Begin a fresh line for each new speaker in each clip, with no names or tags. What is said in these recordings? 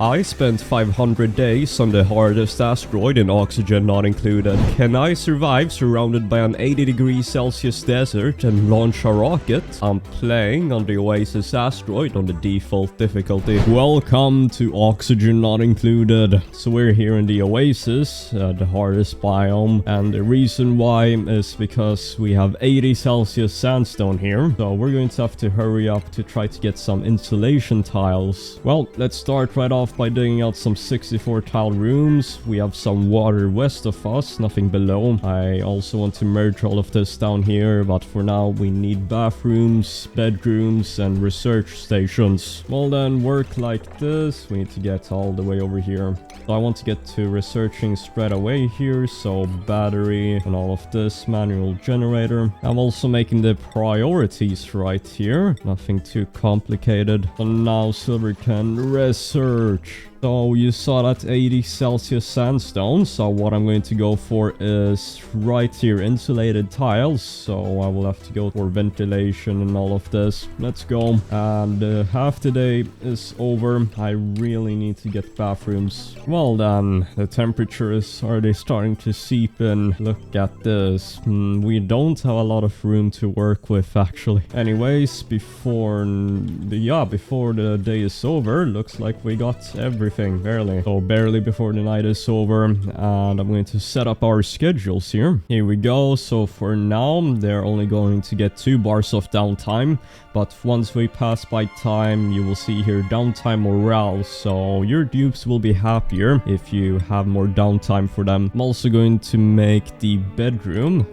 I spent 500 days on the hardest asteroid and oxygen not included. Can I survive surrounded by an 80 degrees Celsius desert and launch a rocket? I'm playing on the Oassise asteroid on the default difficulty. Welcome to oxygen not included. So we're here in the Oasis, the hardest biome, and the reason why is because we have 80 Celsius sandstone here. So we're going to have to hurry up to try to get some insulation tiles. Well, let's start right off by digging out some 64 tile rooms. We have some water west of us, nothing below. I also want to merge all of this down here, but for now we need bathrooms, bedrooms, and research stations. Well then, work like this. We need to get all the way over here. So I want to get to researching straight away here, so battery and all of this, manual generator. I'm also making the priorities right here, nothing too complicated. So now Silver can research. So you saw that 80 Celsius sandstone, so what I'm going to go for is right here, insulated tiles. So I will have to go for ventilation and all of this. Let's go. And half the day is over. I really need to get bathrooms. Well then, the temperature is already starting to seep in. Look at this. We don't have a lot of room to work with actually. Anyways, before the day is over, looks like we got everything. Barely. So barely before the night is over, and I'm going to set up our schedules here. Here we go. So for now, they're only going to get 2 bars of downtime, but once we pass by time, you will see here downtime morale. So your dupes will be happier if you have more downtime for them. I'm also going to make the bedroom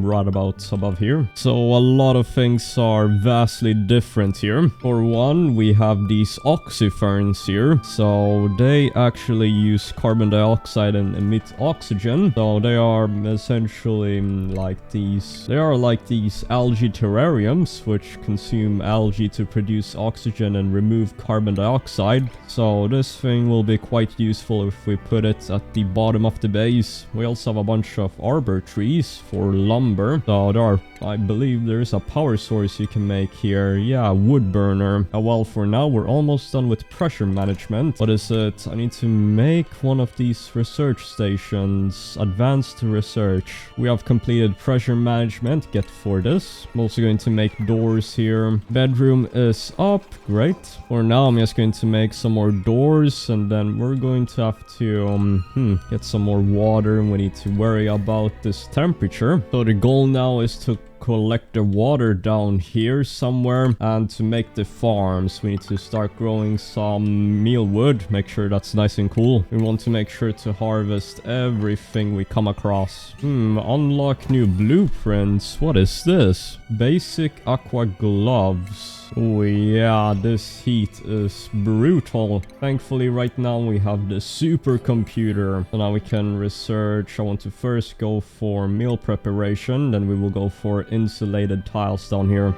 right about above here. So a lot of things are vastly different here. For one, we have these oxyferns here. So they actually use carbon dioxide and emit oxygen. So they are essentially like these. They are like these algae terrariums, which consume algae to produce oxygen and remove carbon dioxide. So this thing will be quite useful if we put it at the bottom of the base. We also have a bunch of arbor trees for lumber. So there are, I believe there's a power source you can make here. Yeah, wood burner. Well, for now we're almost done with pressure management. What is it? I need to make one of these research stations. Advanced research. We have completed pressure management. Get for this. I'm also going to make doors here. Bedroom is up. Great. For now, I'm just going to make some more doors, and then we're going to have to get some more water, and we need to worry about this temperature. So the goal now is to collect the water down here somewhere, and to make the farms we need to start growing some mealwood. Make sure that's nice and cool. We want to make sure to harvest everything we come across. Unlock new blueprints. What is this? Basic aqua gloves. Oh yeah, this heat is brutal. Thankfully right now we have the supercomputer, so now we can research. I want to first go for meal preparation, then we will go for insulated tiles down here.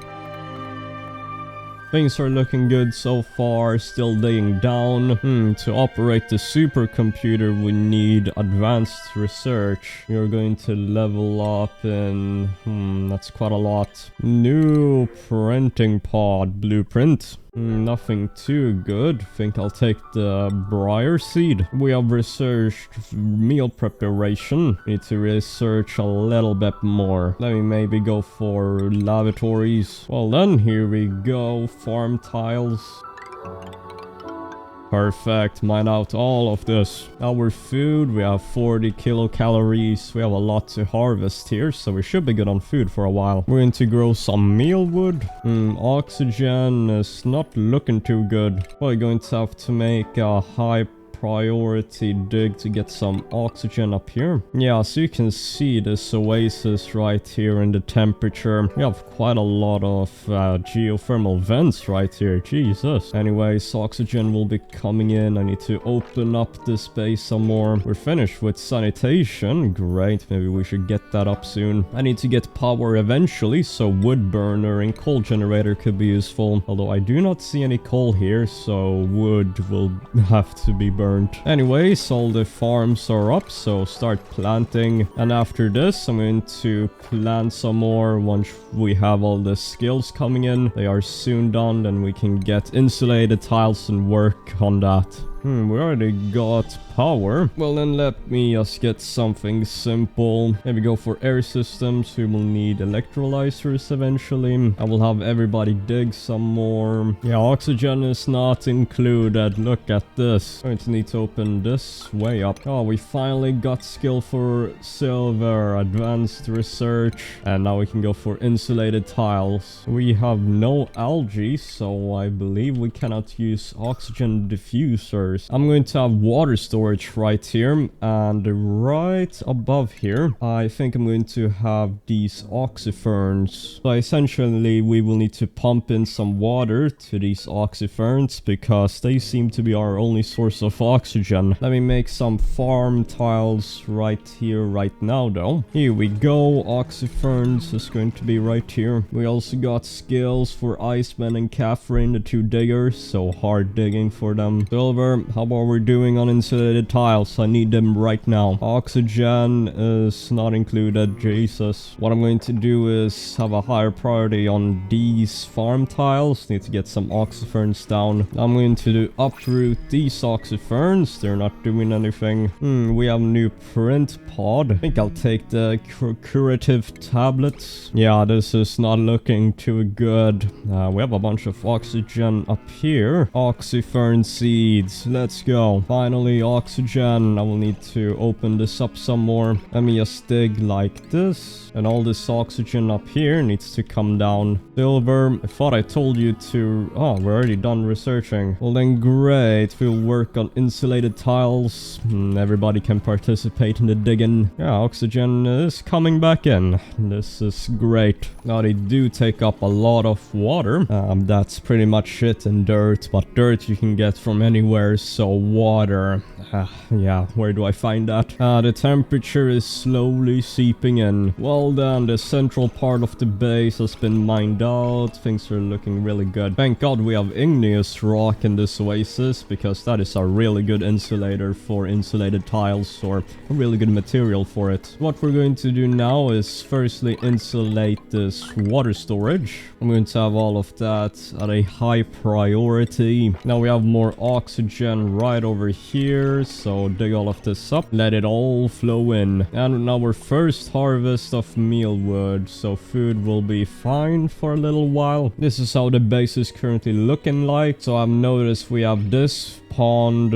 Things are looking good so far, still laying down. To operate the supercomputer, we need advanced research. We are going to level up in... that's quite a lot. New printing pod blueprint. Nothing too good. Think I'll take the briar seed. We have researched meal preparation. Need to research a little bit more. Let me maybe go for lavatories. Well then, here we go. Farm tiles. Perfect. Mine out all of this. Our food, we have 40 kilocalories. We have a lot to harvest here, so we should be good on food for a while. We're going to grow some mealwood. Oxygen is not looking too good. We're going to have to make a high priority dig to get some oxygen up here. Yeah, so you can see this oasis right here in the temperature. We have quite a lot of geothermal vents right here. Jesus. Anyways, oxygen will be coming in. I need to open up this space some more. We're finished with sanitation. Great. Maybe we should get that up soon. I need to get power eventually, so wood burner and coal generator could be useful. Although I do not see any coal here, so wood will have to be burned. Anyways, all the farms are up, so start planting. And after this, I'm going to plant some more. Once we have all the skills coming in, they are soon done, then we can get insulated tiles and work on that. We already got power. Well, then let me just get something simple. Maybe go for air systems. We will need electrolyzers eventually. I will have everybody dig some more. Yeah, oxygen is not included. Look at this. I'm going to need to open this way up. Oh, we finally got skill for silver, advanced research, and now we can go for insulated tiles. We have no algae, so I believe we cannot use oxygen diffusers. I'm going to have water storage right here, and right above here I think I'm going to have these oxyferns. So essentially we will need to pump in some water to these oxyferns because they seem to be our only source of oxygen. Let me make some farm tiles right here right now though. Here we go. Oxyferns is going to be right here. We also got skills for Iceman and Catherine, the two diggers, so hard digging for them. Silver, how about we're doing on insulated tiles? I need them right now. Oxygen is not included. Jesus. What I'm going to do is have a higher priority on these farm tiles. Need to get some oxyferns down. I'm going to uproot these oxyferns. They're not doing anything. We have a new print pod. I think I'll take the curative tablets. Yeah, this is not looking too good. We have a bunch of oxygen up here. Oxyfern seeds. Let's go. Finally, oxygen. I will need to open this up some more. Let me just dig like this. And all this oxygen up here needs to come down. Silver. I thought I told you to... Oh, we're already done researching. Well then, great. We'll work on insulated tiles. Everybody can participate in the digging. Yeah, oxygen is coming back in. This is great. Now, they do take up a lot of water. That's pretty much it in dirt. But dirt you can get from anywhere. So water. Yeah, where do I find that? The temperature is slowly seeping in. Well done, the central part of the base has been mined out. Things are looking really good. Thank God we have igneous rock in this oasis, because that is a really good insulator for insulated tiles, or a really good material for it. What we're going to do now is firstly insulate this water storage. I'm going to have all of that at a high priority. Now we have more oxygen right over here, so dig all of this up, let it all flow in. And now our first harvest of mealwood, so food will be fine for a little while. This is how the base is currently looking like. So I've noticed we have this pond.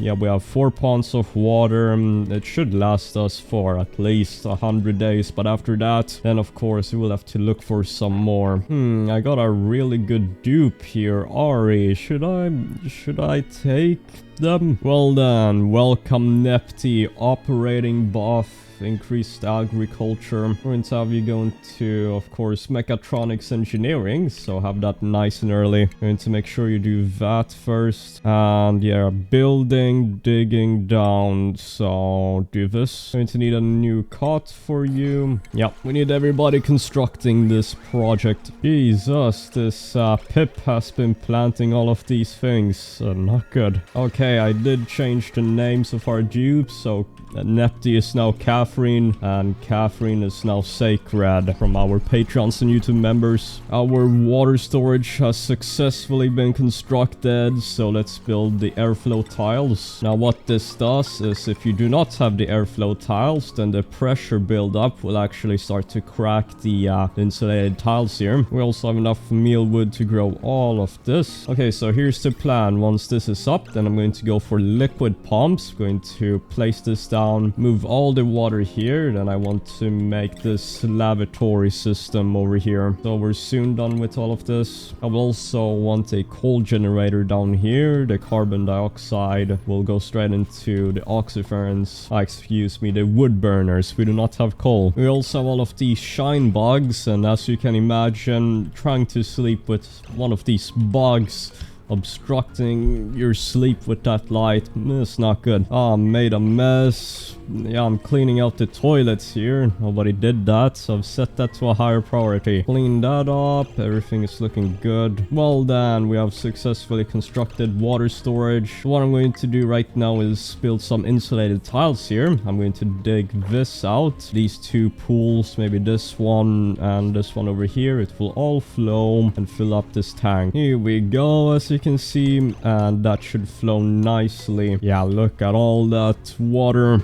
Yeah, we have 4 ponds of water. It should last us for at least 100 days, but after that, then of course we will have to look for some more. I got a really good dupe here. Ari, should I take them? Well done. Welcome Nepti, operating buff, increased agriculture. We're going to have you go into, of course, mechatronics engineering, so have that nice and early. Going to make sure you do that first. And yeah, building, digging down, so do this. Going to need a new cot for you. Yeah, we need everybody constructing this project. Jesus, this Pip has been planting all of these things. Not good. Okay, I did change the names of our dupes, so Nepti is now Catherine, and Catherine is now Sacred from our Patreons and YouTube members. Our water storage has successfully been constructed, so let's build the airflow tiles. Now what this does is, if you do not have the airflow tiles, then the pressure buildup will actually start to crack the insulated tiles here. We also have enough mealwood to grow all of this. Okay, so here's the plan. Once this is up, then I'm going to go for liquid pumps. Going to place this down, move all the water here, then I want to make this lavatory system over here. So we're soon done with all of this. I will also want a coal generator down here. The carbon dioxide will go straight into the oxyferns. Excuse me, the wood burners. We do not have coal. We also have all of these shine bugs, and as you can imagine, trying to sleep with one of these bugs obstructing your sleep with that light, it's not good. Made a mess. Yeah, I'm cleaning out the toilets here. Nobody did that, so I've set that to a higher priority. Clean that up. Everything is looking good. Well done. We have successfully constructed water storage. What I'm going to do right now is build some insulated tiles here. I'm going to dig this out. These 2 pools, maybe this one and this one over here. It will all flow and fill up this tank. Here we go. As you can see, and that should flow nicely. Yeah, look at all that water.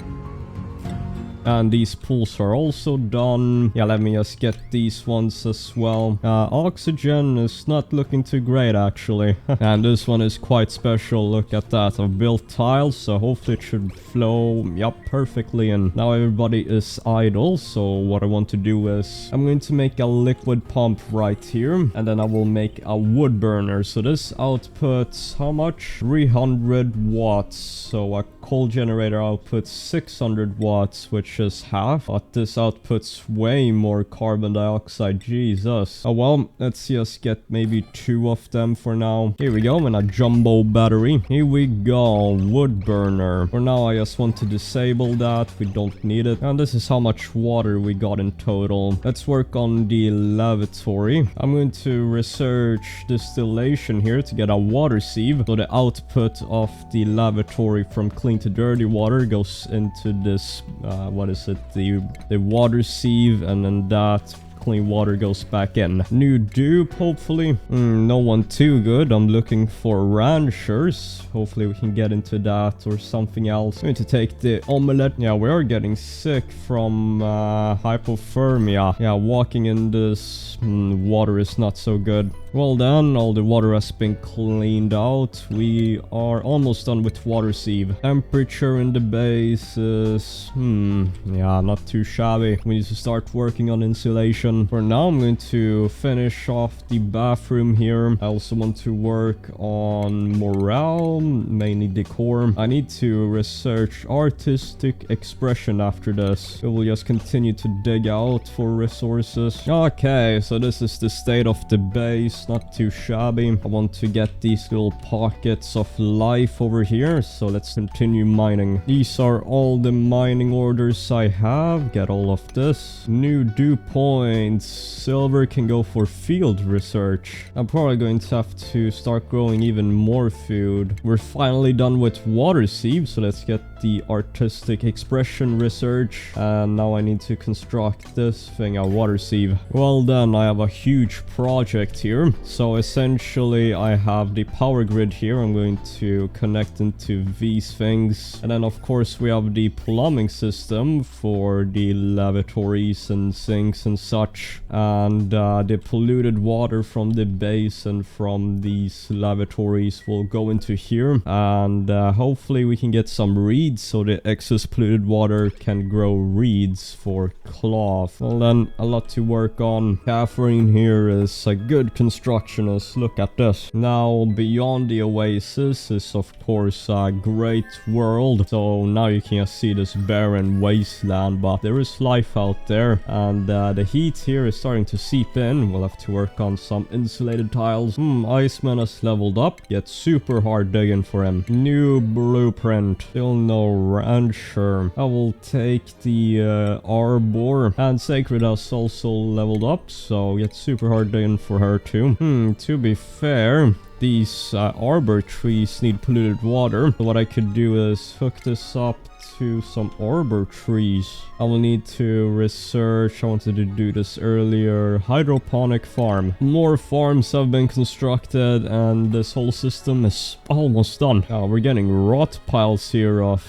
And these pools are also done. Yeah, let me just get these ones as well. Oxygen is not looking too great, actually. And this one is quite special. Look at that. I've built tiles, so hopefully it should flow, yep, perfectly. And now everybody is idle. So what I want to do is I'm going to make a liquid pump right here. And then I will make a wood burner. So this outputs how much? 300 watts. So a coal generator outputs 600 watts, which is half, but this outputs way more carbon dioxide. Jesus. Oh well, let's just get maybe 2 of them for now. Here we go, and a jumbo battery. Here we go, wood burner. For now, I just want to disable that. We don't need it. And this is how much water we got in total. Let's work on the lavatory. I'm going to research distillation here to get a water sieve. So the output of the lavatory from clean to dirty water goes into this, what is it, the water sieve, and then that clean water goes back in. New dupe, hopefully. No one too good. I'm looking for ranchers. Hopefully we can get into that or something else. I'm going to take the omelette. Yeah, we are getting sick from hypothermia. Yeah, walking in this water is not so good. Well done, all the water has been cleaned out. We are almost done with water sieve. Temperature in the base is, yeah, not too shabby. We need to start working on insulation. For now, I'm going to finish off the bathroom here. I also want to work on morale, mainly decor. I need to research artistic expression after this. We will just continue to dig out for resources. Okay, so this is the state of the base. Not too shabby. I want to get these little pockets of life over here, so let's continue mining. These are all the mining orders I have. Get all of this. New dew points. Silver can go for field research. I'm probably going to have to start growing even more food. We're finally done with water sieve, so let's get the artistic expression research. And now I need to construct this thing, a water sieve. Well then, I have a huge project here. So essentially I have the power grid here. I'm going to connect into these things, and then of course we have the plumbing system for the lavatories and sinks and such, and the polluted water from the base and from these lavatories will go into here, and hopefully we can get some reeds so the excess polluted water can grow reeds for cloth. Well then, a lot to work on. Catherine here is a good constructionist. Look at this. Now beyond the oasis is of course a great world, so now you can see this barren wasteland, but there is life out there, and the heat here is starting to seep in. We'll have to work on some insulated tiles. Iceman has leveled up. Get super hard digging for him. New blueprint. Still no rancher. I will take the arbor, and Sacred has also leveled up, so get super hard digging for her too. To be fair, these arbor trees need polluted water. So what I could do is hook this up to some arbor trees. I will need to research. I wanted to do this earlier. Hydroponic farm. More farms have been constructed, and this whole system is almost done. We're getting rot piles here of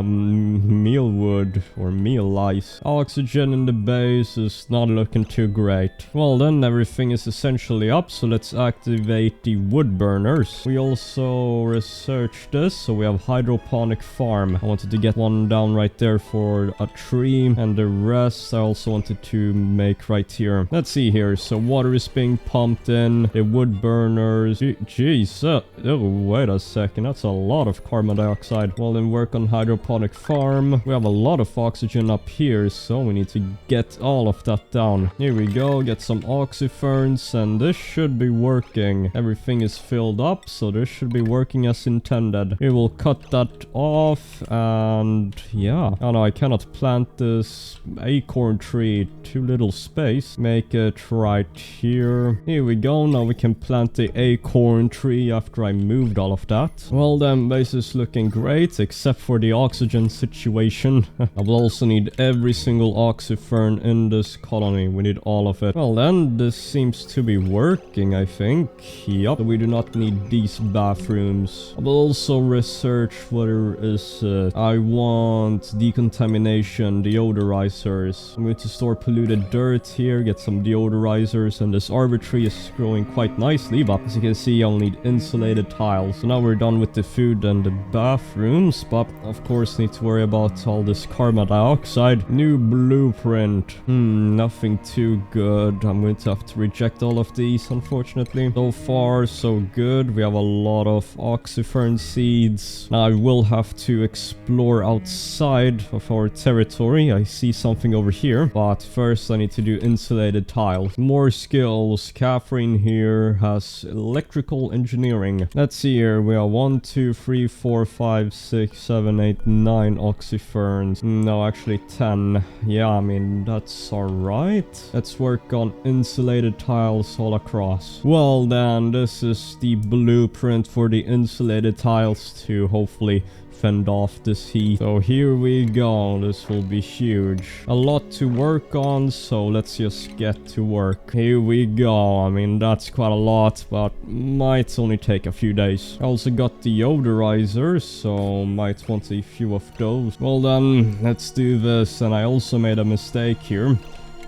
mealwood or meal ice. Oxygen in the base is not looking too great. Well then, everything is essentially up, so let's activate the wood burners. We also researched this, so we have hydroponic farm. I wanted to get one down right there for a tree, and the rest I also wanted to make right here. Let's see here. So water is being pumped in. The wood burners. Jeez. Oh, wait a second. That's a lot of carbon dioxide. Well, then work on hydroponic farm. We have a lot of oxygen up here, so we need to get all of that down. Here we go. Get some oxyferns, and this should be working. Everything is filled up, so this should be working as intended. We will cut that off, and yeah. Oh no, I cannot plant this acorn tree. Too little space. Make it right here. Here we go. Now we can plant the acorn tree after I moved all of that. Well then, base is looking great, except for the oxygen situation. I will also need every single oxyfern in this colony. We need all of it. Well then, this seems to be working, I think. Yup. We do not need these bathrooms. I will also research whether is I want decontamination, deodorizers. I'm going to store polluted dirt here, get some deodorizers, and this arbor tree is growing quite nicely, but as you can see, I'll need insulated tiles. So now we're done with the food and the bathrooms, but of course need to worry about all this carbon dioxide. New blueprint. Nothing too good. I'm going to have to reject all of these, unfortunately. So far, so good. We have a lot of oxyfern seeds. Now I will have to explore outside of our territory. I see something over here, but first I need to do insulated tiles. More skills. Catherine here has electrical engineering. Let's see here. We have 1, 2, 3, 4, 5, 6, 7, 8, 9 oxyferns. No, actually 10. Yeah, I mean, that's alright. Let's work on insulated tiles all across. Well then, this is the blueprint for the insulated tiles to hopefully fend off this heat. So here we go. This will be huge. A lot to work on, so let's just get to work. Here we go. I mean, that's quite a lot, but might only take a few days. I also got deodorizers, so might want a few of those. Well then, let's do this. And I also made a mistake here.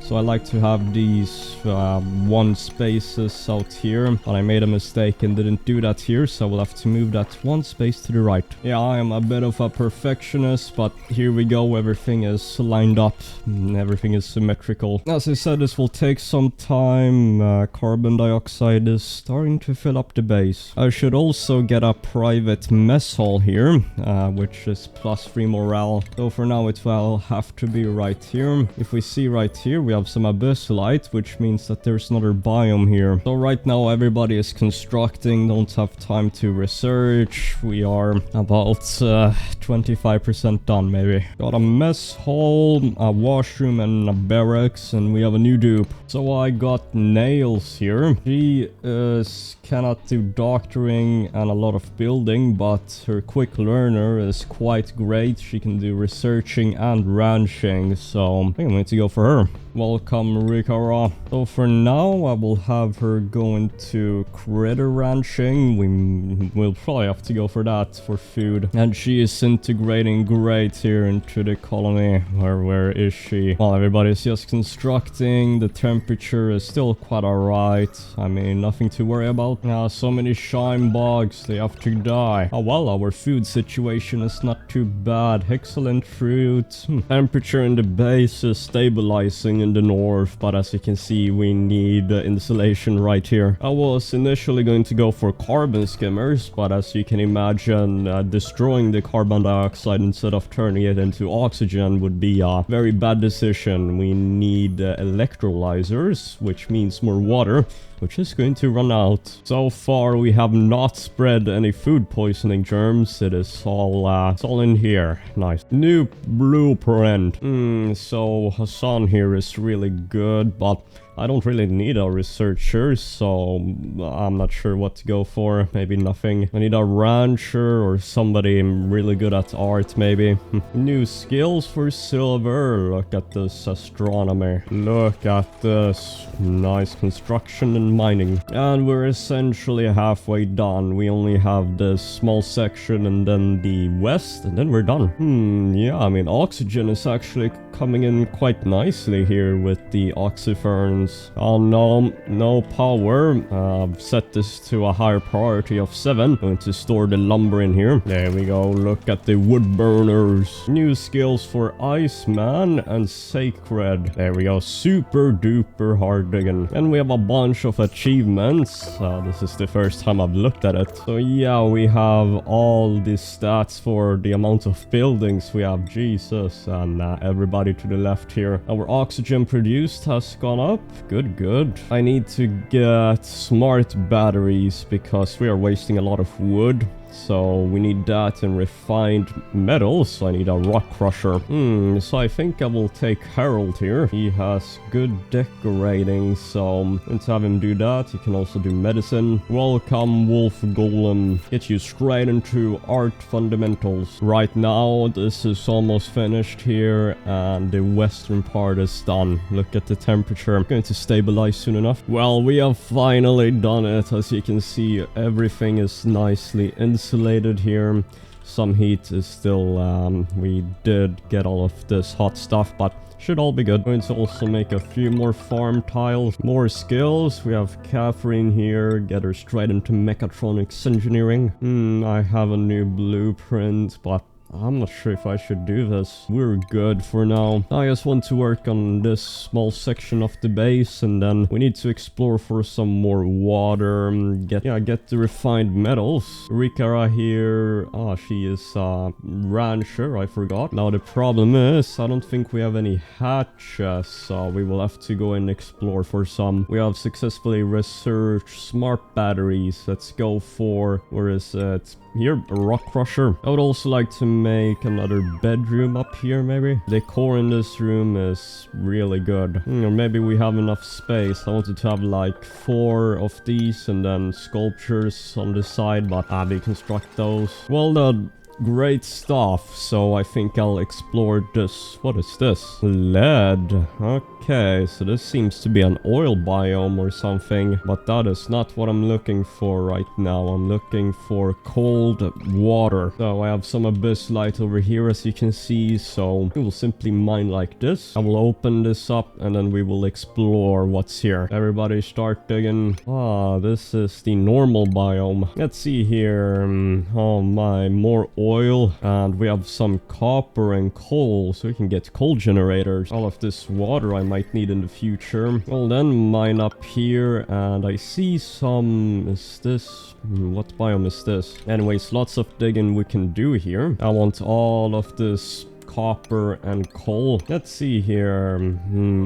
So I like to have these 1 spaces out here, but I made a mistake and didn't do that here, so we'll have to move that 1 space to the right. Yeah, I am a bit of a perfectionist, but here we go. Everything is lined up. Everything is symmetrical. As I said, this will take some time. Carbon dioxide is starting to fill up the base. I should also get a private mess hall here, which is +3 morale. So for now it will have to be right here. If we see right here, we have some abyssalite, which means that there's another biome here. So right now everybody is constructing, don't have time to research. We are about 25% done maybe. Got a mess hall, a washroom, and a barracks, and we have a new dupe. So I got Nails here. She cannot do doctoring and a lot of building, but her quick learner is quite great. She can do researching and ranching, so I think I'm going to go for her. Welcome, Rikara. So for now, I will have her go into critter ranching. We will probably have to go for that for food. And she is integrating great here into the colony. Where is she? Well, everybody's just constructing. The temperature is still quite alright. I mean, nothing to worry about. Now, so many shine bugs, they have to die. Oh well, our food situation is not too bad. Excellent fruit. Temperature in the base is stabilizing in the north, but as you can see, we need insulation right here. I was initially going to go for carbon skimmers, but as you can imagine, destroying the carbon dioxide instead of turning it into oxygen would be a very bad decision. We need electrolyzers, which means more water, which is going to run out. So far, we have not spread any food poisoning germs. It is all, it's all in here. Nice. New blueprint. So Hassan here is really good, but I don't really need a researcher, so I'm not sure what to go for. Maybe nothing. I need a rancher or somebody really good at art, maybe. New skills for silver. Look at this astronomy. Look at this. Nice construction and mining. And we're essentially halfway done. We only have this small section and then the west, and then we're done. Yeah, I mean, oxygen is actually coming in quite nicely here with the oxyferns. Oh no, no power. Set this to a higher priority of 7. Going to store the lumber in here. There we go. Look at the wood burners. New skills for Iceman and Sacred. There we go. Super duper hard digging. And we have a bunch of achievements. This is the first time I've looked at it. So yeah, we have all the stats for the amount of buildings we have. Jesus. And everybody to the left here. Our oxygen produced has gone up. Good, good. I need to get smart batteries because we are wasting a lot of wood. So we need that and refined metals. So I need a rock crusher. So I think I will take Harold here. He has good decorating, so let's have him do that. He can also do medicine. Welcome, Wolf Golem. Get you straight into art fundamentals. Right now, this is almost finished here, and the western part is done. Look at the temperature. I'm going to stabilize soon enough. Well, we have finally done it. As you can see, everything is nicely insulated here. Some heat is still, we did get all of this hot stuff, but should all be good. I'm going to also make a few more farm tiles. More skills. We have Catherine here. Get her straight into mechatronics engineering. I have a new blueprint, but I'm not sure if I should do this. We're good for now. I just want to work on this small section of the base, and then we need to explore for some more water. Get the refined metals. Rikara here. She is a rancher. I forgot. Now the problem is, I don't think we have any hatches, so we will have to go and explore for some. We have successfully researched smart batteries. Let's go for, where is it? Here, a rock crusher. I would also like to make another bedroom up here, maybe. The decor in this room is really good. Or maybe we have enough space. I wanted to have like 4 of these and then sculptures on the side, but we construct those. Well done. Great stuff. So I think I'll explore this. What is this? Lead. Okay, so this seems to be an oil biome or something, but that is not what I'm looking for right now. I'm looking for cold water. So I have some abyss light over here, as you can see, so we will simply mine like this. I will open this up and then we will explore what's here. Everybody start digging. This is the normal biome. Let's see here. Oh my, more oil, and we have some copper and coal, so we can get coal generators. All of this water I might need in the future. Well, then mine up here, and I see some, is this, what biome is this? Anyways, lots of digging we can do here. I want all of this copper and coal. Let's see here.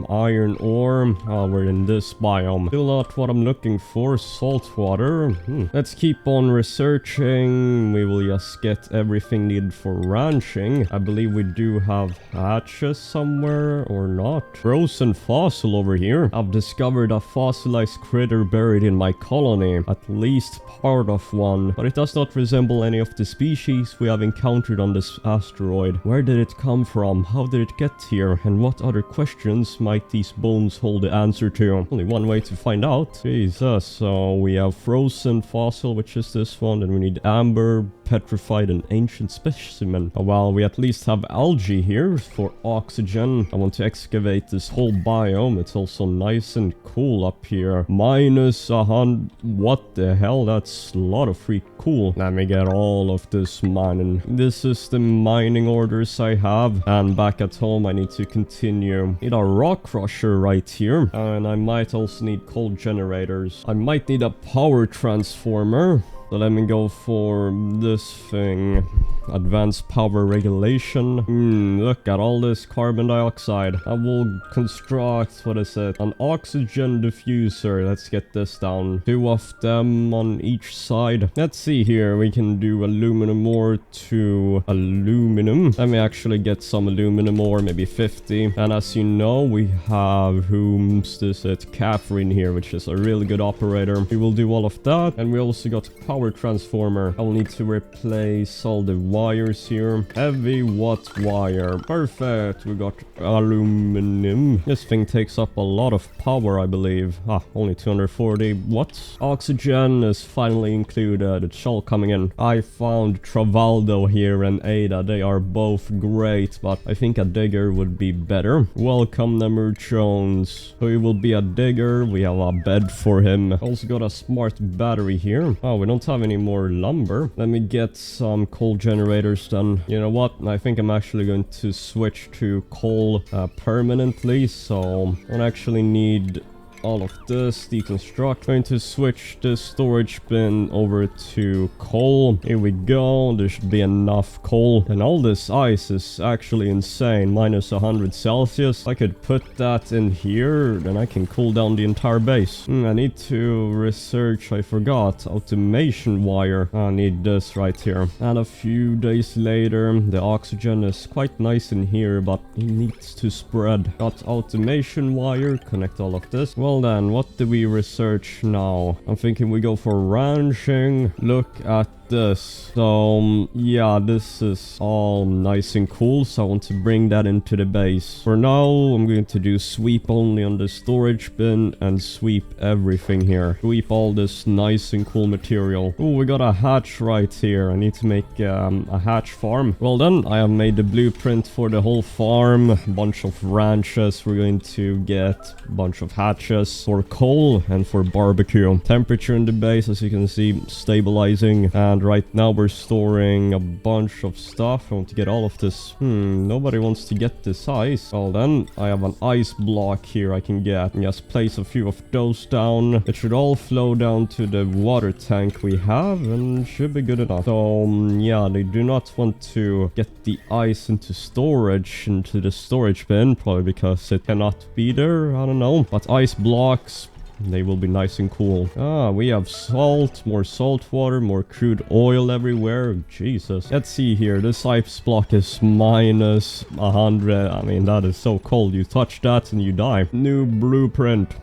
Iron ore. We're in this biome. Still not what I'm looking for. Salt water. Let's keep on researching. We will just get everything needed for ranching. I believe we do have hatches somewhere, or not. Frozen fossil over here. I've discovered a fossilized critter buried in my colony. At least part of one. But it does not resemble any of the species we have encountered on this asteroid. Where did it come from? How did it get here? And what other questions might these bones hold the answer to? Only one way to find out. Jesus. So we have frozen fossil, which is this one, and we need amber, petrified, and ancient specimen. Well, we at least have algae here for oxygen. I want to excavate this whole biome. It's also nice and cool up here. Minus 100. What the hell? That's a lot of free cool. Let me get all of this mining. This is the mining orders I have, and back at home I need to continue. Need a rock crusher right here, and I might also need coal generators. I might need a power transformer. So let me go for this thing. Advanced power regulation. Look at all this carbon dioxide. I will construct, what is it? An oxygen diffuser. Let's get this down. 2 of them on each side. Let's see here. We can do aluminum ore to aluminum. Let me actually get some aluminum ore, maybe 50. And as you know, we have, whom's this? It's Catherine here, which is a really good operator. We will do all of that. And we also got power transformer. I will need to replace all the wires here. Heavy watt wire. Perfect. We got aluminum. This thing takes up a lot of power, I believe. Only 240 watts. Oxygen is finally included. It's all coming in. I found Travaldo here and Ada. They are both great, but I think a digger would be better. Welcome, Nemur Jones. So he will be a digger. We have a bed for him. Also got a smart battery here. We don't have any more lumber. Let me get some coal generators done. You know what? I think I'm actually going to switch to coal permanently, so I don't actually need all of this, deconstruct. Going to switch the storage bin over to coal. Here we go. There should be enough coal. And all this ice is actually insane. Minus 100 Celsius. I could put that in here, then I can cool down the entire base. I need to research, I forgot, automation wire. I need this right here. And a few days later, the oxygen is quite nice in here, but it needs to spread. Got automation wire, connect all of this. Well then, what do we research now? I'm thinking we go for ranching. Look at this. So yeah, this is all nice and cool, so I want to bring that into the base. For now, I'm going to do sweep only on the storage bin and sweep everything here. Sweep all this nice and cool material. Oh, we got a hatch right here. I need to make a hatch farm. Well then, I have made the blueprint for the whole farm. A bunch of ranches. We're going to get a bunch of hatches for coal and for barbecue. Temperature in the base, as you can see, stabilizing. And right now we're storing a bunch of stuff. I want to get all of this. Nobody wants to get this ice. Well then, I have an ice block here I can get. Just place a few of those down. It should all flow down to the water tank we have and should be good enough. So yeah, they do not want to get the ice into storage, into the storage bin, probably because it cannot be there. I don't know. But ice blocks, they will be nice and cool. Ah, we have salt, more salt water, more crude oil everywhere. Jesus. Let's see here. This ice block is minus 100. I mean, that is so cold. You touch that and you die. New blueprint.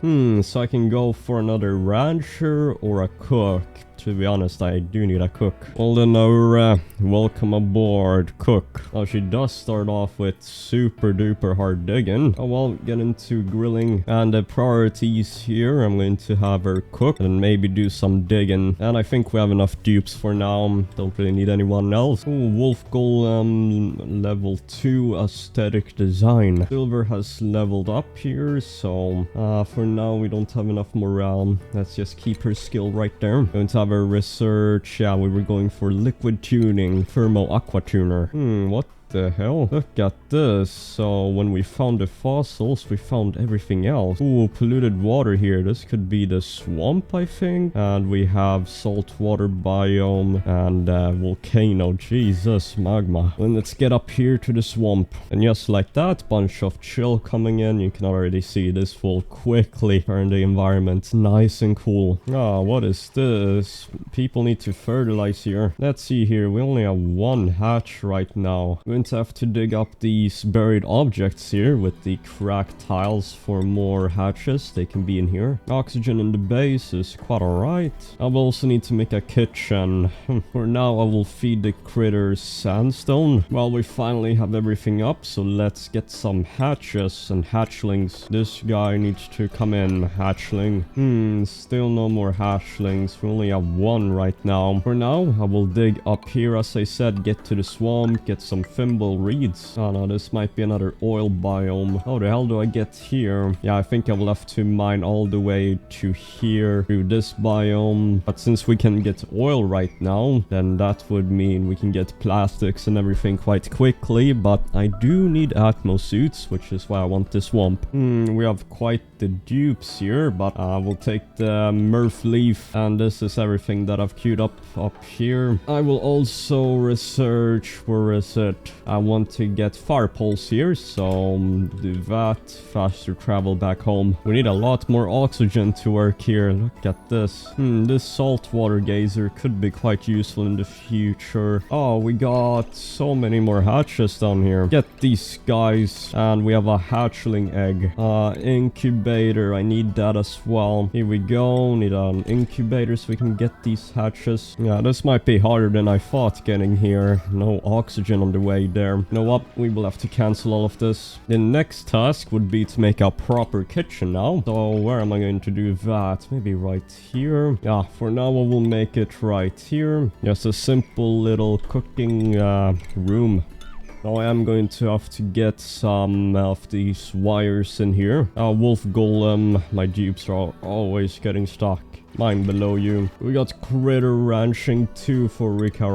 So I can go for another rancher or a cook. To be honest, I do need a cook. Well then, our welcome aboard cook. Oh, she does start off with super duper hard digging. Oh well, get into grilling. And the priorities here, I'm going to have her cook and maybe do some digging. And I think we have enough dupes for now. Don't really need anyone else. Ooh, wolf golem level 2 aesthetic design. Silver has leveled up here, so for now we don't have enough morale. Let's just keep her skill right there. Going to have her research. Yeah, we were going for liquid tuning, thermo aqua tuner. What the hell? Look at this. So when we found the fossils, we found everything else. Ooh, polluted water here. This could be the swamp, I think. And we have saltwater biome and volcano. Jesus, magma. Then let's get up here to the swamp. And just like that, bunch of chill coming in. You can already see this will quickly turn the environment nice and cool. Ah, what is this? People need to fertilize here. Let's see here. We only have one hatch right now. We're going to have to dig up these buried objects here with the cracked tiles for more hatches. They can be in here. Oxygen in the base is quite alright. I will also need to make a kitchen. For now, I will feed the critters sandstone. Well, we finally have everything up, so let's get some hatches and hatchlings. This guy needs to come in, hatchling. Still no more hatchlings. We only have one right now. For now, I will dig up here, as I said, get to the swamp, get some thimble reeds. Oh no, this might be another oil biome. How the hell do I get here? Yeah, I think I will have to mine all the way to here through this biome. But since we can get oil right now, then that would mean we can get plastics and everything quite quickly. But I do need Atmo suits, which is why I want the swamp. We have quite the dupes here, but I will take the Murph leaf, and this is everything that I've queued up here. I will also research, where is it? I want to get fire poles here, so do that. Faster travel back home. We need a lot more oxygen to work here. Look at this. This saltwater geyser could be quite useful in the future. Oh, we got so many more hatches down here. Get these guys, and we have a hatchling egg. Incubator, I need that as well. Here we go. Need an incubator so we can get these hatches. Yeah, this might be harder than I thought getting here. No oxygen on the way there. You know what? We will have to cancel all of this. The next task would be to make a proper kitchen now. So where am I going to do that? Maybe right here. Yeah, for now I will make it right here. Just a simple little cooking room. Now I am going to have to get some of these wires in here. Wolf golem, my dupes are always getting stuck. mine below you. We got critter ranching 2 for recount.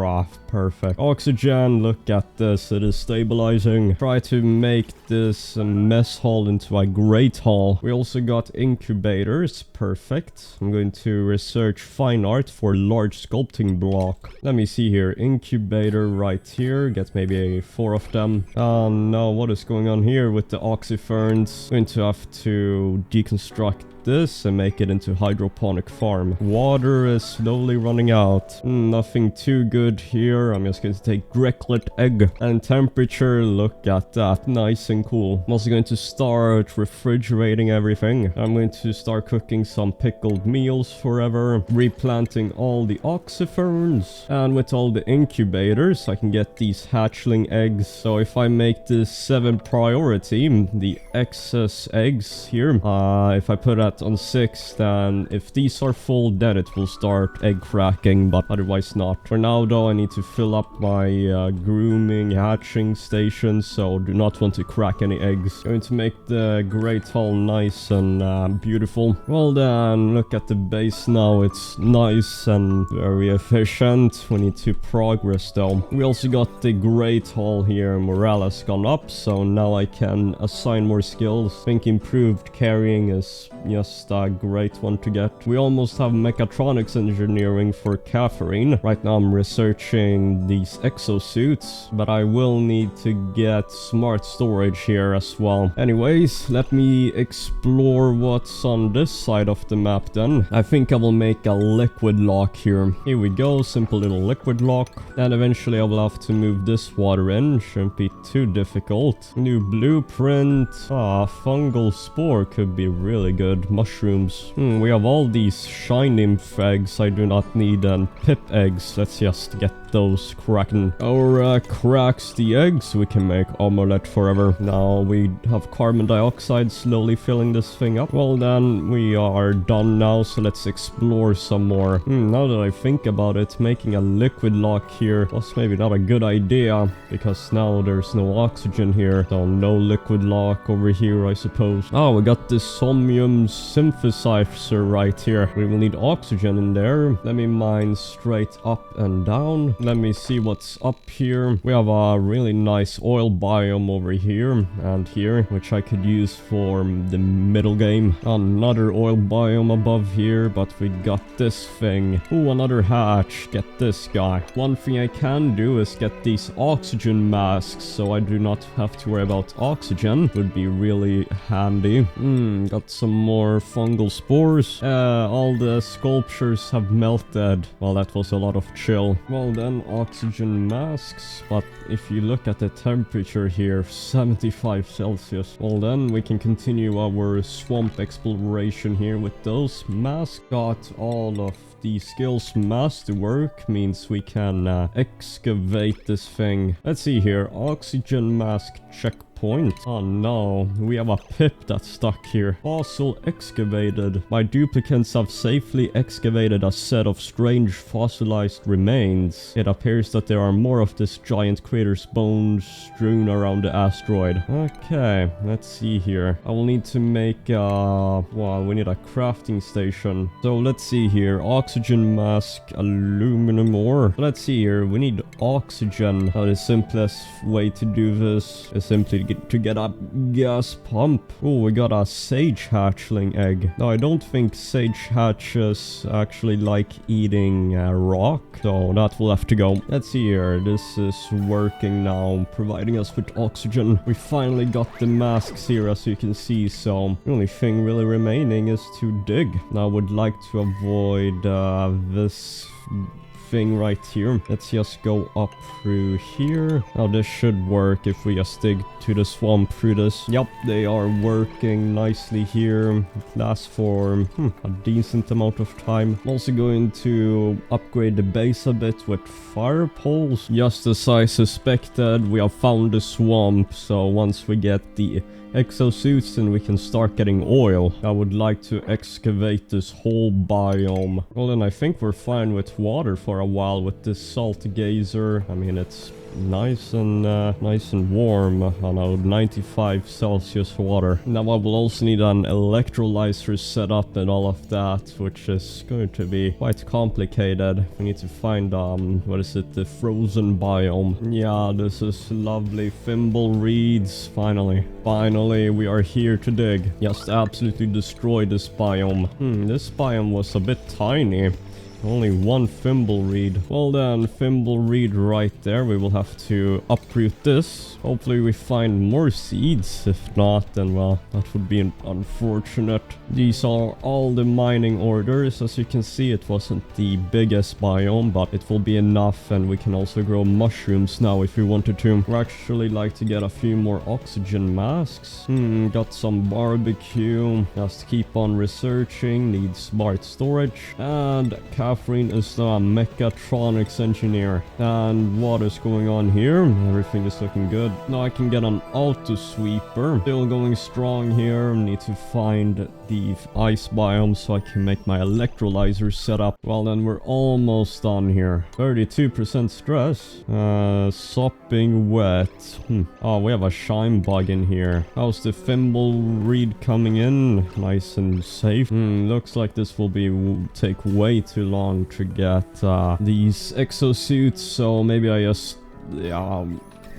Perfect. Oxygen, look at this. It is stabilizing. Try to make this mess hall into a great hall. We also got incubators. Perfect. I'm going to research fine art for large sculpting block. Let me see here. Incubator right here. Get maybe 4 of them. Oh no, what is going on here with the oxyferns? Going to have to deconstruct this and make it into hydroponic farm. Water is slowly running out. Nothing too good here. I'm just going to take Greklet egg. And temperature, look at that. Nice and cool. I'm also going to start refrigerating everything. I'm going to start cooking some pickled meals forever. Replanting all the oxyferns. And with all the incubators, I can get these hatchling eggs. So if I make this 7 priority, the excess eggs here, if I put that on 6, then if these are full, then it will start egg cracking, but otherwise not. For now though, I need to fill up my grooming hatching station, so do not want to crack any eggs. Going to make the great hall nice and beautiful. Well then, look at the base now. It's nice and very efficient. We need to progress though. We also got the great hall here. Morale has gone up, so now I can assign more skills. I think improved carrying is just a great one to get. We almost have mechatronics engineering for Catherine. Right now I'm researching these exosuits, but I will need to get smart storage here as well. Anyways, let me explore what's on this side of the map then. I think I will make a liquid lock here. Here we go, simple little liquid lock. And eventually I will have to move this water in. Shouldn't be too difficult. New blueprint. Fungal spore could be really good. Mushrooms. We have all these shine nymph eggs I do not need, and pip eggs. Let's just get those cracking. Our cracks the eggs, we can make omelette forever. Now we have carbon dioxide slowly filling this thing up. Well then, we are done now, so let's explore some more. Now that I think about it, making a liquid lock here was maybe not a good idea, because now there's no oxygen here, so no liquid lock over here, I suppose. Oh, we got this somnium synthesizer right here. We will need oxygen in there. Let me mine straight up and down. Let me see what's up here. We have a really nice oil biome over here and here, which I could use for the middle game. Another oil biome above here, but we got this thing. Ooh, another hatch. Get this guy. One thing I can do is get these oxygen masks, so I do not have to worry about oxygen. Would be really handy. Got some more fungal spores. All the sculptures have melted. Well, that was a lot of chill. Well then, oxygen masks, but if you look at the temperature here, 75 Celsius. Well then, we can continue our swamp exploration here with those masks. Got all of the skills masterwork, means we can excavate this thing. Let's see here, oxygen mask checkpoint. Oh no, we have a pip that's stuck here. Fossil excavated. My duplicates have safely excavated a set of strange fossilized remains. It appears that there are more of this giant crater's bones strewn around the asteroid. Okay, let's see here. I will need to make well, we need a crafting station. So let's see here, oxygen mask, aluminum ore. Let's see here, we need oxygen. Now the simplest way to do this is simply to get a gas pump. Oh, we got a sage hatchling egg. Now I don't think sage hatches actually like eating rock, so that will have to go. Let's see here, this is working now, providing us with oxygen. We finally got the masks here, as you can see, so the only thing really remaining is to dig. Now I would like to avoid this thing right here. Let's just go up through here. Now this should work if we just dig to the swamp through this. Yep, they are working nicely here. It lasts for a decent amount of time. I'm also going to upgrade the base a bit with fire poles. Just as I suspected, we have found the swamp, so once we get the exosuits and we can start getting oil. I would like to excavate this whole biome. Well then, I think we're fine with water for a while with this salt geyser. I mean, it's nice and warm. I know, 95 Celsius water. Now I will also need an electrolyzer set up and all of that, which is going to be quite complicated. We need to find what is it, the frozen biome. Yeah, this is lovely. Thimble reeds. Finally we are here to dig. Just absolutely destroy this biome. This biome was a bit tiny. Only one thimble reed. Well then, thimble reed right there. We will have to uproot this. Hopefully we find more seeds. If not, then well, that would be unfortunate. These are all the mining orders. As you can see, it wasn't the biggest biome, but it will be enough. And we can also grow mushrooms now if we wanted to. We'd actually like to get a few more oxygen masks. Got some barbecue. Just keep on researching. Need smart storage. And Catherine is the mechatronics engineer. And what is going on here? Everything is looking good. Now I can get an auto sweeper. Still going strong here. Need to find the ice biome so I can make my electrolyzer setup. Well then, we're almost done here. 32% stress. Sopping wet. Oh, we have a shine bug in here. How's the thimble reed coming in? Nice and safe. Looks like this will take way too long to get these exosuits, so maybe I just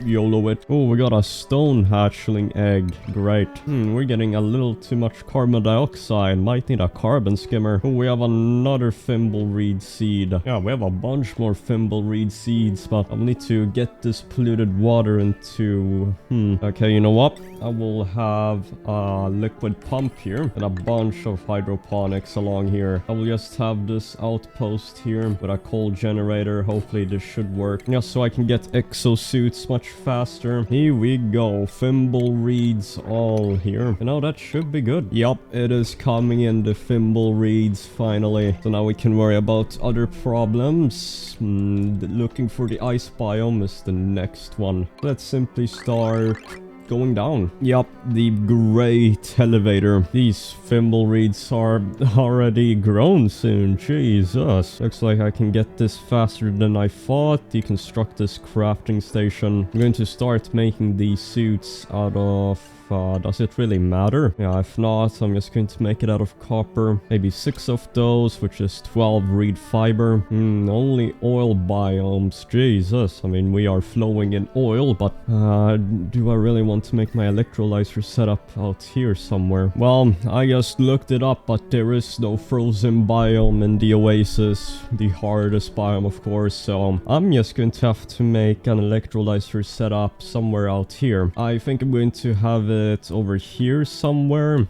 YOLO it. Oh, we got a stone hatchling egg. Great. We're getting a little too much carbon dioxide. Might need a carbon skimmer. Oh, we have another thimble reed seed. Yeah, we have a bunch more thimble reed seeds, but I'll need to get this polluted water into... Okay, you know what? I will have a liquid pump here and a bunch of hydroponics along here. I will just have this outpost here with a coal generator. Hopefully this should work. Yeah, so I can get exosuits much faster. Here we go. Thimble reeds all here. You know, that should be good. Yup, it is coming in, the thimble reeds finally. So now we can worry about other problems. Looking for the ice biome is the next one. Let's simply start going down. Yup, the great elevator. These thimble reeds are already grown soon. Jesus. Looks like I can get this faster than I thought. Deconstruct this crafting station. I'm going to start making these suits out of... does it really matter? Yeah, if not, I'm just going to make it out of copper. Maybe 6 of those, which is 12 reed fiber. Only oil biomes. Jesus. I mean, we are flowing in oil, but do I really want to make my electrolyzer setup out here somewhere? Well, I just looked it up, but there is no frozen biome in the Oasis. The hardest biome, of course. So I'm just going to have to make an electrolyzer setup somewhere out here. I think I'm going to have it over here somewhere,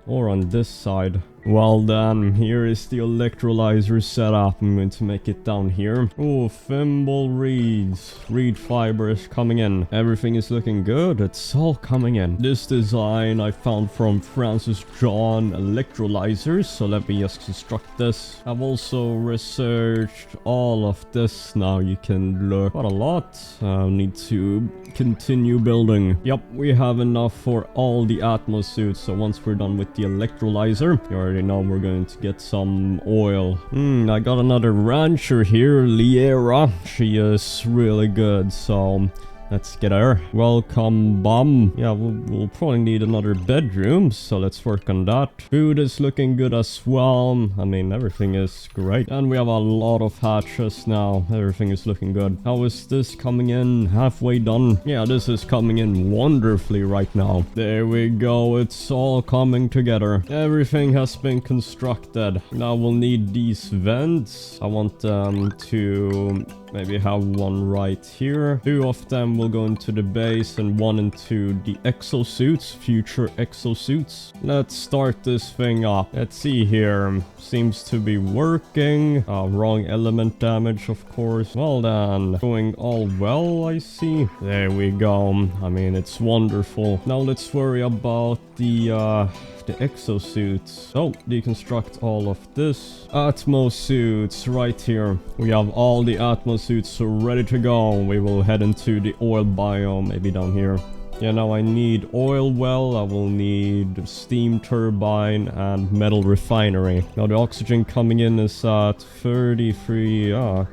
or on this side. Well then, here is the electrolyzer setup. I'm going to make it down here. Oh, thimble reeds. Reed fiber is coming in. Everything is looking good. It's all coming in. This design I found from Francis John Electrolyzers. So let me just construct this. I've also researched all of this. Now you can look. Quite a lot. I need to continue building. Yep, we have enough for all the Atmos suits. So once we're done with the electrolyzer, you already know we're going to get some oil. I got another rancher here, Liera. She is really good, so let's get her. Welcome, bum. Yeah, we'll probably need another bedroom, so let's work on that. Food is looking good as well. I mean, everything is great. And we have a lot of hatches now. Everything is looking good. How is this coming in? Halfway done? Yeah, this is coming in wonderfully right now. There we go. It's all coming together. Everything has been constructed. Now we'll need these vents. I want them to maybe have one right here. 2 of them will go into the base and 1 into the exosuits, future exosuits. Let's start this thing up. Let's see here. Seems to be working. Wrong element damage, of course. Well then, going all well, I see. There we go. I mean, it's wonderful. Now let's worry about the exosuits. Oh, deconstruct all of this. Atmos suits right here. We have all the Atmos suits ready to go. We will head into the oil biome, maybe down here. Yeah, now I need oil well, I will need steam turbine and metal refinery. Now the oxygen coming in is at 33,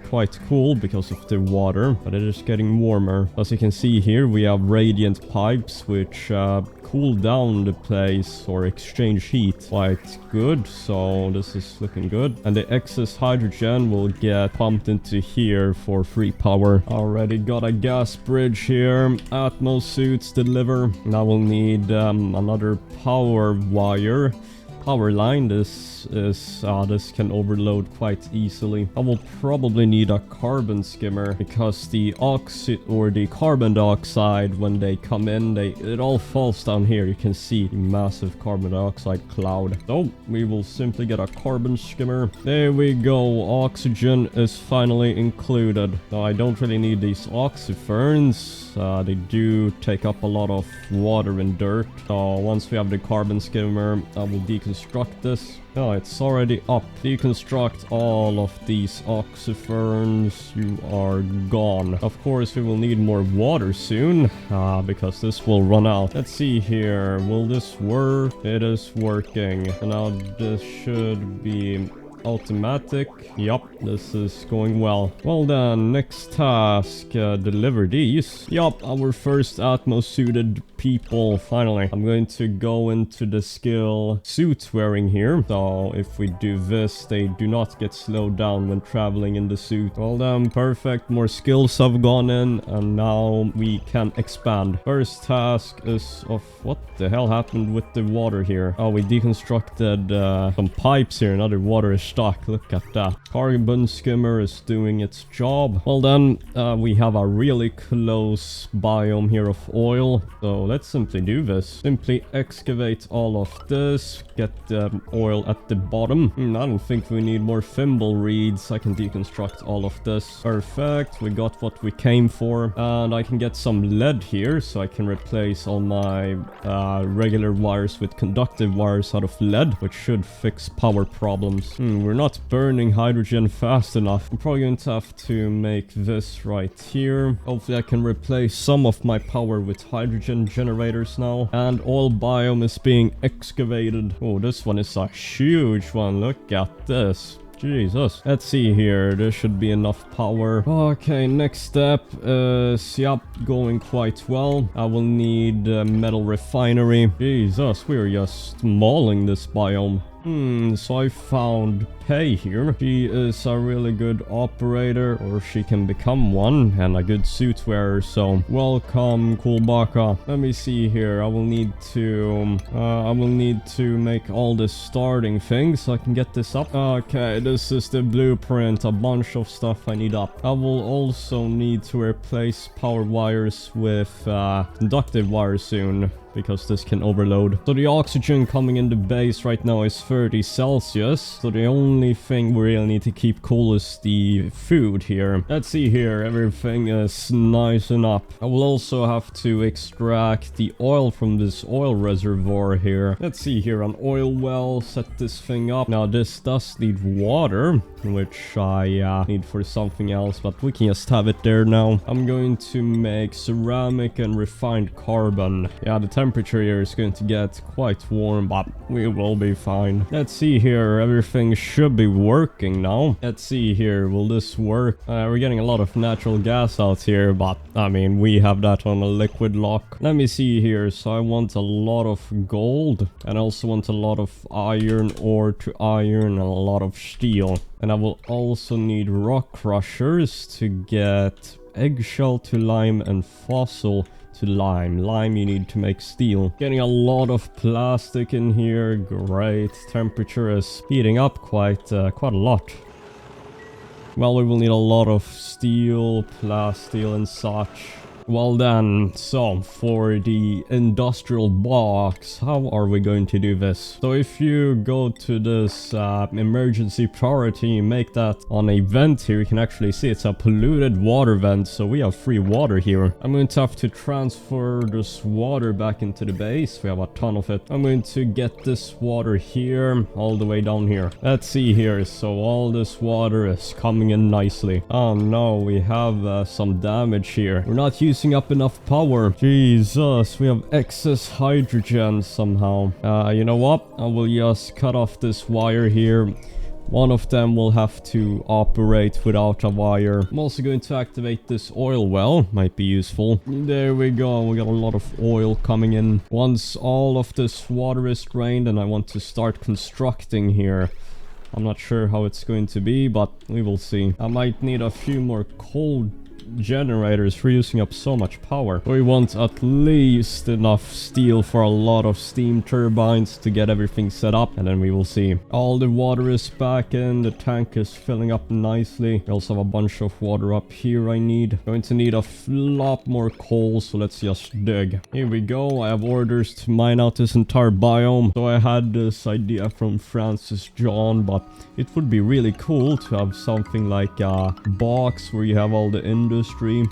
quite cool because of the water, but it is getting warmer. As you can see here, we have radiant pipes which cool down the place or exchange heat quite good, so this is looking good. And the excess hydrogen will get pumped into here for free power. Already got a gas bridge here. Atmos suits deliver. Now we'll need another power wire. Power line. This can overload quite easily. I will probably need a carbon skimmer because the carbon dioxide, when they come in, it all falls down here. You can see the massive carbon dioxide cloud. So we will simply get a carbon skimmer. There we go. Oxygen is finally included. Now I don't really need these oxyferns. They do take up a lot of water and dirt. So once we have the carbon skimmer, I will deconstruct this. Oh, it's already up. Deconstruct all of these oxyferns. You are gone. Of course, we will need more water soon, because this will run out. Let's see here. Will this work? It is working. And now this should be automatic. Yup, this is going well. Well then, next task, deliver these. Yup, our first Atmos suited people, finally. I'm going to go into the skill suit wearing here. So if we do this, they do not get slowed down when traveling in the suit. Well then, perfect. More skills have gone in and now we can expand. First task is of what the hell happened with the water here? Oh, we deconstructed some pipes here. Another water is stuck. Look at that. Carbon skimmer is doing its job. Well then, we have a really close biome here of oil. So let's simply do this. Simply excavate all of this. Get the oil at the bottom. I don't think we need more thimble reeds. I can deconstruct all of this. Perfect. We got what we came for. And I can get some lead here, so I can replace all my regular wires with conductive wires out of lead, which should fix power problems. We're not burning hydrogen fast enough. I'm probably going to have to make this right here. Hopefully I can replace some of my power with hydrogen generators now. And oil biome is being excavated. Oh, this one is a huge one. Look at this. Jesus. Let's see here. There should be enough power. Okay, next step is, yep, going quite well. I will need a metal refinery. Jesus, we're just mauling this biome. So I found Pei here. She is a really good operator, or she can become one, and a good suit wearer, so welcome, Kulbaka. Let me see here. I will need to make all the starting things so I can get this up. Okay, this is the blueprint. A bunch of stuff I need up. I will also need to replace power wires with conductive wires soon, because this can overload. So the oxygen coming in the base right now is 30 Celsius. So the only thing we really need to keep cool is the food here. Let's see here. Everything is nice and up. I will also have to extract the oil from this oil reservoir here. Let's see here. An oil well. Set this thing up. Now this does need water, which I need for something else, but we can just have it there now. I'm going to make ceramic and refined carbon. Yeah, the temperature here is going to get quite warm, but we will be fine. Let's see here. Everything should be working now. Let's see here. Will this work? We're getting a lot of natural gas out here, but I mean, we have that on a liquid lock. Let me see here. So I want a lot of gold, and I also want a lot of iron ore to iron, and a lot of steel. And I will also need rock crushers to get eggshell to lime and fossil to lime. Lime you need to make steel. Getting a lot of plastic in here. Great. Temperature is heating up quite a lot. Well, we will need a lot of steel, plasteel and such. Well then, so for the industrial box, how are we going to do this? So if you go to this emergency priority, make that on a vent here, you can actually see it's a polluted water vent, so we have free water here. I'm going to have to transfer this water back into the base. We have a ton of it. I'm going to get this water here, all the way down here. Let's see here. So all this water is coming in nicely. Oh no, we have some damage here. We're not using using up enough power. Jesus, we have excess hydrogen somehow. You know what? I will just cut off this wire here. One of them will have to operate without a wire. I'm also going to activate this oil well. Might be useful. There we go. We got a lot of oil coming in. Once all of this water is drained, and I want to start constructing here. I'm not sure how it's going to be, but we will see. I might need a few more coal generators for using up so much power. We want at least enough steel for a lot of steam turbines to get everything set up, and then we will see. All the water is back in, the tank is filling up nicely. We also have a bunch of water up here I need. Going to need a lot more coal, so let's just dig. Here we go. I have orders to mine out this entire biome. So I had this idea from Francis John, but it would be really cool to have something like a box where you have all the industry,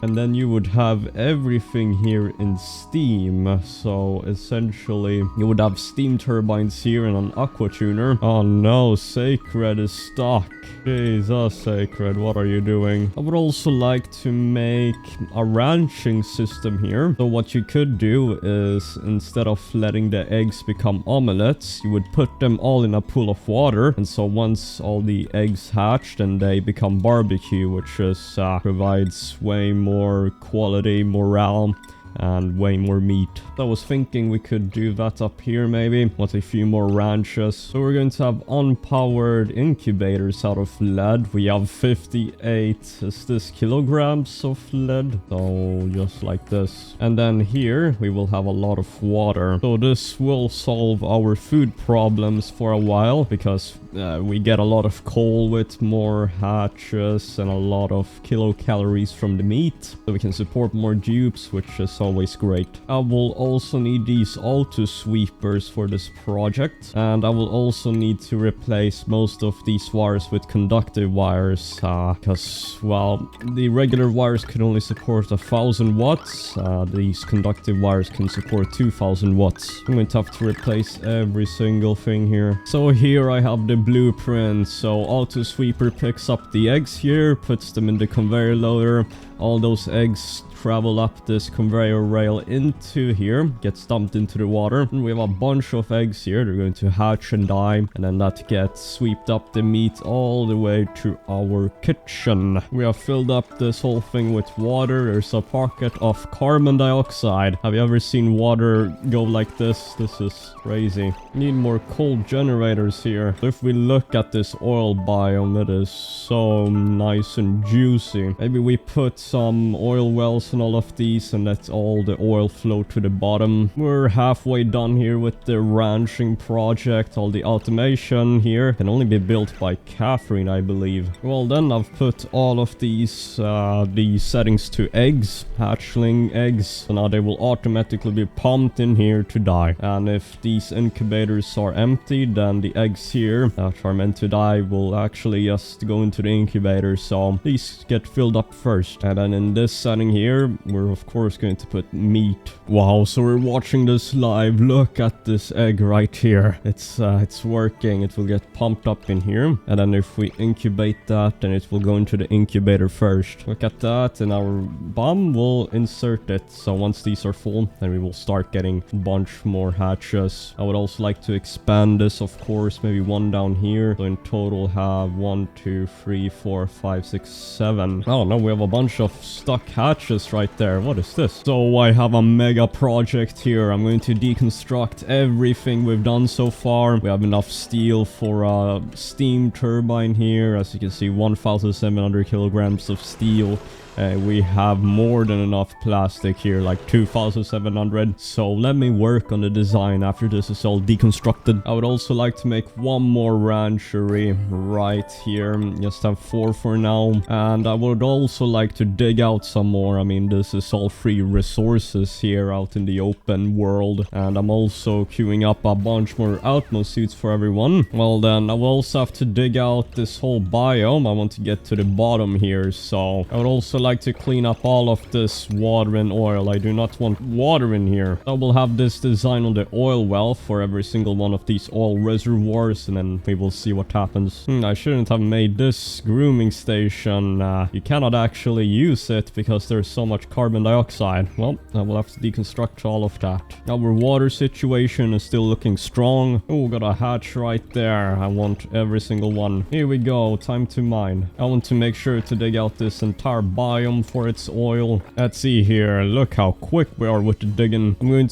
and then you would have everything here in steam. So essentially you would have steam turbines here and an aqua tuner. Oh no, Sacred is stuck. Jesus, Sacred, what are you doing? I would also like to make a ranching system here. So what you could do is, instead of letting the eggs become omelets, you would put them all in a pool of water, and so once all the eggs hatch, then they become barbecue, which is provides way more quality, morale, and way more meat. I was thinking we could do that up here maybe. Want a few more ranches. So we're going to have unpowered incubators out of lead. We have 58, is this kilograms of lead? So just like this. And then here we will have a lot of water. So this will solve our food problems for a while, because we get a lot of coal with more hatches and a lot of kilocalories from the meat. So we can support more dupes, which is always great. I will also need these auto sweepers for this project, and I will also need to replace most of these wires with conductive wires, because, well, the regular wires can only support 1000 watts. These conductive wires can support 2000 watts. I'm going to have to replace every single thing here. So here I have the blueprint. So auto sweeper picks up the eggs here, puts them in the conveyor loader. All those eggs travel up this conveyor rail into here, gets dumped into the water, and we have a bunch of eggs here. They're going to hatch and die, and then that gets swept up the meat all the way to our kitchen. We have filled up this whole thing with water. There's a pocket of carbon dioxide. Have you ever seen water go like this? This is crazy. Need more coal generators here. So if we look at this oil biome, it is so nice and juicy. Maybe we put some oil wells and all of these, and let all the oil flow to the bottom. We're halfway done here with the ranching project. All the automation here can only be built by Catherine, I believe. Well, then I've put all of these settings to eggs, hatchling eggs, so now they will automatically be pumped in here to die. And if these incubators are empty, then the eggs here that are meant to die will actually just go into the incubator, so these get filled up first. And then in this setting here, we're of course going to put meat. Wow, so we're watching this live. Look at this egg right here. It's working. It will get pumped up in here, and then if we incubate that, then it will go into the incubator first. Look at that, and our bomb will insert it. So once these are full, then we will start getting a bunch more hatches. I would also like to expand this, of course, maybe one down here. So in total have 1, 2, 3, 4, 5, 6, 7. Oh no, we have a bunch of stuck hatches right there. What is this? So I have a mega project here. I'm going to deconstruct everything we've done so far. We have enough steel for a steam turbine here. As you can see, 1700 kilograms of steel. We have more than enough plastic here, like 2,700. So let me work on the design after this is all deconstructed. I would also like to make one more ranchery right here. Just have 4 for now. And I would also like to dig out some more. I mean, this is all free resources here out in the open world. And I'm also queuing up a bunch more Outmost suits for everyone. Well then, I will also have to dig out this whole biome. I want to get to the bottom here. So I would also like to clean up all of this water and oil. I do not want water in here. I will have this design on the oil well for every single one of these oil reservoirs, and then we will see what happens. I shouldn't have made this grooming station. You cannot actually use it because there's so much carbon dioxide. Well, I will have to deconstruct all of that. Our water situation is still looking strong. Oh, got a hatch right there. I want every single one. Here we go. Time to mine. I want to make sure to dig out this entire biome for its oil. Let's see here. Look how quick we are with the digging. I'm going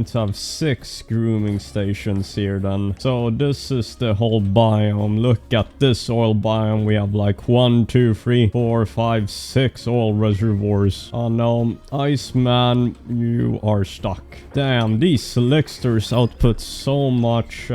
to have 6 grooming stations here then. So this is the whole biome. Look at this oil biome. We have like 1, 2, 3, 4, 5, 6 oil reservoirs. Oh no, Iceman, you are stuck. Damn, these Elixir's output so much,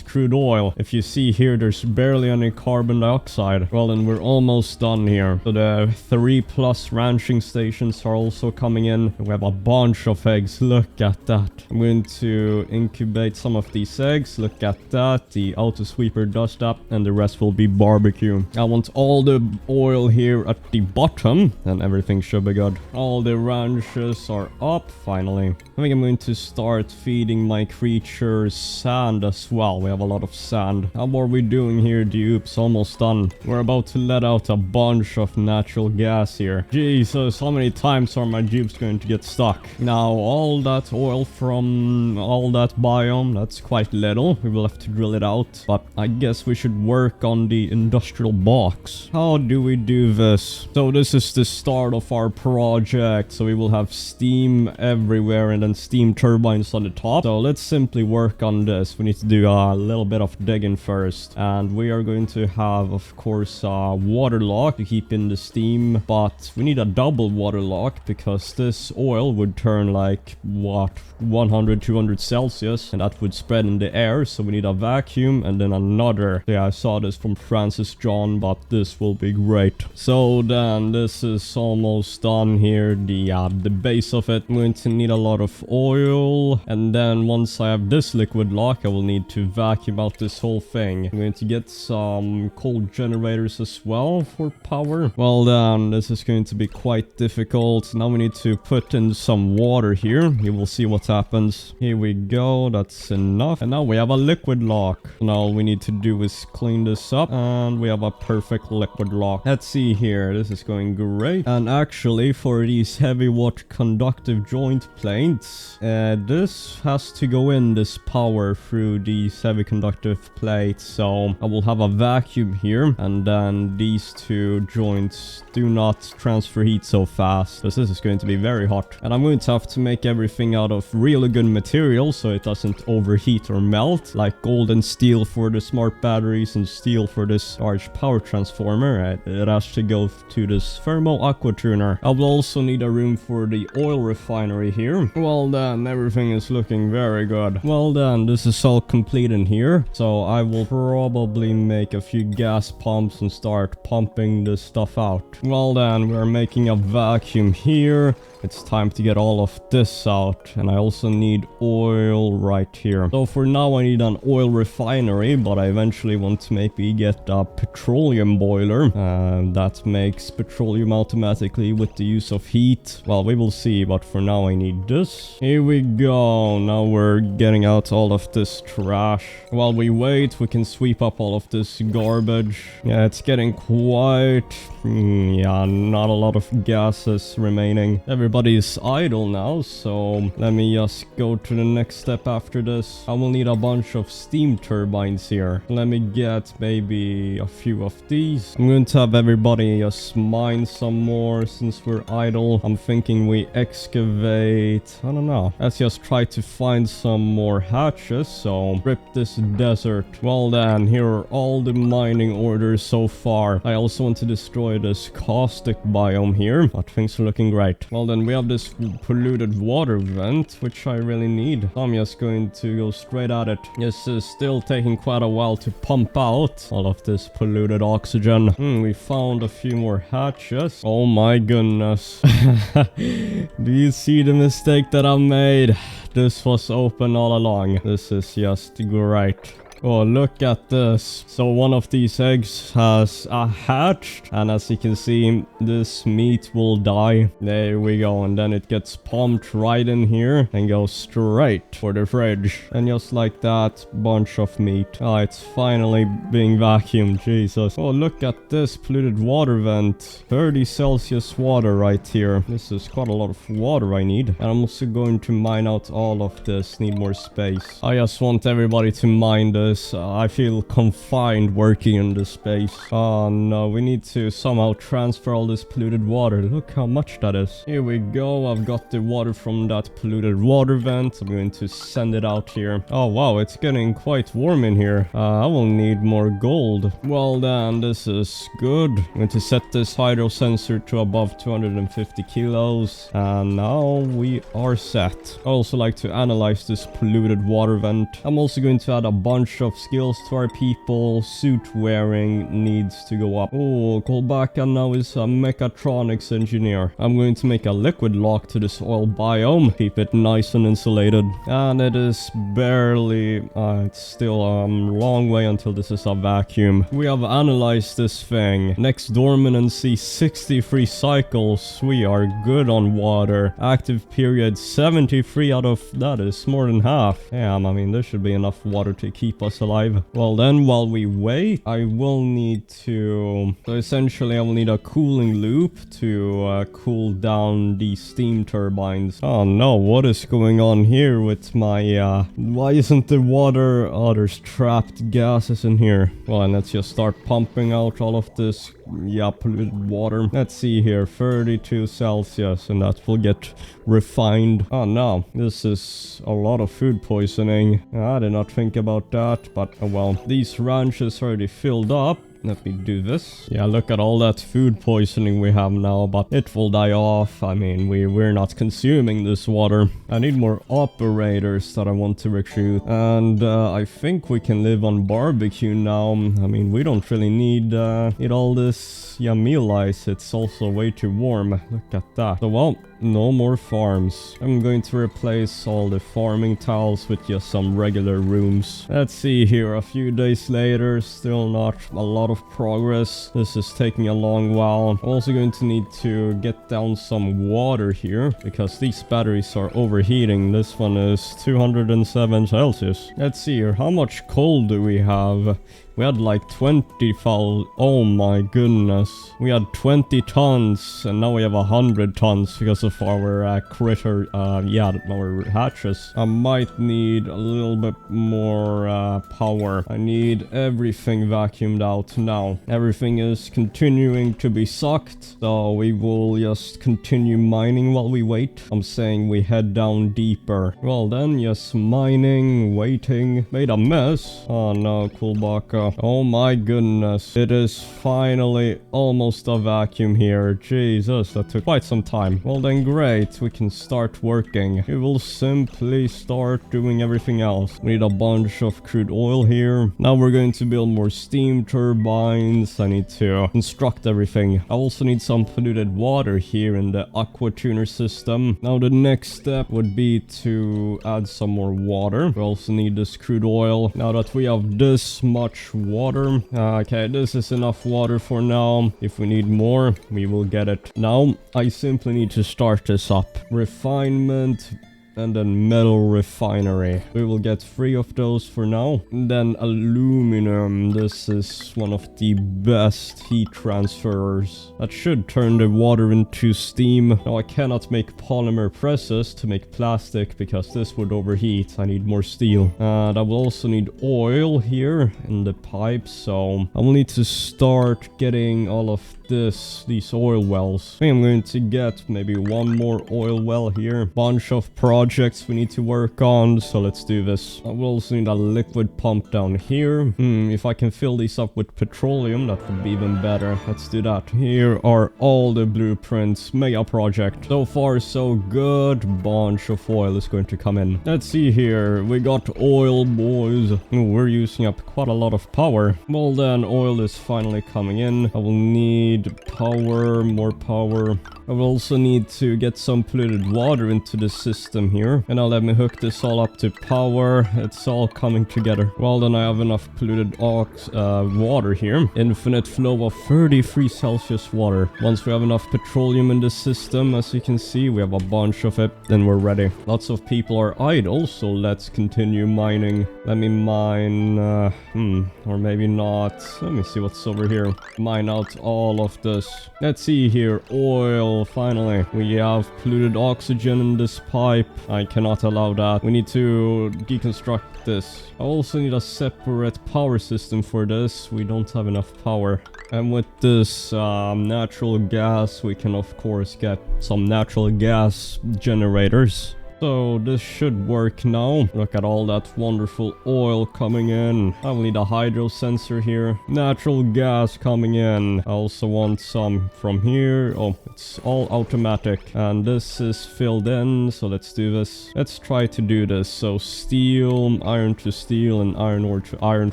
crude oil. If you see here, there's barely any carbon dioxide. Well, then we're almost done here. So the 3+ ranching stations are also coming in. We have a bunch of eggs. Look at that. I'm going to incubate some of these eggs. Look at that. The auto sweeper does that, and the rest will be barbecue. I want all the oil here at the bottom, and everything should be good. All the ranches are up, finally. I think I'm going to start feeding my creatures sand as well. We have a lot of sand. How are we doing here, dupes? Almost done. We're about to let out a bunch of natural gas here. Jesus, how many times are my dupes going to get stuck? Now, all that oil from all that biome, that's quite little. We will have to drill it out. But I guess we should work on the industrial box. How do we do this? So this is the start of our project. So we will have steam everywhere and then steam turbines on the top. So let's simply work on this. We need to do a little bit of digging first. And we are going to have, of course, a water lock to keep in the steam. But we need a double water lock because this oil would turn like, what, 100, 200 Celsius. And that would spread in the air. So we need a vacuum and then another. Yeah, I saw this from Francis John, but this will be great. So then this is almost done here. The base of it. I'm going to need a lot of oil. And then once I have this liquid lock, I will need to vacuum out this whole thing. I'm going to get some coal generators as well for power. Well then, this is going to be quite difficult. Now we need to put in some water here. You will see what happens. Here we go. That's enough. And now we have a liquid lock. Now all we need to do is clean this up and we have a perfect liquid lock. Let's see here. This is going great. And actually for these heavy water conductive joint plates, this has to go in this power through these heavy conductive plates. So I will have a vacuum here and then these two joints do not transfer heat so fast. This is going to be very hot. And I'm going to have to make everything out of really good material so it doesn't overheat or melt, like gold and steel for the smart batteries and steel for this large power transformer. It has to go to this thermal aqua tuner. I will also need a room for the oil refinery here. Well then, everything is looking very good. Well then, this is all complete in here. So I will probably make a few gas pumps and start pumping this stuff out. Well then, we're making a vacuum here. It's time to get all of this out. And I also need oil right here. So for now I need an oil refinery, but I eventually want to maybe get a petroleum boiler. That makes petroleum automatically with the use of heat. Well, we will see, but for now I need this. Here we go. Now we're getting out all of this trash. While we wait, we can sweep up all of this garbage. Yeah, it's getting quite... yeah, not a lot of gases remaining. Everybody's idle now, so let me just go to the next step after this. I will need a bunch of steam turbines here. Let me get maybe a few of these. I'm going to have everybody just mine some more since we're idle. I'm thinking we excavate... I don't know. Let's just try to find some more hatches, so rip this desert. Well then, here are all the mining orders so far. I also want to destroy this caustic biome here, but things are looking great. Well then, we have this polluted water vent, which I really need. I'm just going to go straight at it. This is still taking quite a while to pump out all of this polluted oxygen. We found a few more hatches. Oh my goodness. Do you see the mistake that I made? This was open all along. This is just great. Oh, look at this. So one of these eggs has hatched, and as you can see, this meat will die. There we go, and then it gets pumped right in here and goes straight for the fridge. And just like that, bunch of meat. Ah, it's finally being vacuumed. Jesus. Oh, look at this polluted water vent. 30 Celsius water right here. This is quite a lot of water I need. And I'm also going to mine out all of this. Need more space. I just want everybody to mine this. I feel confined working in this space. Oh no, we need to somehow transfer all this polluted water. Look how much that is. Here we go. I've got the water from that polluted water vent. I'm going to send it out here. Oh wow, it's getting quite warm in here. I will need more gold. Well then, this is good. I'm going to set this hydro sensor to above 250 kilos. And now we are set. I also like to analyze this polluted water vent. I'm also going to add a bunch of skills to our people. Suit wearing needs to go up. Oh, Kolbaka now is a mechatronics engineer. I'm going to make a liquid lock to this oil biome. Keep it nice and insulated. And it is barely... it's still a long way until this is a vacuum. We have analyzed this thing. Next dormancy 63 cycles. We are good on water. Active period 73 out of... that is more than half. Damn, I mean, there should be enough water to keep us alive. Well then, while we wait, I will need to... so essentially, I will need a cooling loop to cool down the steam turbines. Oh no, what is going on here with my... why isn't the water... oh, there's trapped gases in here. Well, and let's just start pumping out all of this, polluted water. Let's see here, 32 Celsius, and that will get refined. Oh no, this is a lot of food poisoning. I did not think about that, but oh well. These ranches already filled up. Let me do this. Yeah, look at all that food poisoning we have now, but it will die off. I mean, we're not consuming this water. I need more operators that I want to recruit. And I think we can live on barbecue now. I mean, we don't really need eat all this meal ice. It's also way too warm. Look at that. So, well, no more farms. I'm going to replace all the farming tiles with just some regular rooms. Let's see here, a few days later, still not a lot of progress. This is taking a long while. I'm also going to need to get down some water here because these batteries are overheating. This one is 207 Celsius. Let's see here, how much coal do we have? We had like 20 foul. Oh my goodness. We had 20 tons and now we have 100 tons because of our critter, our hatches. I might need a little bit more power. I need everything vacuumed out now. Everything is continuing to be sucked, so we will just continue mining while we wait. I'm saying we head down deeper. Well then, yes, mining, waiting. Made a mess. Oh no, Kulbaka. Oh my goodness. It is finally almost a vacuum here. Jesus, that took quite some time. Well then, great. We can start working. We will simply start doing everything else. We need a bunch of crude oil here. Now we're going to build more steam turbines. I need to construct everything. I also need some polluted water here in the aqua tuner system. Now the next step would be to add some more water. We also need this crude oil. Now that we have this much water. Okay, this is enough water for now. If we need more, we will get it. Now, I simply need to start this up. Refinement. And then metal refinery. We will get 3 of those for now. And then aluminum. This is one of the best heat transferers. That should turn the water into steam. Now I cannot make polymer presses to make plastic because this would overheat. I need more steel. And I will also need oil here in the pipes. So I will need to start getting all of these oil wells. I think I'm going to get maybe one more oil well here. Bunch of projects we need to work on, so let's do this. I will also need a liquid pump down here. If I can fill these up with petroleum, that would be even better. Let's do that. Here are all the blueprints. Mega project. So far, so good. Bunch of oil is going to come in. Let's see here. We got oil, boys. We're using up quite a lot of power. Well then, oil is finally coming in. I will need need power, more power. I will also need to get some polluted water into the system here. And now let me hook this all up to power. It's all coming together. Well, then I have enough polluted water here. Infinite flow of 33 Celsius water. Once we have enough petroleum in the system, as you can see, we have a bunch of it, then we're ready. Lots of people are idle, so let's continue mining. Let me mine, or maybe not. Let me see what's over here. Mine out all of this. Let's see here. Oil, finally. We have polluted oxygen in this pipe. I cannot allow that. We need to deconstruct this. I also need a separate power system for this. We don't have enough power. And with this natural gas, we can of course get some natural gas generators. So this should work now. Look at all that wonderful oil coming in. I will need a hydro sensor here. Natural gas coming in. I also want some from here. Oh, it's all automatic. And this is filled in. So let's do this. Let's try to do this. So steel, iron to steel, and iron ore to iron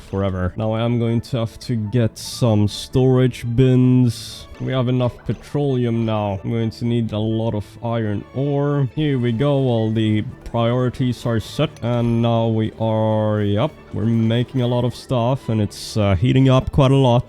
forever. Now I am going to have to get some storage bins. We have enough petroleum now. I'm going to need a lot of iron ore. Here we go. All the priorities are set. And now we are, yep, we're making a lot of stuff. And it's heating up quite a lot.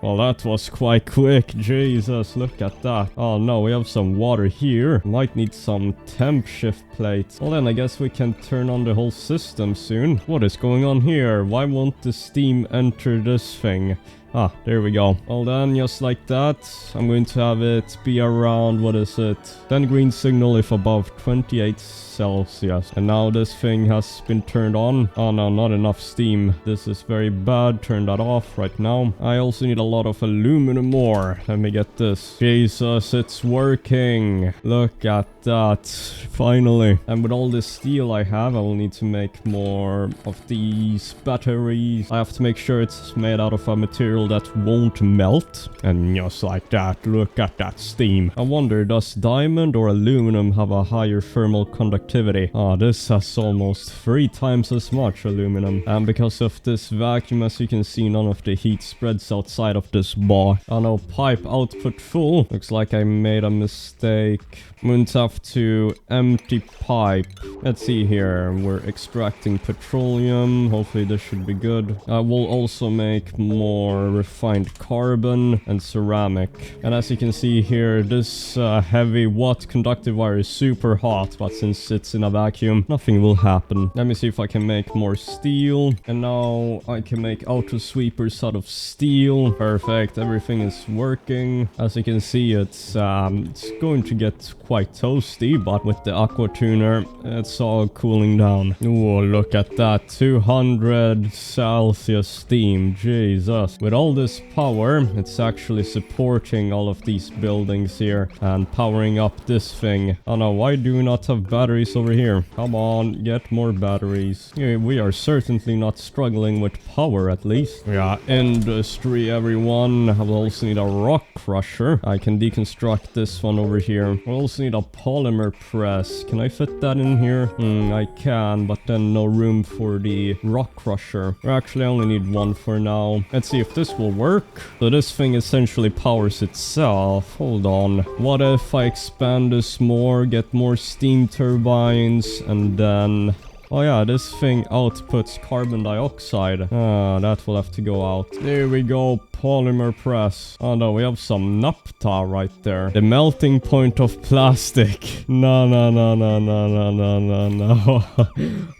Well, that was quite quick. Jesus, look at that. Oh no, we have some water here. Might need some temp shift plates. Well then, I guess we can turn on the whole system soon. What is going on here? Why won't the steam enter this thing? Ah, there we go. Well then, just like that, I'm going to have it be around, what is it? 10 green signal if above 28 Celsius. And now this thing has been turned on. Oh no, not enough steam. This is very bad. Turn that off right now. I also need a lot of aluminum ore. Let me get this. Jesus, it's working. Look at that. Finally. And with all this steel I have, I will need to make more of these batteries. I have to make sure it's made out of a material that won't melt. And just like that, look at that steam. I wonder, does diamond or aluminum have a higher thermal conductivity? Ah, this has almost 3 times as much aluminum. And because of this vacuum, as you can see, none of the heat spreads outside of this bar. Oh no, pipe output full. Looks like I made a mistake. I'm going to have to empty pipe. Let's see here. We're extracting petroleum. Hopefully this should be good. I will also make more refined carbon and ceramic. And as you can see here, this heavy watt conductive wire is super hot. But since it's in a vacuum, nothing will happen. Let me see if I can make more steel. And now I can make auto sweepers out of steel. Perfect. Everything is working. As you can see, it's going to get quite toasty, but with the aqua tuner, it's all cooling down. Oh, look at that. 200 Celsius steam. Jesus. With all this power, it's actually supporting all of these buildings here and powering up this thing. Oh no, why do we not have batteries over here? Come on, get more batteries. Yeah, we are certainly not struggling with power, at least. Yeah, industry, everyone. I will also need a rock crusher. I can deconstruct this one over here. We'll also need a polymer press. Can I fit that in here? I can, but then no room for the rock crusher. We actually only need one for now. Let's see if this will work. So this thing essentially powers itself. Hold on. What if I expand this more, get more steam turbines, and then... Oh yeah, this thing outputs carbon dioxide. Ah, that will have to go out. There we go, polymer press. Oh no, we have some naphtha right there. The melting point of plastic. No.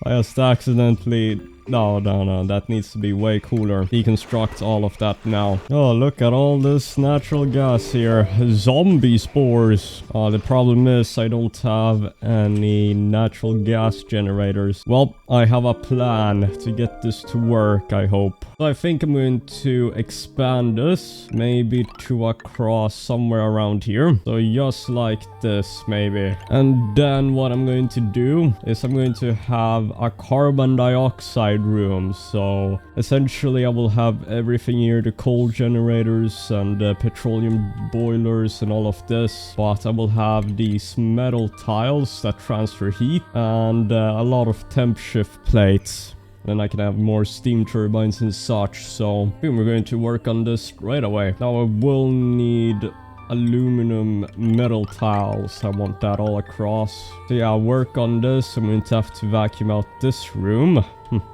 I just accidentally... No, that needs to be way cooler. Deconstruct all of that now. Oh, look at all this natural gas here. Zombie spores. The problem is I don't have any natural gas generators. Well, I have a plan to get this to work, I hope. So I think I'm going to expand this, maybe to across somewhere around here. So just like this, maybe. And then what I'm going to do is I'm going to have a carbon dioxide room. So essentially I will have everything here, the coal generators and the petroleum boilers and all of this, but I will have these metal tiles that transfer heat and a lot of temp shift plates. then I can have more steam turbines and such. So we're going to work on this right away. Now I will need aluminum metal tiles. I want that all across. So yeah, I'll work on this. I'm going to have to vacuum out this room.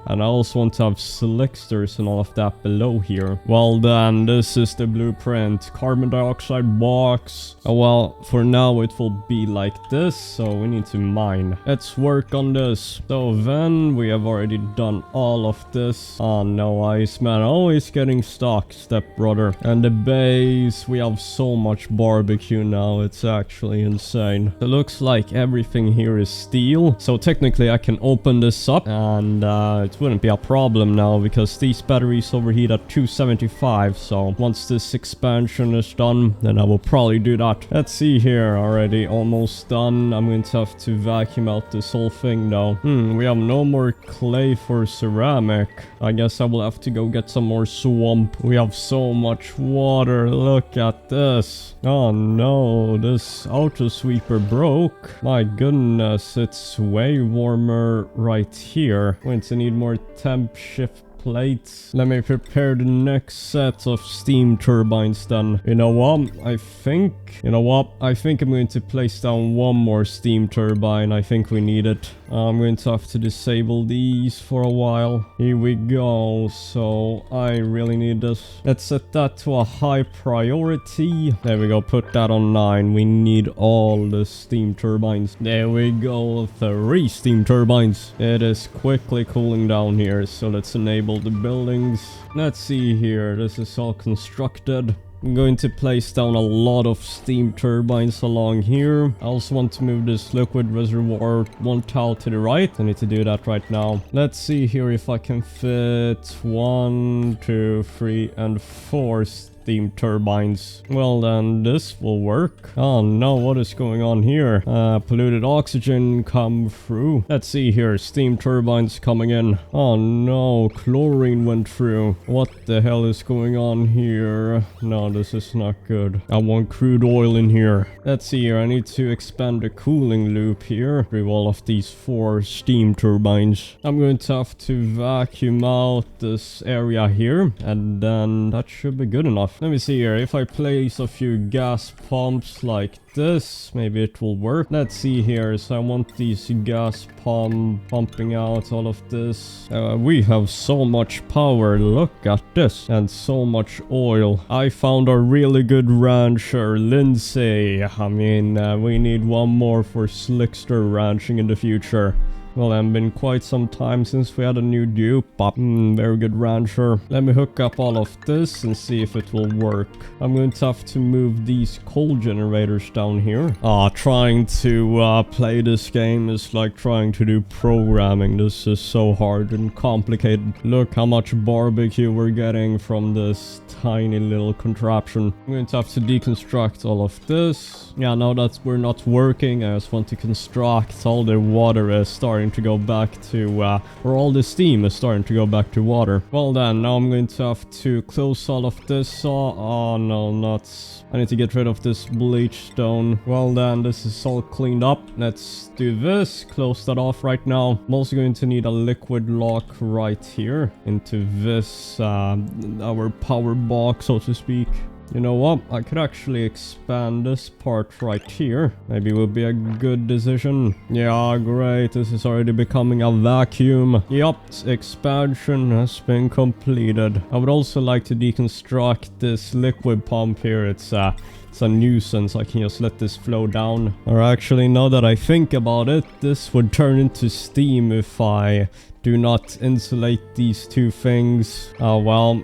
And I also want to have slicksters and all of that below here. Well then, this is the blueprint. Carbon dioxide box. Oh well, for now it will be like this, so we need to mine. Let's work on this. So then, we have already done all of this. Oh no, Iceman, always getting stuck, stepbrother. And the base, we have so much barbecue now, it's actually insane. It looks like everything here is steel. So technically I can open this up and it wouldn't be a problem now because these batteries overheat at 275. So once this expansion is done, then I will probably do that. Let's see here, already almost done. I'm going to have to vacuum out this whole thing now. We have no more clay for ceramic. I guess I will have to go get some more swamp. We have so much water. Look at this. Oh no, this auto sweeper broke. My goodness, it's way warmer right here. Going to need more temp shift plates. Let me prepare the next set of steam turbines then. You know what? I think I'm going to place down one more steam turbine. I think we need it. I'm going to have to disable these for a while. Here we go. So I really need this. Let's set that to a high priority. There we go. Put that on 9. We need all the steam turbines. There we go. 3 steam turbines. It is quickly cooling down here. So let's enable the buildings. Let's see here. This is all constructed. I'm going to place down a lot of steam turbines along here. I also want to move this liquid reservoir 1 tile to the right. I need to do that right now. Let's see here if I can fit 1, 2, 3, and 4 steam turbines. Well then, this will work. Oh no, what is going on here? Polluted oxygen come through. Let's see here, steam turbines coming in. Oh no, chlorine went through. What the hell is going on here? No, this is not good. I want crude oil in here. Let's see here, I need to expand the cooling loop here through all of these 4 steam turbines. I'm going to have to vacuum out this area here, and then that should be good enough. Let me see here. If I place a few gas pumps like this, maybe it will work. Let's see here. So I want these gas pumping out all of this. We have so much power. Look at this. And so much oil. I found a really good rancher, Lindsay. I mean, we need one more for slickster ranching in the future. Well, it's been quite some time since we had a new dupe, but very good rancher. Let me hook up all of this and see if it will work. I'm going to have to move these coal generators down here. Trying to play this game is like trying to do programming. This is so hard and complicated. Look how much barbecue we're getting from this tiny little contraption. I'm going to have to deconstruct all of this. Yeah, now that we're not working, I just want to construct. All the water is starting to go back to, or all the steam is starting to go back to water. Well then, now I'm going to have to close all of this. Oh no, nuts. I need to get rid of this bleach stone. Well then, this is all cleaned up. Let's do this. Close that off right now. I'm also going to need a liquid lock right here into this, our power box, so to speak. You know what? I could actually expand this part right here. Maybe it would be a good decision. Yeah, great. This is already becoming a vacuum. Yup, expansion has been completed. I would also like to deconstruct this liquid pump here. It's a nuisance. I can just let this flow down. Or actually, now that I think about it, this would turn into steam if I do not insulate these 2 things. Oh, well.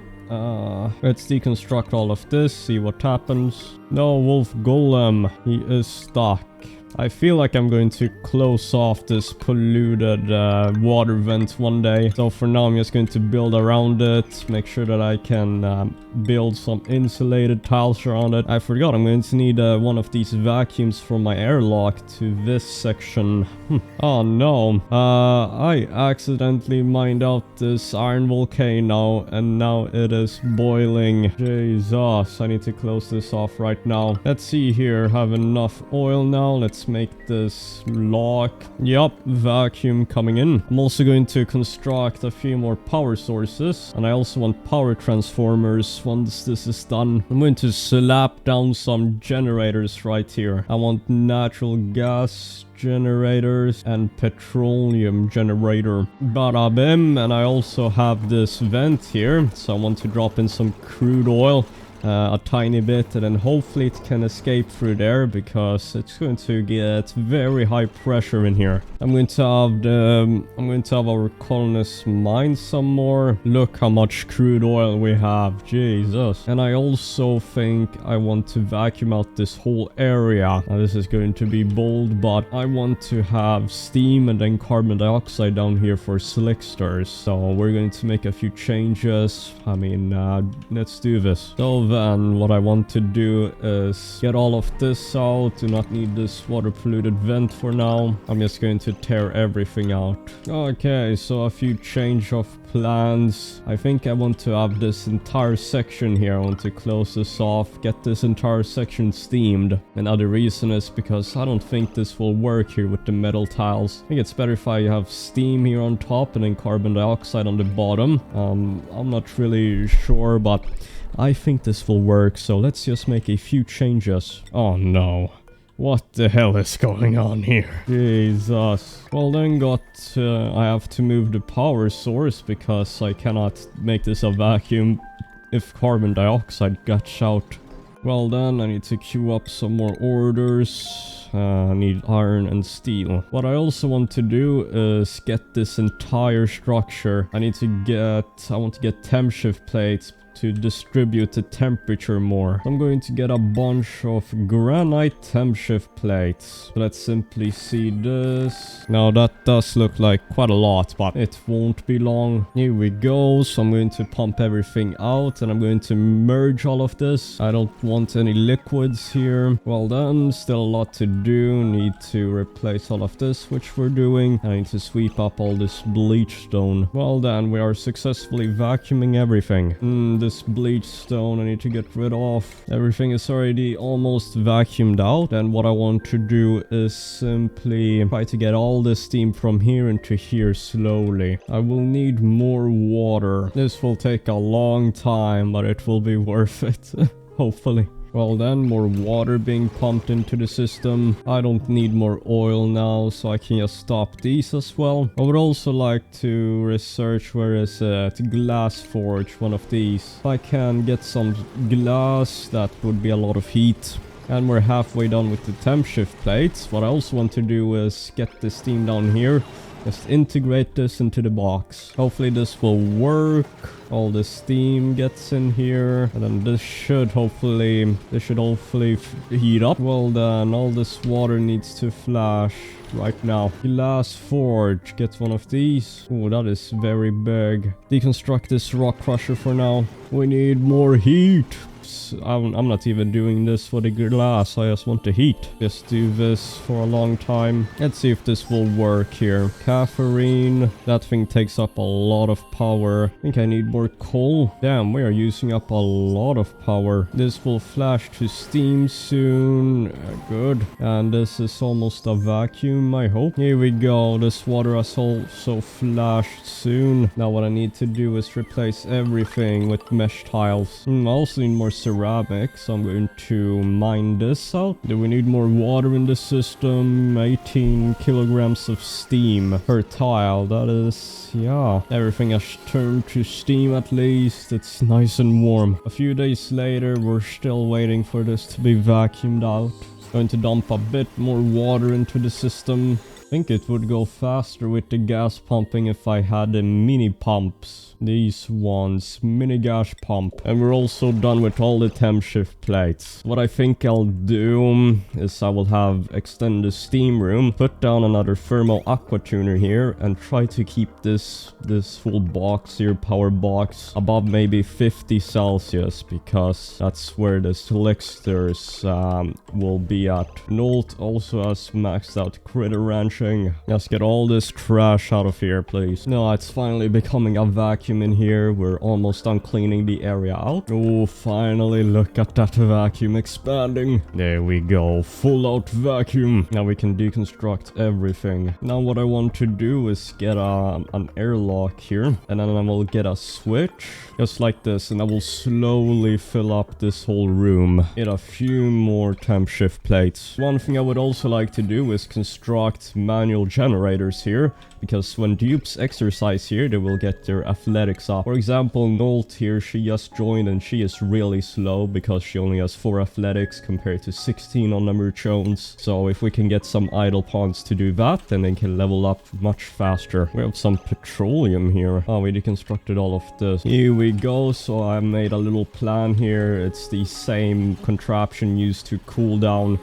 Let's deconstruct all of this, see what happens. No, Wolf Golem, he is stuck. I feel like I'm going to close off this polluted water vent one day. So for now, I'm just going to build around it. Make sure that I can build some insulated tiles around it. I forgot, I'm going to need one of these vacuums from my airlock to this section. Oh no. I accidentally mined out this iron volcano and now it is boiling. Jesus, I need to close this off right now. Let's see here. Have enough oil now. Let's let's make this lock. Yup, vacuum coming in. I'm also going to construct a few more power sources, and I also want power transformers once this is done. I'm going to slap down some generators right here. I want natural gas generators and petroleum generator. Bada bim. And I also have this vent here, so I want to drop in some crude oil. A tiny bit, and then hopefully it can escape through there, because it's going to get very high pressure in here. I'm going to have our colonists mine some more. Look how much crude oil we have, Jesus. And I also think I want to vacuum out this whole area. Now this is going to be bold, but I want to have steam and then carbon dioxide down here for slicksters. So we're going to make a few changes. I mean, let's do this. So then what I want to do is get all of this out. Do not need this water polluted vent for now. I'm just going to tear everything out. Okay, so a few change of plans. I think I want to have this entire section here. I want to close this off, get this entire section steamed. Another reason is because I don't think this will work here with the metal tiles. I think it's better if I have steam here on top and then carbon dioxide on the bottom. I'm not really sure, but I think this will work, so let's just make a few changes. Oh no. What the hell is going on here? Jesus. Well then I have to move the power source, because I cannot make this a vacuum if carbon dioxide gets out. Well then, I need to queue up some more orders. I need iron and steel. What I also want to do is get this entire structure. I want to get temp shift plates to distribute the temperature more. I'm going to get a bunch of granite temp shift plates. Let's simply see this. Now that does look like quite a lot, but it won't be long. Here we go. So I'm going to pump everything out, and I'm going to merge all of this. I don't want any liquids here. Well done. Still a lot to do. Need to replace all of this, which we're doing. I need to sweep up all this bleach stone. Well done. We are successfully vacuuming everything. This bleach stone I need to get rid of. Everything is already almost vacuumed out, and what I want to do is simply try to get all the steam from here into here slowly. I will need more water. This will take a long time, but it will be worth it. Hopefully. Well then, more water being pumped into the system. I don't need more oil now, so I can just stop these as well. I would also like to research where is it? Glass forge, one of these. If I can get some glass, that would be a lot of heat. And we're halfway done with the temp shift plates. What I also want to do is get the steam down here. Just integrate this into the box. Hopefully this will work. All the steam gets in here, and then this should hopefully heat up. Well then, all this water needs to flash right now. Glass forge, get one of these. Oh, that is very big. Deconstruct this rock crusher for now. We need more heat. I'm not even doing this for the glass, I just want the heat. Just do this for a long time. Let's see if this will work here. Caffeine, that thing takes up a lot of power. I think I need more coal. Damn, we are using up a lot of power. This will flash to steam soon. Good. And this is almost a vacuum, I hope. Here we go. This water has also flashed soon. Now what I need to do is replace everything with mesh tiles. I also need more ceramic, so I'm going to mine this out. Do we need more water in the system? 18 kilograms of steam per tile. That is, yeah. Everything has turned to steam at least. It's nice and warm. A few days later, we're still waiting for this to be vacuumed out. Going to dump a bit more water into the system. I think it would go faster with the gas pumping if I had the mini pumps. These ones, mini gas pump. And we're also done with all the temp shift plates. What I think I'll do is I will extend the steam room, put down another thermal aqua tuner here, and try to keep this full box here, power box, above maybe 50 Celsius, because that's where the slicksters will be at. Nolt also has maxed out critter ranch scorching. Let's get all this trash out of here, please. No, it's finally becoming a vacuum in here. We're almost done cleaning the area out. Oh, finally, look at that vacuum expanding. There we go. Full out vacuum. Now we can deconstruct everything. Now what I want to do is get an airlock here. And then I will get a switch. Just like this. And I will slowly fill up this whole room. Get a few more temp shift plates. One thing I would also like to do is construct manual generators here, because when dupes exercise here, they will get their athletics up. For example, Nolt here, she just joined and she is really slow because she only has 4 athletics compared to 16 on the Merchones. So if we can get some idle pawns to do that, then they can level up much faster. We have some petroleum here. Oh, we deconstructed all of this. Here we go. So I made a little plan here. It's the same contraption used to cool down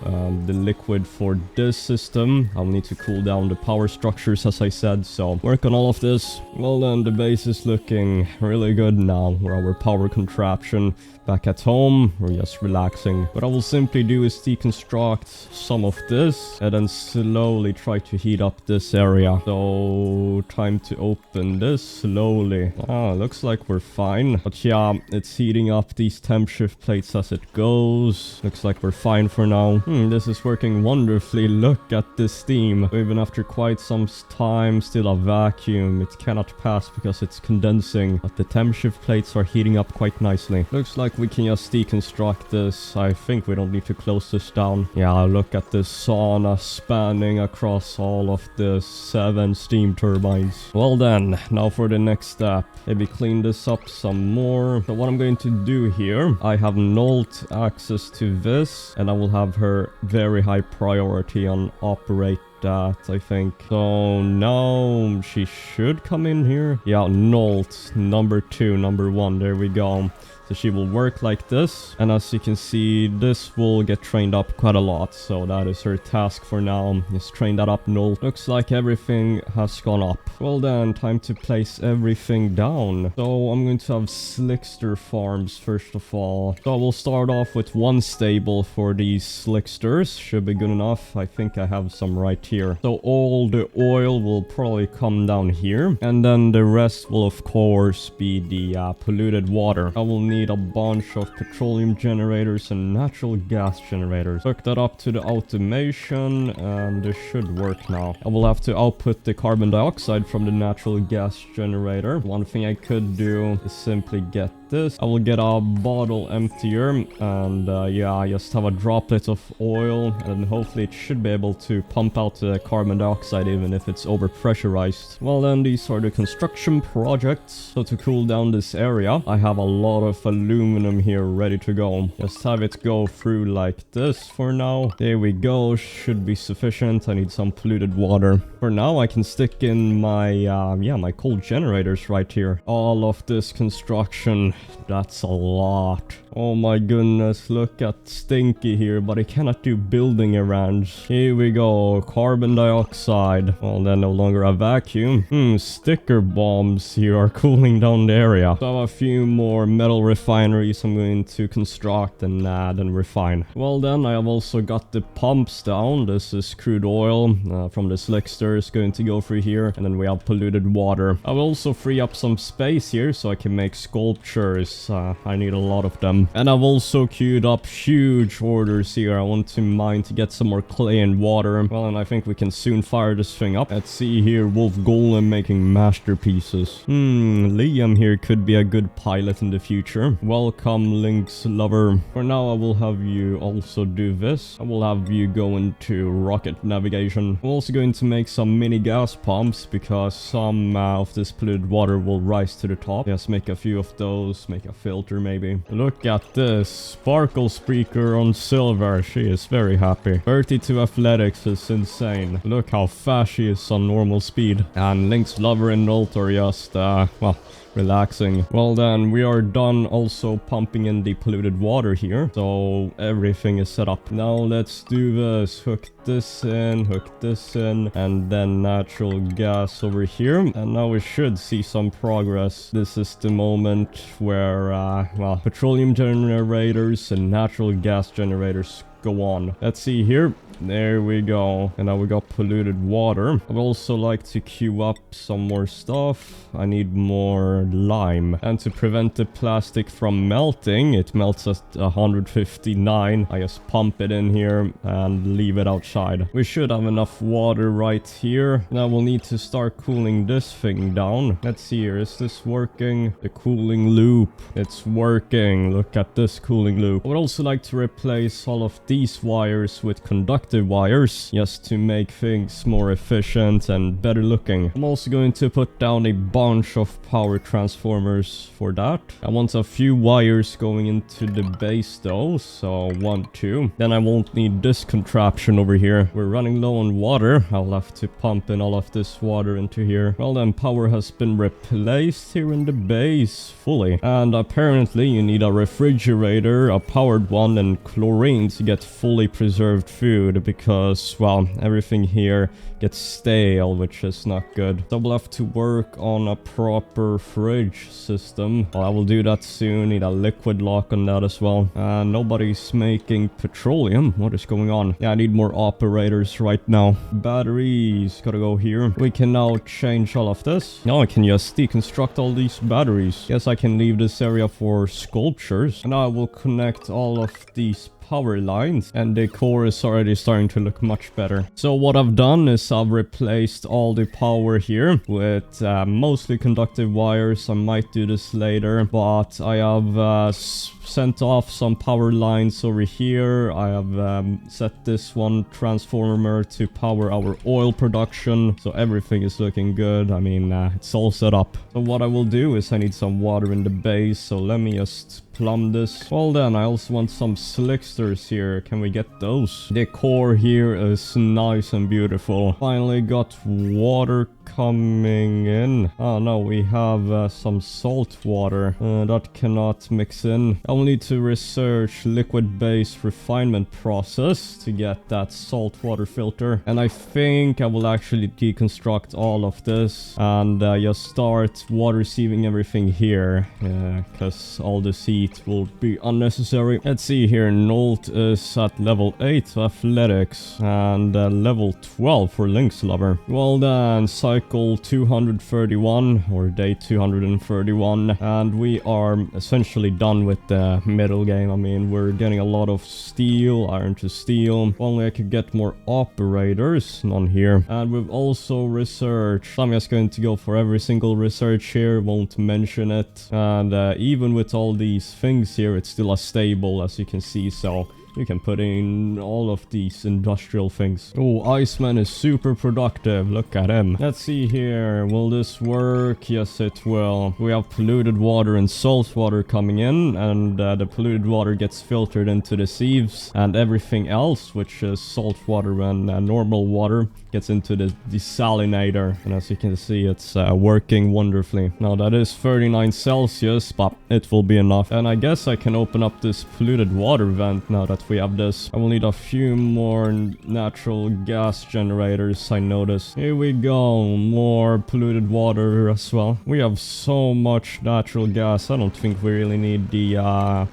the liquid for this system. I'll need to cool down the power structures, as I said. So work on all of this. Well then, the base is looking really good now. We're our power contraption. Back at home, we're just relaxing. What I will simply do is deconstruct some of this and then slowly try to heat up this area. So time to open this slowly. Ah, looks like we're fine. But yeah, it's heating up these temp shift plates as it goes. Looks like we're fine for now. This is working wonderfully. Look at this steam. Even after quite some time, still a vacuum. It cannot pass because it's condensing. But the temp shift plates are heating up quite nicely. Looks like we can just deconstruct this. I think we don't need to close this down. Yeah, look at this sauna spanning across all of the 7 steam turbines. Well then, now for the next step. Maybe clean this up some more. So what I'm going to do here, I have Nolt access to this, and I will have her very high priority on operate that, I think. So now she should come in here. Yeah, Nolt, number 2, number 1, there we go. So she will work like this, and as you can see, this will get trained up quite a lot. So that is her task for now. Just train that up, Nolt. Looks like everything has gone up. Well then, time to place everything down. So I'm going to have Slickster farms first of all. So we'll start off with 1 stable for these Slicksters. Should be good enough. I think I have some right here. So all the oil will probably come down here, and then the rest will of course be the polluted water. I will need a bunch of petroleum generators and natural gas generators. Hook that up to the automation and this should work now. I will have to output the carbon dioxide from the natural gas generator. One thing I could do is simply get this. I will get a bottle emptier and yeah, just have a droplet of oil, and hopefully it should be able to pump out the carbon dioxide even if it's over pressurized. Well then, these are the construction projects. So to cool down this area, I have a lot of aluminum here ready to go. Just have it go through like this for now. There we go, should be sufficient. I need some polluted water. For now I can stick in my yeah, my coal generators right here. All of this construction, that's a lot. Oh my goodness, look at Stinky here, but I cannot do building errands. Here we go, carbon dioxide. Well, then no longer a vacuum. Sticker bombs here are cooling down the area. So I have a few more metal refineries I'm going to construct and add and refine. Well then, I have also got the pumps down. This is crude oil from the Slickster is going to go through here, and then we have polluted water. I will also free up some space here so I can make sculptures. I need a lot of them. And I've also queued up huge orders here. I want to mine to get some more clay and water. Well, and I think we can soon fire this thing up. Let's see here, Wolf Golem making masterpieces. Liam here could be a good pilot in the future. Welcome, Link's lover. For now, I will have you also do this. I will have you go into rocket navigation. I'm also going to make some mini gas pumps because some of this polluted water will rise to the top. Just make a few of those, make a filter maybe. Look at this sparkle speaker on silver. She is very happy. 32 athletics is insane. Look how fast she is on normal speed. And Link's lover and Nolt are just well, relaxing. Well then, we are done also pumping in the polluted water here. So everything is set up. Now let's do this. Hook this in, and then natural gas over here. And now we should see some progress. This is the moment where, well, petroleum generators and natural gas generators go on. Let's see here. There we go. And now we got polluted water. I'd also like to queue up some more stuff. I need more lime. And to prevent the plastic from melting, it melts at 159. I just pump it in here and leave it outside. We should have enough water right here. Now we'll need to start cooling this thing down. Let's see here. Is this working? The cooling loop. It's working. Look at this cooling loop. I would also like to replace all of these wires with conductive wires just to make things more efficient and better looking. I'm also going to put down a bunch of power transformers for that. I want a few wires going into the base though, so 1, 2. Then I won't need this contraption over here. We're running low on water. I'll have to pump in all of this water into here. Well then, power has been replaced here in the base fully. And apparently you need a refrigerator, a powered one, and chlorine to get fully preserved food, because, well, everything here gets stale, which is not good. So we'll have to work on a proper fridge system. Well, I will do that soon. Need a liquid lock on that as well. And nobody's making petroleum. What is going on? Yeah, I need more operators right now. Batteries gotta go here. We can now change all of this. Now I can just deconstruct all these batteries. Yes, I can leave this area for sculptures. And now I will connect all of these power lines, and the core is already starting to look much better. So what I've done is I've replaced all the power here with mostly conductive wires. I might do this later, but I have sent off some power lines over here. I have set this one transformer to power our oil production, so everything is looking good. I mean, it's all set up. So what I will do is I need some water in the base, so let me just plumb this. Well then, I also want some slicksters here. Can we get those? The core here is nice and beautiful. Finally got water coming in. Oh no, we have some salt water that cannot mix in. I will need to research liquid-based refinement process to get that salt water filter, and I think I will actually deconstruct all of this and just start water receiving everything here, because all this heat will be unnecessary. Let's see here. Nolt is at level 8 athletics and level 12 for Lynx Lover. Well then, cycle 231 or day 231, and we are essentially done with the middle game. I mean, we're getting a lot of steel, iron to steel. If only I could get more operators. None here. And we've also researched. I'm just going to go for every single research here, won't mention it. And even with all these things here, it's still unstable, as you can see, so you can put in all of these industrial things. Oh, Iceman is super productive. Look at him. Let's see here. Will this work? Yes, it will. We have polluted water and salt water coming in, and the polluted water gets filtered into the sieves, and everything else, which is salt water and normal water, gets into the desalinator. And as you can see, it's working wonderfully. Now that is 39 Celsius, but it will be enough. And I guess I can open up this polluted water vent now that we have this. I will need a few more natural gas generators, I noticed. Here we go. More polluted water as well. We have so much natural gas. I don't think we really need the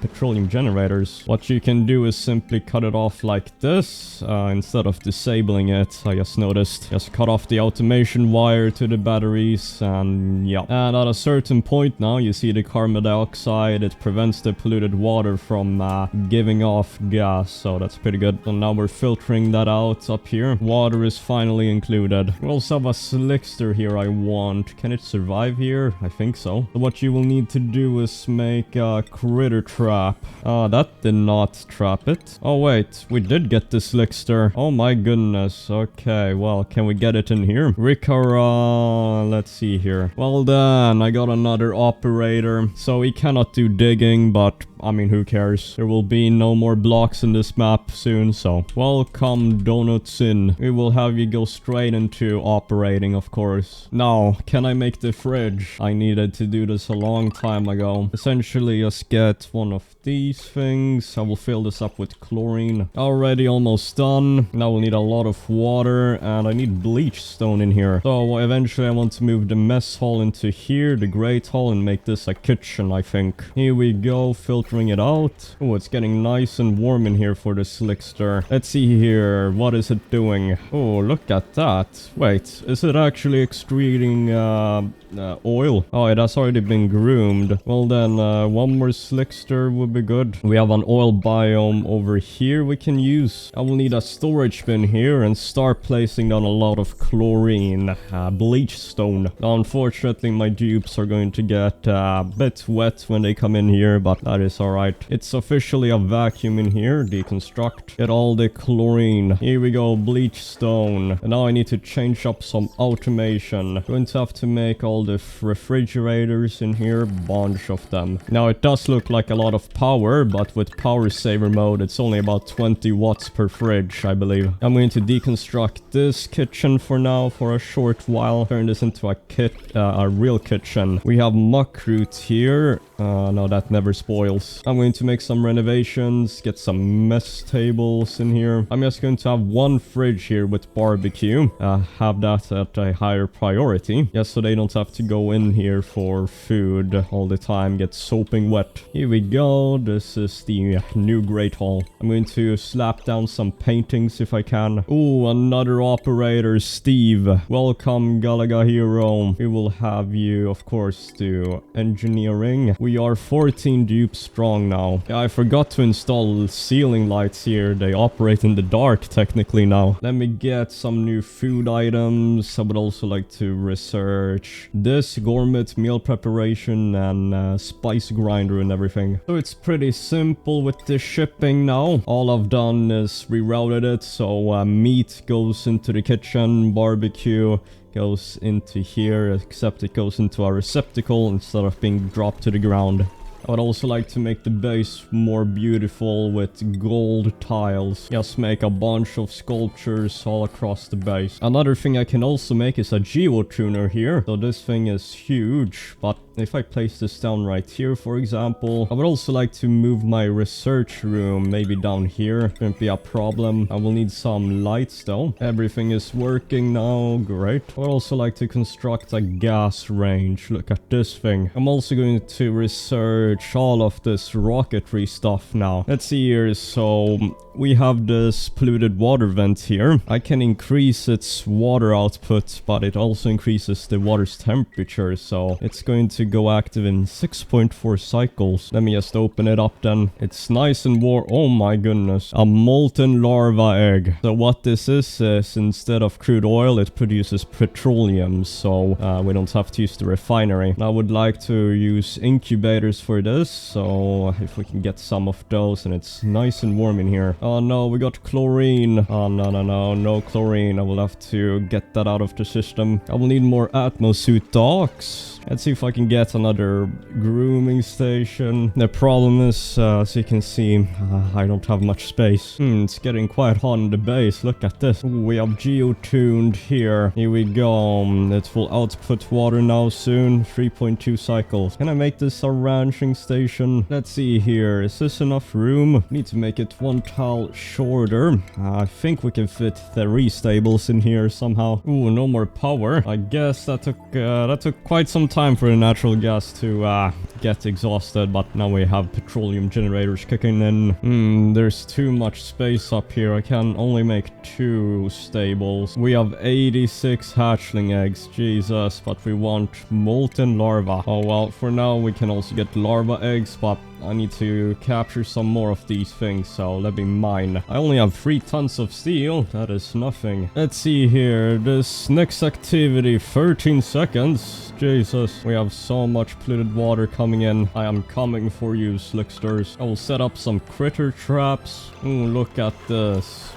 petroleum generators. What you can do is simply cut it off like this instead of disabling it. I just noticed. Just cut off the automation wire to the batteries, and yeah. And at a certain point now, you see the carbon dioxide. It prevents the polluted water from giving off gas, so that's pretty good. And now we're filtering that out up here. Water is finally included. We also have a slickster here I want. Can it survive here? I think so. So what you will need to do is make a critter trap. That did not trap it. Oh wait, we did get the slickster. Oh my goodness. Okay, well, can we get it in here? Riccara, let's see here. Well then, I got another operator. So he cannot do digging, but I mean, who cares? There will be no more blocks in this map soon, so welcome donuts in. We will have you go straight into operating, of course. Now, can I make the fridge? I needed to do this a long time ago. Essentially, just get one of these things. I will fill this up with chlorine. Already almost done. Now we'll need a lot of water, and I need bleach stone in here. So eventually I want to move the mess hall into here, the great hall, and make this a kitchen, I think. Here we go, filtering it out. Oh, it's getting nice and warm warm in here for the slickster. Let's see here. What is it doing? Oh, look at that. Wait, is it actually extruding oil? Oh, it has already been groomed. Well then, one more slickster would be good. We have an oil biome over here we can use. I will need a storage bin here and start placing down a lot of chlorine, bleach stone. Now, unfortunately, my dupes are going to get a bit wet when they come in here, but that is alright. It's officially a vacuum in here. Deconstruct. Get all the chlorine. Here we go, bleach stone. And now I need to change up some automation. Going to have to make all the refrigerators in here, bunch of them. Now it does look like a lot of power, but with power saver mode it's only about 20 watts per fridge, I believe. I'm going to deconstruct this kitchen for now for a short while, turn this into a real kitchen. We have muckroot here. No, that never spoils. I'm going to make some renovations, get some mess tables in here. I'm just going to have one fridge here with barbecue, have that at a higher priority, just so they don't have to go in here for food all the time, get soaping wet. Here we go. This is the new Great Hall. I'm going to slap down some paintings if I can. Ooh, another operator, Steve. Welcome, Galaga Hero. We will have you, of course, do engineering. We are 14 dupes strong now. Yeah, I forgot to install ceiling lights here. They operate in the dark technically now. Let me get some new food items. I would also like to research this gourmet meal preparation and spice grinder and everything. So it's pretty simple with the shipping now. All I've done is rerouted it, so meat goes into the kitchen, barbecue goes into here, except it goes into a receptacle instead of being dropped to the ground. I would also like to make the base more beautiful with gold tiles. Just make a bunch of sculptures all across the base. Another thing I can also make is a geotuner here. So this thing is huge, but if I place this down right here, for example, I would also like to move my research room maybe down here. Shouldn't be a problem. I will need some lights though. Everything is working now. Great. I would also like to construct a gas range. Look at this thing. I'm also going to research all of this rocketry stuff now. Let's see here. So we have this polluted water vent here. I can increase its water output, but it also increases the water's temperature, so it's going to go active in 6.4 cycles. Let me just open it up then. It's nice and warm. Oh my goodness. A molten larva egg. So what this is instead of crude oil, it produces petroleum, so we don't have to use the refinery. I would like to use incubators for this, so if we can get some of those, and it's nice and warm in here. Oh no, we got chlorine. Oh no chlorine. I will have to get that out of the system. I will need more atmosuit docks. Let's see if I can get another grooming station. The problem is, as you can see, I don't have much space. It's getting quite hot in the base. Look at this. Ooh, we have geotuned here. Here we go. It will output water now soon. 3.2 cycles. Can I make this a ranching station? Let's see here. Is this enough room? Need to make it one tile shorter. I think we can fit 3 stables in here somehow. Ooh, no more power. I guess that took quite some time for the natural gas to get exhausted, but now we have petroleum generators kicking in. There's too much space up here. I can only make 2 stables. We have 86 hatchling eggs. Jesus, but we want molten larva. Oh well, for now we can also get larva eggs, but I need to capture some more of these things, so let me mine. I only have 3 tons of steel. That is nothing. Let's see here. This next activity, 13 seconds. Jesus, we have so much polluted water coming in. I am coming for you, slicksters. I will set up some critter traps. Ooh, look at this.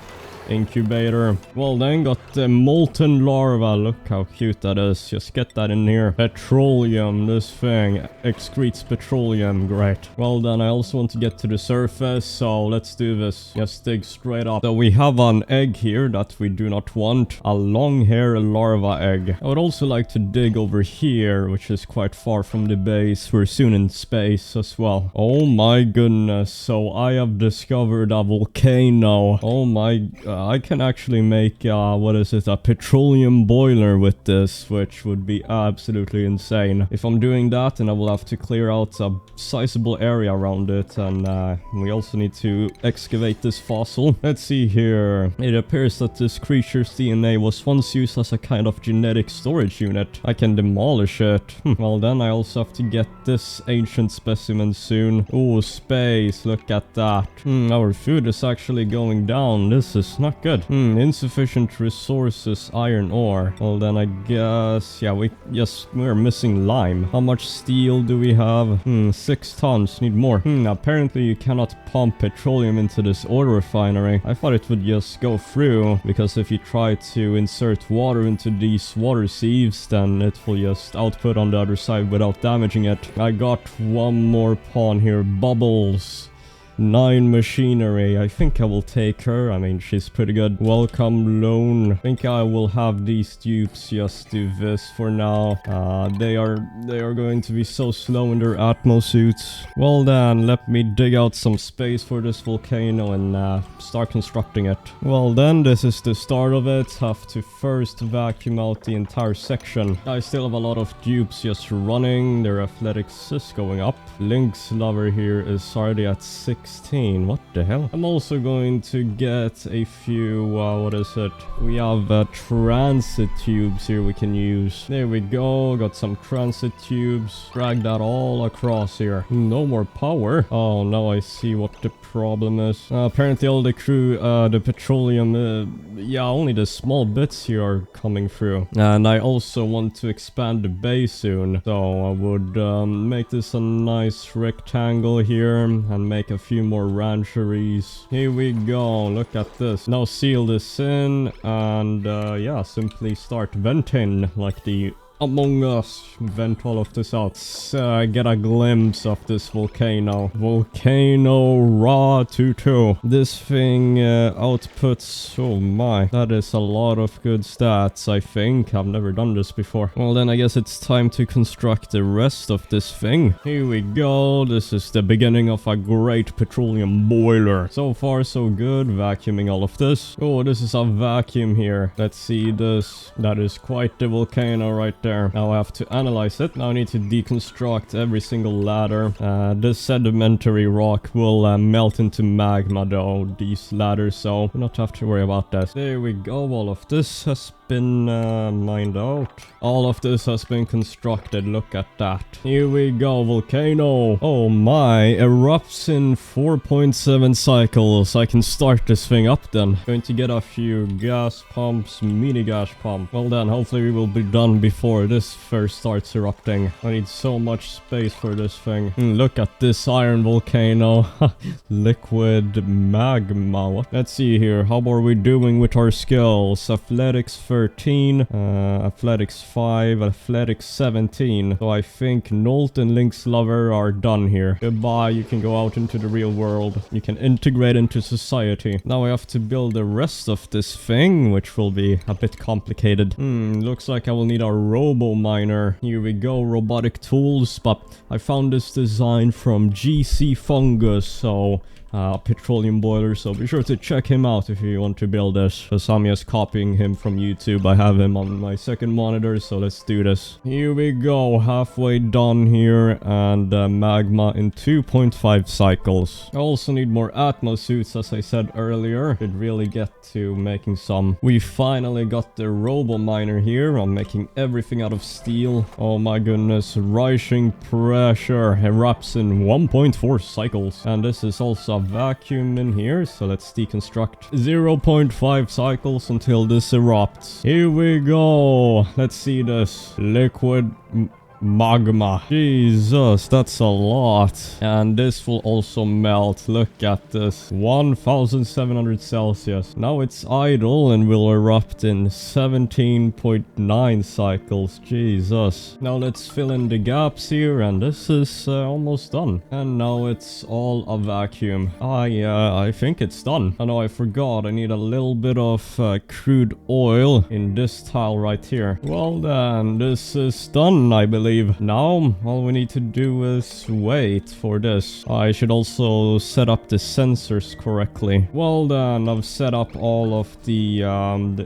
Incubator. Well then, got the molten larva. Look how cute that is. Just get that in here. Petroleum. This thing excretes petroleum. Great. Well then, I also want to get to the surface, so let's do this. Just dig straight up. So we have an egg here that we do not want. A long hair larva egg. I would also like to dig over here, which is quite far from the base. We're soon in space as well. Oh my goodness. So I have discovered a volcano. Oh my I can actually make, what is it, a petroleum boiler with this, which would be absolutely insane. If I'm doing that, then I will have to clear out a sizable area around it, and we also need to excavate this fossil. Let's see here. It appears that this creature's DNA was once used as a kind of genetic storage unit. I can demolish it. Well, then I also have to get this ancient specimen soon. Oh, space, look at that. Our food is actually going down. This is not good. Insufficient resources, iron ore. Well, then I guess, yeah, we're missing lime. How much steel do we have? 6 tons. Need more. Apparently you cannot pump petroleum into this oil refinery. I thought it would just go through, because if you try to insert water into these water sieves, then it will just output on the other side without damaging it. I got one more pawn here. Bubbles. 9 machinery. I think I will take her. I mean, she's pretty good. Welcome loan. I think I will have these dupes just do this for now. They are going to be so slow in their atmo suits. Well then, let me dig out some space for this volcano and start constructing it. Well then, this is the start of it. Have to first vacuum out the entire section. I still have a lot of dupes just running. Their athletics is going up. Link's lover here is already at 6. What the hell? I'm also going to get a few, what is it? We have transit tubes here we can use. There we go. Got some transit tubes. Drag that all across here. No more power. Oh, now I see what the problem is. Apparently all the crew, the petroleum, yeah, only the small bits here are coming through. And I also want to expand the base soon. So I would make this a nice rectangle here and make a few more rancheries. Here we go. Look at this. Now seal this in and yeah, simply start venting like the Among Us. Vent all of this out. Get a glimpse of this volcano. Volcano Raw 22. This thing outputs, oh my, that is a lot of good stats, I think. I've never done this before. Well then I guess it's time to construct the rest of this thing. Here we go. This is the beginning of a great petroleum boiler. So far so good. Vacuuming all of this. Oh, this is a vacuum here. Let's see this. That is quite the volcano right there. Now I have to analyze it. Now I need to deconstruct every single ladder. This sedimentary rock will melt into magma though, these ladders, so we don't have to worry about that. There we go. All of this has been mined out. All of this has been constructed. Look at that. Here we go. Volcano. Oh my. Erupts in 4.7 cycles. I can start this thing up then. Going to get a few gas pumps. Mini gas pump. Well then, hopefully we will be done before this first starts erupting. I need so much space for this thing. Look at this iron volcano. Liquid magma. What? Let's see here. How are we doing with our skills? Athletics 13, athletics 5, athletics 17. So I think Nolt and Link's lover are done here. Goodbye, you can go out into the real world. You can integrate into society. Now I have to build the rest of this thing, which will be a bit complicated. Looks like I will need a robo miner. Here we go, robotic tools. But I found this design from GC Fungus, so petroleum boiler, so be sure to check him out if you want to build this, because I'm just copying him from YouTube. I have him on my second monitor, so let's do this. Here we go, halfway done here, and magma in 2.5 cycles. I also need more atmo suits, as I said earlier. Could really get to making some. We finally got the robo miner here. I'm making everything out of steel. Oh my goodness, rising pressure erupts in 1.4 cycles, and this is also vacuum in here, so let's deconstruct 0.5 cycles until this erupts. Here we go. Let's see this. Liquid magma. Jesus, that's a lot. And this will also melt. Look at this. 1700 Celsius. Now it's idle and will erupt in 17.9 cycles. Jesus. Now let's fill in the gaps here, and this is almost done. And now it's all a vacuum. I think it's done. Oh no, I forgot. I need a little bit of crude oil in this tile right here. Well then, this is done, I believe. believe. Now, all we need to do is wait for this. I should also set up the sensors correctly. Well then, I've set up all of the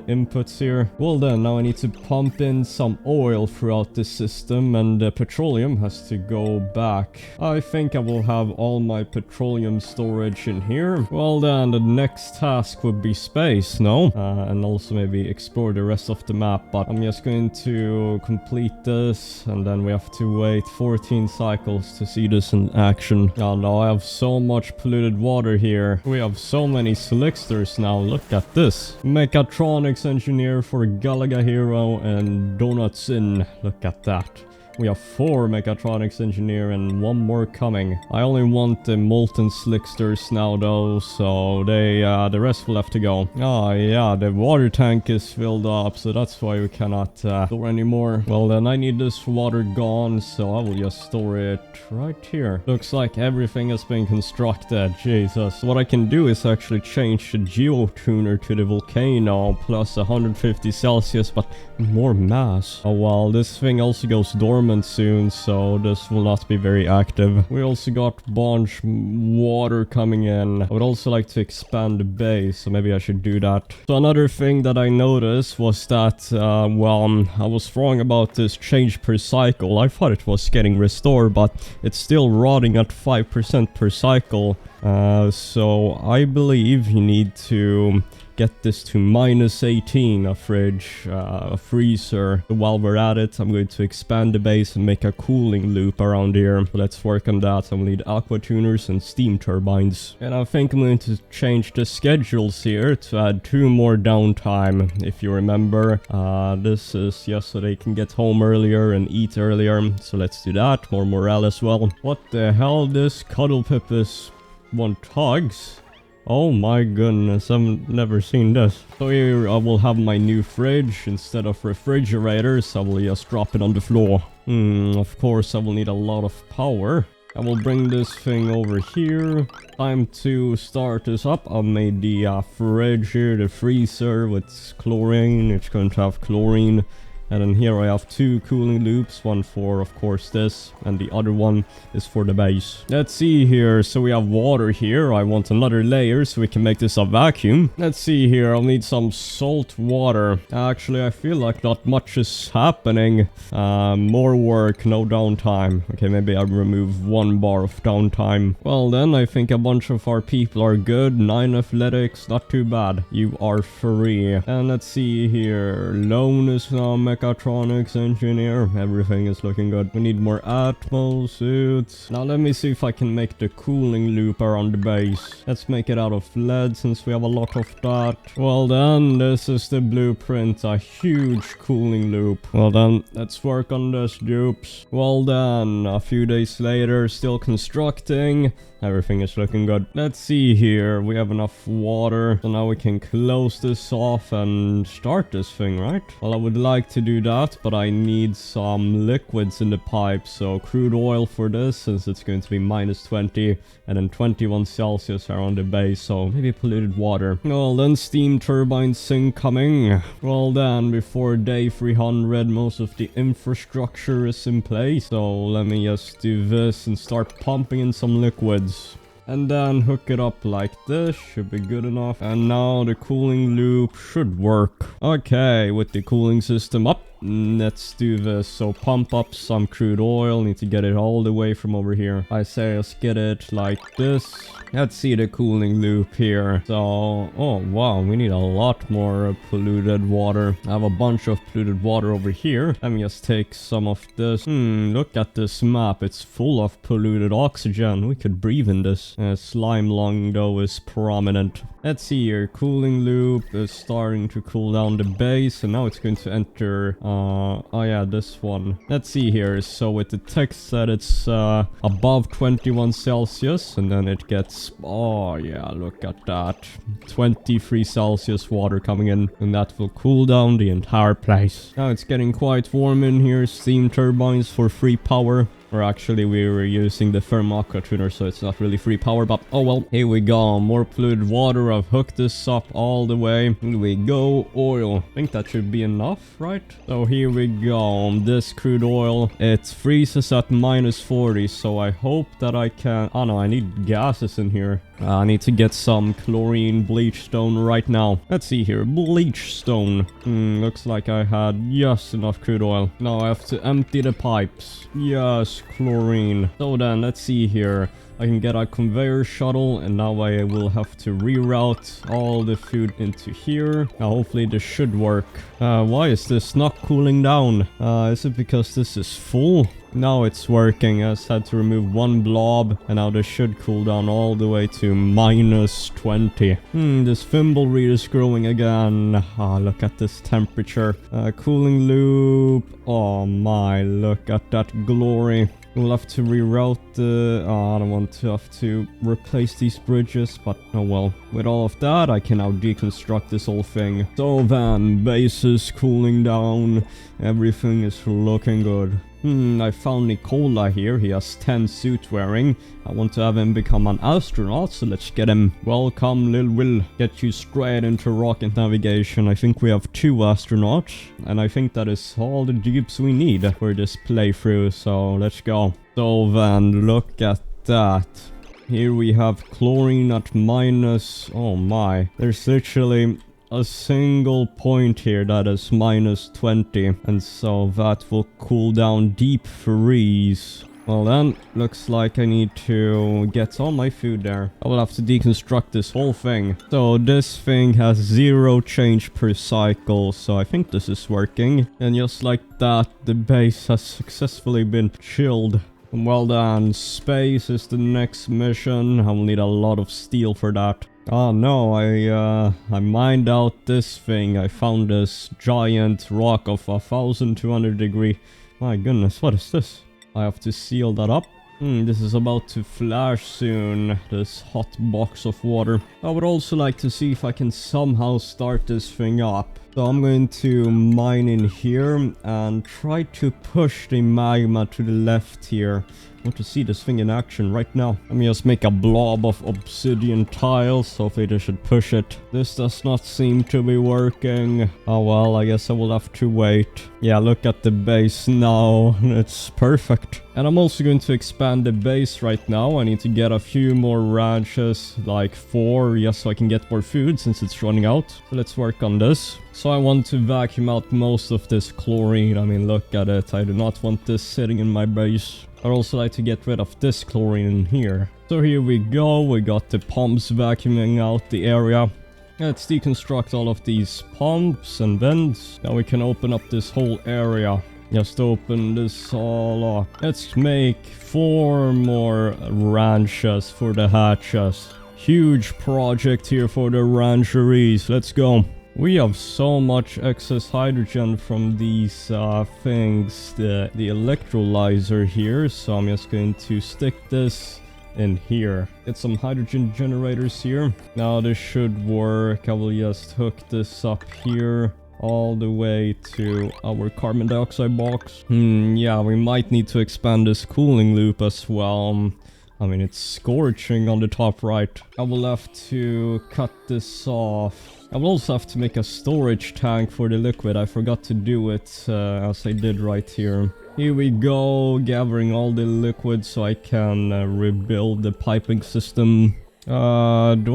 inputs here. Well then, now I need to pump in some oil throughout the system, and the petroleum has to go back. I think I will have all my petroleum storage in here. Well then, the next task would be space, no? And also maybe explore the rest of the map, but I'm just going to complete this, and then we have to wait 14 cycles to see this in action. Oh no, I have so much polluted water here. We have so many slicksters now, look at this. Mechatronics engineer for Galaga Hero and Donuts in, look at that. We have 4 mechatronics engineer and 1 more coming. I only want the molten slicksters now though, so they the rest will have to go. Oh yeah, the water tank is filled up, so that's why we cannot store anymore. Well then, I need this water gone, so I will just store it right here. Looks like everything has been constructed, Jesus. What I can do is actually change the geotuner to the volcano, plus 150 Celsius, but more mass. Oh well, this thing also goes dormant soon, so this will not be very active. We also got bunch water coming in. I would also like to expand the base, so maybe I should do that. So another thing that I noticed was that, well, I was wrong about this change per cycle. I thought it was getting restored, but it's still rotting at 5% per cycle. So I believe you need to get this to -18, a fridge, a freezer. So while we're at it, I'm going to expand the base and make a cooling loop around here. So let's work on that. I'll need aqua tuners and steam turbines. And I think I'm going to change the schedules here to add 2 more downtime. If you remember, this is just so they can get home earlier and eat earlier. So let's do that. More morale as well. What the hell? This cuddle pip is want hugs? Oh my goodness, I've never seen this. So here I will have my new fridge. Instead of refrigerators, I will just drop it on the floor. Of course I will need a lot of power. I will bring this thing over here. Time to start this up. I made the fridge here, the freezer with chlorine. It's going to have chlorine. And then here I have 2 cooling loops, one for, of course, this, and the other one is for the base. Let's see here. So we have water here. I want another layer so we can make this a vacuum. Let's see here. I'll need some salt water. Actually, I feel like not much is happening. More work, no downtime. Okay, maybe I'll remove 1 bar of downtime. Well then, I think a bunch of our people are good. 9 athletics, not too bad. You are free. And let's see here. Lone is now mechatronics engineer. Everything is looking good. We need more atmo suits. Now let me see if I can make the cooling loop around the base. Let's make it out of lead since we have a lot of that. Well then, this is the blueprint. A huge cooling loop. Well then, let's work on this, dupes. Well then, a few days later, still constructing. Everything is looking good. Let's see here. We have enough water. So now we can close this off and start this thing, right? Well, I would like to do that, but I need some liquids in the pipe. So crude oil for this, since it's going to be -20 and then 21 Celsius around the base. So maybe polluted water. Well, then steam turbines incoming. Well then, before day 300, most of the infrastructure is in place. So let me just do this and start pumping in some liquids. And then hook it up like this, should be good enough. And now the cooling loop should work. Okay, with the cooling system up, let's do this. So pump up some crude oil, need to get it all the way from over here. I say let's get it like this. Let's see the cooling loop here. So, oh wow, we need a lot more polluted water. I have a bunch of polluted water over here. Let me just take some of this. Look at this map. It's full of polluted oxygen. We could breathe in this. Slime lung though is prominent. Let's see here. Cooling loop is starting to cool down the base, and now it's going to enter, oh yeah, this one. Let's see here. So with the text that it's above 21 Celsius, and then it gets, oh yeah, look at that. 23 Celsius water coming in, and that will cool down the entire place. Now it's getting quite warm in here. Steam turbines for free power. Or actually, we were using the thermometer tuner, so it's not really free power, but oh well. Here we go. More polluted water. I've hooked this up all the way. Here we go. Oil. I think that should be enough, right? So here we go. This crude oil, it freezes at -40, so I hope that I can... Oh no, I need gases in here. I need to get some chlorine bleach stone right now. Let's see here. Bleach stone. Looks like I had just enough crude oil. Now I have to empty the pipes. Yes, chlorine. So then, let's see here. I can get a conveyor shuttle, and now I will have to reroute all the food into here. Now hopefully this should work. Why is this not cooling down? Is it because this is full? Now it's working. I just had to remove one blob, and now this should cool down all the way to -20. This thimble reed is growing again. Look at this temperature. Cooling loop. Oh my, look at that glory. We'll have to reroute the... I don't want to have to replace these bridges, but oh well. With all of that, I can now deconstruct this whole thing. So then, base is cooling down. Everything is looking good. I found Nicola here. He has 10 suit wearing. I want to have him become an astronaut, so let's get him. Welcome, Lil Will. Get you straight into rocket navigation. I think we have 2 astronauts, and I think that is all the jeeps we need for this playthrough, so let's go. So then, look at that. Here we have chlorine at minus... Oh my. There's literally... a single point here that is -20, and so that will cool down deep freeze. Well then, looks like I need to get all my food there. I will have to deconstruct this whole thing. So this thing has 0 change per cycle, so I think this is working. And just like that, the base has successfully been chilled. Well done. Space is the next mission. I will need a lot of steel for that. Oh no, I mined out this thing. I found this giant rock of 1200 degree. My goodness, what is this? I have to seal that up. This is about to flash soon, this hot box of water. I would also like to see if I can somehow start this thing up. So I'm going to mine in here and try to push the magma to the left here. I want to see this thing in action right now. Let me just make a blob of obsidian tiles. Hopefully they should push it. This does not seem to be working. Oh well, I guess I will have to wait. Yeah, look at the base now. It's perfect. And I'm also going to expand the base right now. I need to get a few more ranches, like 4, just so I can get more food since it's running out. So let's work on this. So I want to vacuum out most of this chlorine. I mean, look at it. I do not want this sitting in my base. I'd also like to get rid of this chlorine in here. So here we go. We got the pumps vacuuming out the area. Let's deconstruct all of these pumps and vents. Now we can open up this whole area. Just open this all up. Let's make 4 more ranches for the hatches. Huge project here for the rancheries. Let's go. We have so much excess hydrogen from these things, the electrolyzer here, so I'm just going to stick this in here. Get some hydrogen generators here. Now this should work. I will just hook this up here all the way to our carbon dioxide box. Yeah, we might need to expand this cooling loop as well. I mean, it's scorching on the top right. I will have to cut this off. I will also have to make a storage tank for the liquid. I forgot to do it as I did right here. Here we go, gathering all the liquid so I can rebuild the piping system. Do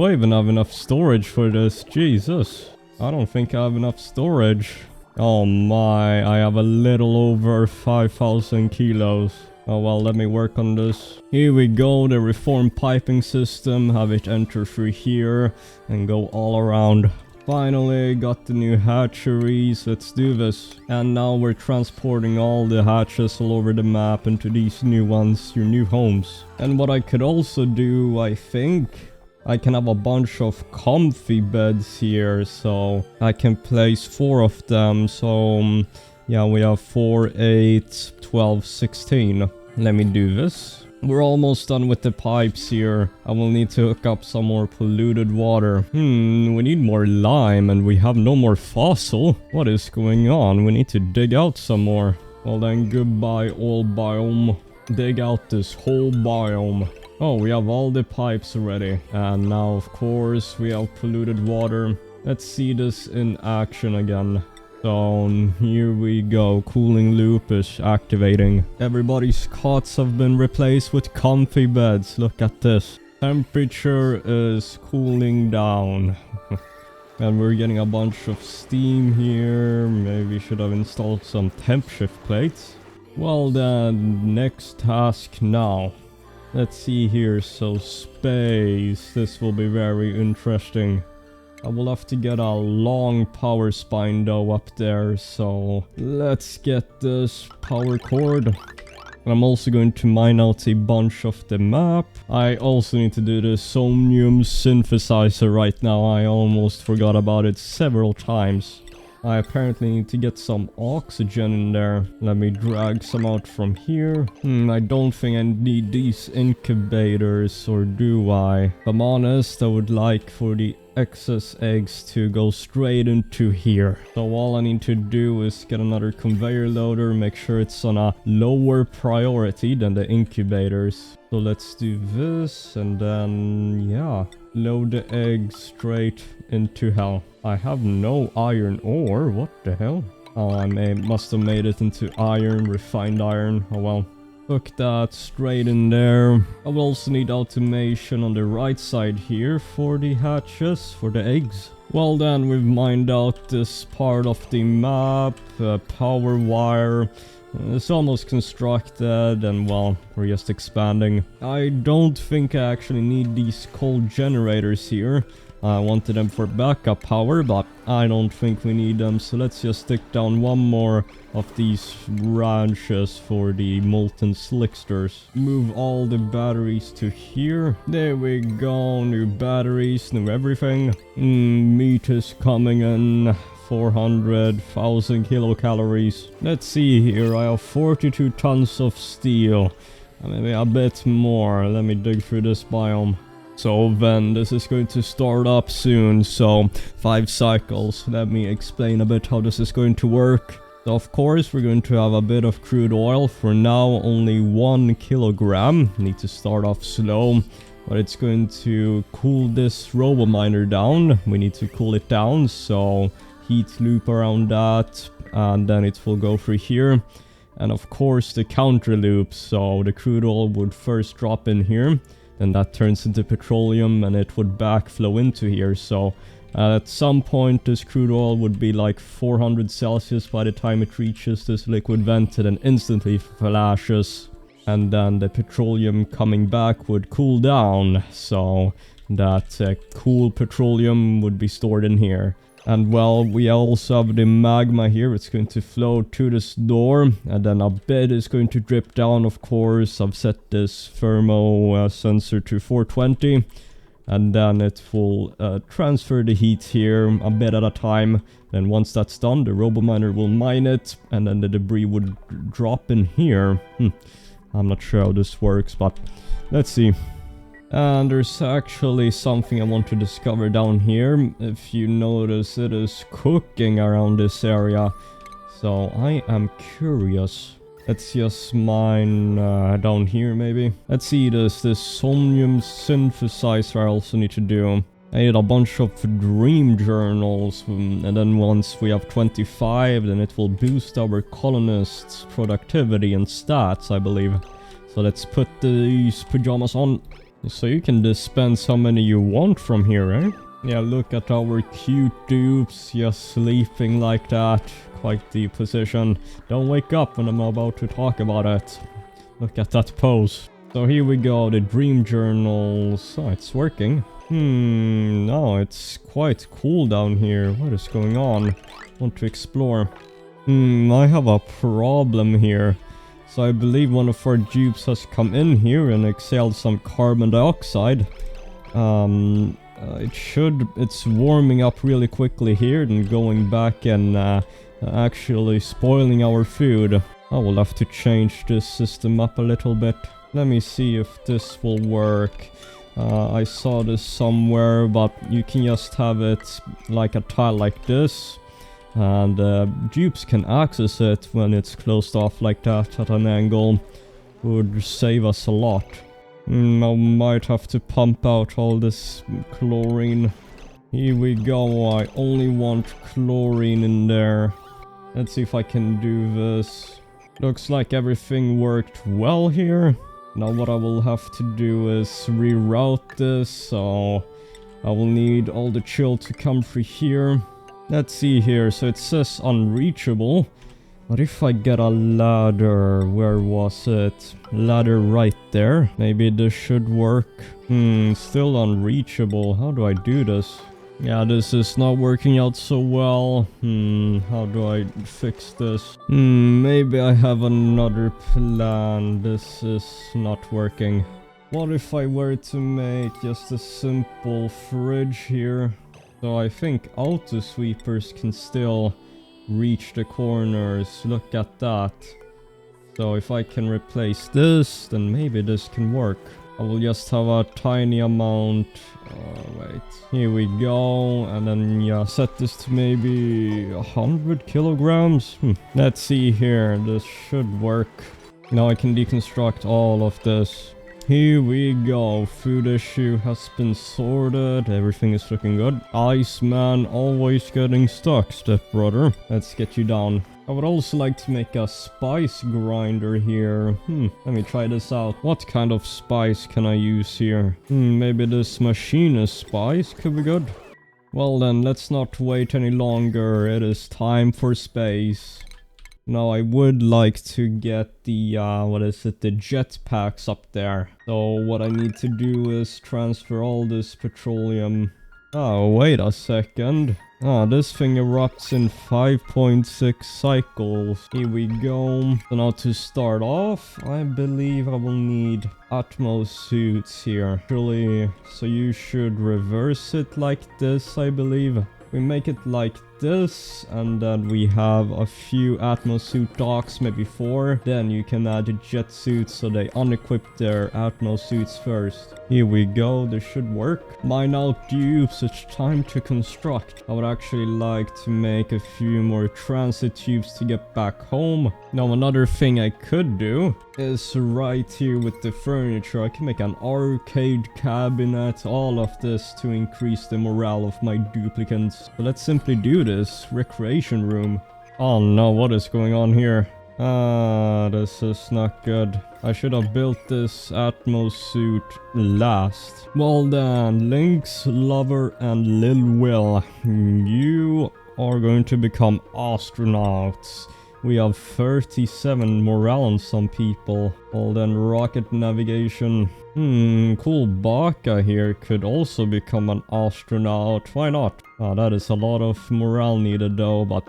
I even have enough storage for this? Jesus. I don't think I have enough storage. Oh my, I have a little over 5,000 kilos. Oh well, let me work on this. Here we go, the reformed piping system. Have it enter through here and go all around. Finally got the new hatcheries. Let's do this. And now we're transporting all the hatches all over the map into these new ones, your new homes. And what I could also do, I think, I can have a bunch of comfy beds here, so I can place 4 of them. So yeah, we have 4, 8, 12, 16. Let me do this. We're almost done with the pipes here. I will need to hook up some more polluted water. We need more lime and we have no more fossil. What is going on? We need to dig out some more. Well then, goodbye oil biome. dig out this whole biome. Oh, we have all the pipes already. And now, of course, we have polluted water. Let's see this in action again. So, here we go. Cooling loop is activating. Everybody's cots have been replaced with comfy beds. Look at this. Temperature is cooling down. And we're getting a bunch of steam here. Maybe we should have installed some temp shift plates. Well then, next task now. Let's see here. So space. This will be very interesting. I will have to get a long power spine though up there. So let's get this power cord. I'm also going to mine out a bunch of the map. I also need to do the somnium synthesizer right now. I almost forgot about it several times. I apparently need to get some oxygen in there. Let me drag some out from here. I don't think I need these incubators, or do I? If I'm honest, I would like for the excess eggs to go straight into here. So all I need to do is get another conveyor loader, make sure it's on a lower priority than the incubators. So let's do this, and then yeah, load the eggs straight into hell. I have no iron ore. What the hell? Oh, I must have made it into iron, refined iron. Oh well. Hook that straight in there. I will also need automation on the right side here for the hatches, for the eggs. Well then, we've mined out this part of the map, power wire. It's almost constructed, and well, we're just expanding. I don't think I actually need these coal generators here. I wanted them for backup power, but I don't think we need them, so let's just stick down one more of these branches for the molten slicksters. Move all the batteries to here. There we go, new batteries, new everything. Meat is coming in. 400,000 kilocalories. Let's see here, I have 42 tons of steel. Maybe a bit more. Let me dig through this biome. So then, this is going to start up soon, so 5 cycles. Let me explain a bit how this is going to work. So of course, we're going to have a bit of crude oil. For now, only 1 kilogram. Need to start off slow, but it's going to cool this robo-miner down. We need to cool it down, so heat loop around that, and then it will go through here. And of course, the counter loop, so the crude oil would first drop in here. Then that turns into petroleum and it would backflow into here. So at some point this crude oil would be like 400 Celsius by the time it reaches this liquid vent, and instantly flashes. And then the petroleum coming back would cool down. So that cool petroleum would be stored in here. And well, we also have the magma here. It's going to flow to this door, and then a bit is going to drip down, of course. I've set this thermo sensor to 420, and then it will transfer the heat here a bit at a time. Then once that's done, the robo-miner will mine it, and then the debris would drop in here. I'm not sure how this works, but let's see. And there's actually something I want to discover down here. If you notice, it is cooking around this area. So I am curious. Let's just mine down here maybe. Let's see this somnium synthesizer I also need to do. I need a bunch of dream journals, and then once we have 25, then it will boost our colonists' productivity and stats, I believe. So let's put these pajamas on. So you can dispense how many you want from here, eh? Yeah, look at our cute dupes just sleeping like that. Quite the position. Don't wake up when I'm about to talk about it. Look at that pose. So here we go, the dream journals. Oh, it's working. No, it's quite cool down here. What is going on? Want to explore. I have a problem here. So I believe one of our dupes has come in here and exhaled some carbon dioxide. It's warming up really quickly here and going back and actually spoiling our food. I will have to change this system up a little bit. Let me see if this will work. I saw this somewhere, but you can just have it like a tile like this. And dupes can access it when it's closed off like that at an angle, would save us a lot. I might have to pump out all this chlorine. Here we go, I only want chlorine in there. Let's see if I can do this. Looks like everything worked well here. Now what I will have to do is reroute this, so I will need all the chill to come through here. Let's see here, so it says unreachable. What if I get a ladder? Where was it? Ladder right there. Maybe this should work. Still unreachable. How do I do this? Yeah, this is not working out so well. How do I fix this? Maybe I have another plan. This is not working. What if I were to make just a simple fridge here? So I think auto sweepers can still reach the corners. Look at that. So if I can replace this, then maybe this can work. I will just have a tiny amount. Wait, here we go. And then yeah, set this to maybe 100 kilograms. Let's see here, this should work. Now I can deconstruct all of this. Here we go, food issue has been sorted, everything is looking good. Iceman always getting stuck, stepbrother. Let's get you down. I would also like to make a spice grinder here. Let me try this out. What kind of spice can I use here? Maybe this machinist spice could be good. Well then, let's not wait any longer, it is time for space. Now I would like to get the, the jetpacks up there. So what I need to do is transfer all this petroleum. Oh, wait a second. This thing erupts in 5.6 cycles. Here we go. So now to start off, I believe I will need Atmos suits here. Actually, so you should reverse it like this, I believe. We make it like this, and then we have a few Atmos suit docks, maybe 4. Then you can add the jet suits so they unequip their Atmos suits first. Here we go, this should work. Mine out tubes, it's time to construct. I would actually like to make a few more transit tubes to get back home. Now another thing I could do is right here with the furniture, I can make an arcade cabinet, all of this to increase the morale of my duplicants. So let's simply do this. Recreation room. Oh no, what is going on here? This is not good. I should have built this Atmos suit last. Well then, Lynx, Lover, and Lil Will, you are going to become astronauts. We have 37 morale on some people. Well then, rocket navigation. Cool Baka here could also become an astronaut. Why not? That is a lot of morale needed though, but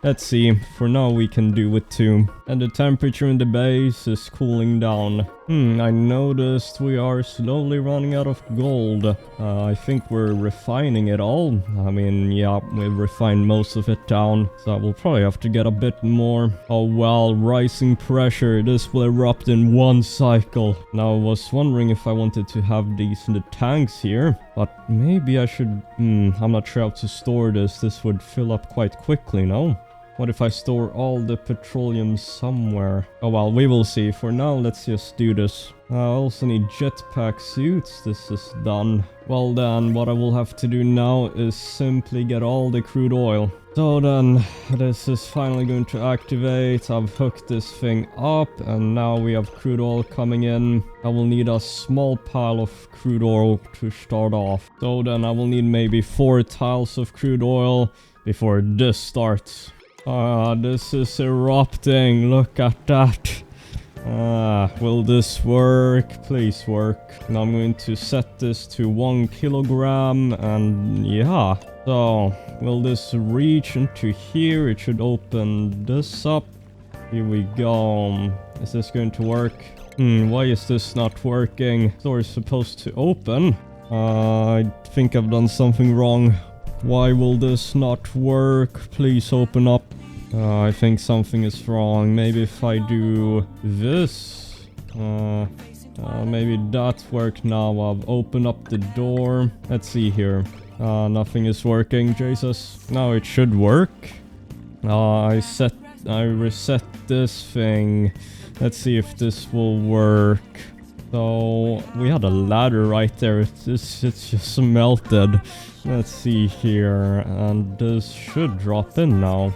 let's see. For now we can do with 2. And the temperature in the base is cooling down. I noticed we are slowly running out of gold. I think we're refining it all. I mean, yeah, we've refined most of it down. So we'll probably have to get a bit more. Oh well, rising pressure. This will erupt in 1 cycle. Now I was wondering if I wanted to have these in the tanks here. But maybe I should... I'm not sure how to store this. This would fill up quite quickly, no? What if I store all the petroleum somewhere? Oh well, we will see. For now, let's just do this. I also need jetpack suits. This is done. Well then, what I will have to do now is simply get all the crude oil. So then, this is finally going to activate. I've hooked this thing up, and now we have crude oil coming in. I will need a small pile of crude oil to start off. So then I will need maybe 4 tiles of crude oil before this starts. This is erupting. Look at that. Will this work? Please work. Now I'm going to set this to 1 kilogram, and yeah. So, will this reach into here? It should open this up. Here we go. Is this going to work? Why is this not working? Door is supposed to open. I think I've done something wrong. Why will this not work? Please open up. I think something is wrong. Maybe if I do this. Maybe that worked now. I've opened up the door. Let's see here. Nothing is working. Jesus. Now it should work. I set I reset this thing. Let's see if this will work. So we had a ladder right there. It's just melted. Let's see here, and this should drop in now.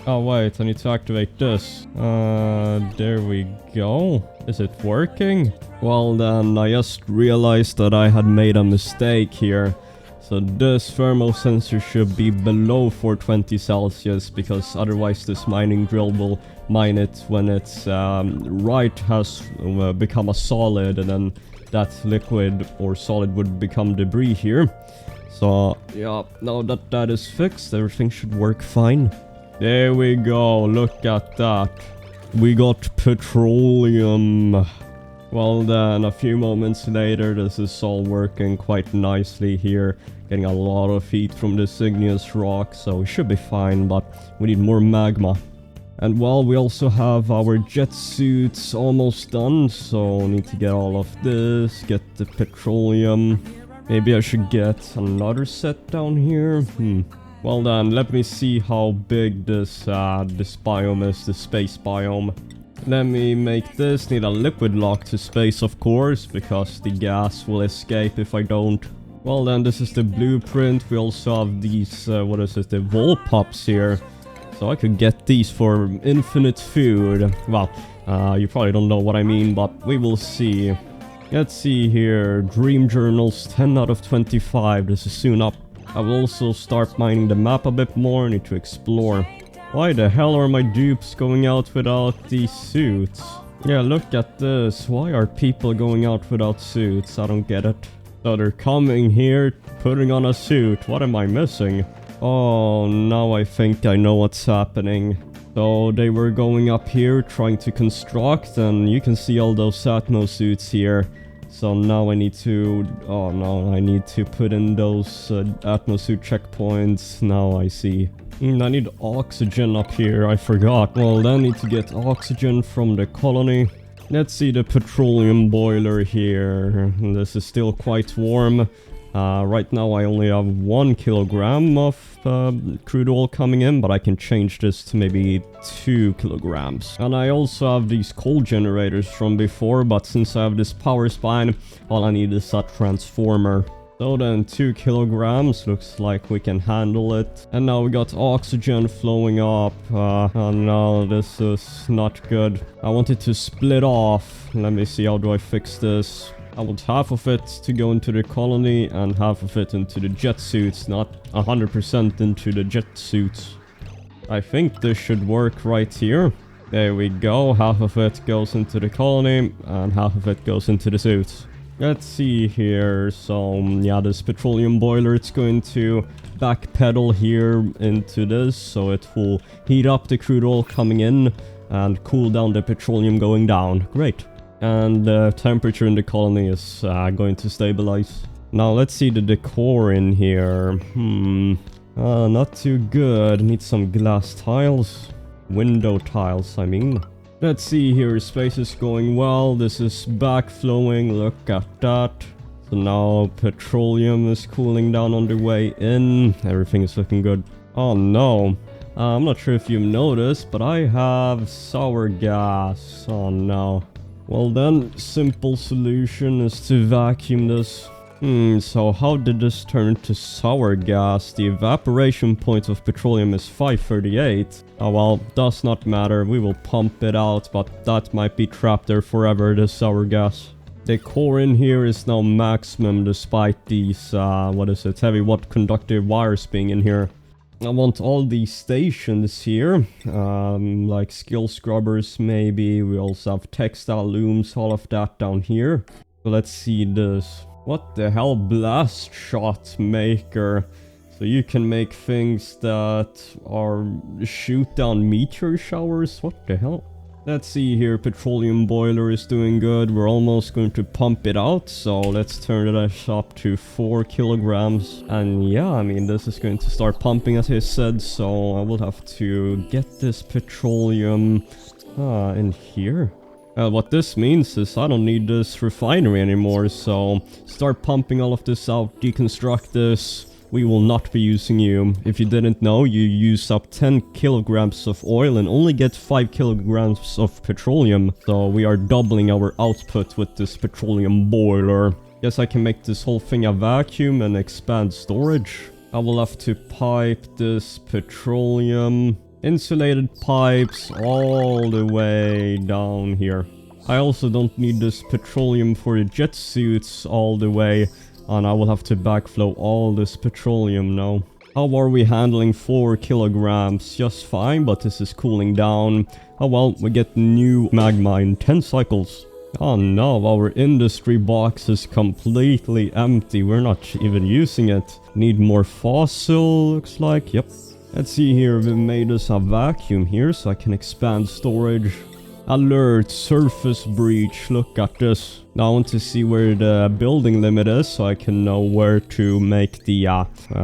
Oh wait, I need to activate this. There we go. Is it working? Well then, I just realized that I had made a mistake here. So this thermal sensor should be below 420 Celsius, because otherwise this mining drill will mine it when it's has become a solid, and then that liquid or solid would become debris here. So yeah, now that that is fixed, everything should work fine. There we go, look at that. We got petroleum. Well then, a few moments later, this is all working quite nicely here. Getting a lot of heat from this igneous rock, so we should be fine, but we need more magma. And well, we also have our jet suits almost done, so we need to get all of this, get the petroleum. Maybe I should get another set down here. Well then, let me see how big this biome is, the space biome. Let me make this. Need a liquid lock to space, of course, because the gas will escape if I don't. Well then, this is the blueprint. We also have these, the wall pops here. So I could get these for infinite food. Well, you probably don't know what I mean, but we will see. Let's see here. Dream journals, 10 out of 25. This is soon up. I will also start mining the map a bit more. I need to explore. Why the hell are my dupes going out without these suits? Yeah, look at this. Why are people going out without suits? I don't get it. So they're coming here, putting on a suit. What am I missing? Oh, now I think I know what's happening. So they were going up here trying to construct, and you can see all those Atmo suits here. So now I need to... oh no, I need to put in those Atmo suit checkpoints. Now I see. I need oxygen up here, I forgot. Well, then I need to get oxygen from the colony. Let's see the petroleum boiler here. This is still quite warm. Right now I only have 1 kilogram of crude oil coming in, but I can change this to maybe 2 kilograms. And I also have these coal generators from before, but since I have this power spine, all I need is a transformer. So then 2 kilograms, looks like we can handle it. And now we got oxygen flowing up. Oh no, this is not good. I want it to split off. Let me see, how do I fix this? I want half of it to go into the colony and half of it into the jet suits, not 100% into the jet suits. I think this should work right here. There we go, half of it goes into the colony and half of it goes into the suits. Let's see here. So yeah, this petroleum boiler, it's going to backpedal here into this, so it will heat up the crude oil coming in and cool down the petroleum going down. Great. And the temperature in the colony is going to stabilize. Now let's see the decor in here. Not too good. Need some glass tiles. Window tiles, I mean. Let's see here, space is going well. This is backflowing, look at that. So now petroleum is cooling down on the way in. Everything is looking good. Oh no. I'm not sure if you've noticed, but I have sour gas. Oh no. Well then, simple solution is to vacuum this. So how did this turn to sour gas? The evaporation point of petroleum is 538. Oh well, does not matter. We will pump it out, but that might be trapped there forever, the sour gas. The core in here is now maximum despite these, heavy watt conductive wires being in here. I want all these stations here, like skill scrubbers maybe. We also have textile looms, all of that down here. So let's see this. What the hell? Blast shot maker. So you can make things that are shoot down meteor showers? What the hell? Let's see here, petroleum boiler is doing good. We're almost going to pump it out, so let's turn it up to 4 kilograms. And yeah, I mean, this is going to start pumping as I said, so I will have to get this petroleum in here. What this means is I don't need this refinery anymore, so start pumping all of this out, deconstruct this, we will not be using you. If you didn't know, you use up 10 kilograms of oil and only get 5 kilograms of petroleum. So we are doubling our output with this petroleum boiler. Guess I can make this whole thing a vacuum and expand storage. I will have to pipe this petroleum, insulated pipes all the way down here. I also don't need this petroleum for the jet suits all the way, and I will have to backflow all this petroleum now. How are we handling 4 kilograms? Just fine, but this is cooling down. Oh well, we get new magma in 10 cycles. Oh no, our industry box is completely empty. We're not even using it. Need more fossil, looks like. Yep. Let's see here, we made us a vacuum here so I can expand storage. Alert, surface breach, look at this. Now I want to see where the building limit is so I can know where to make the,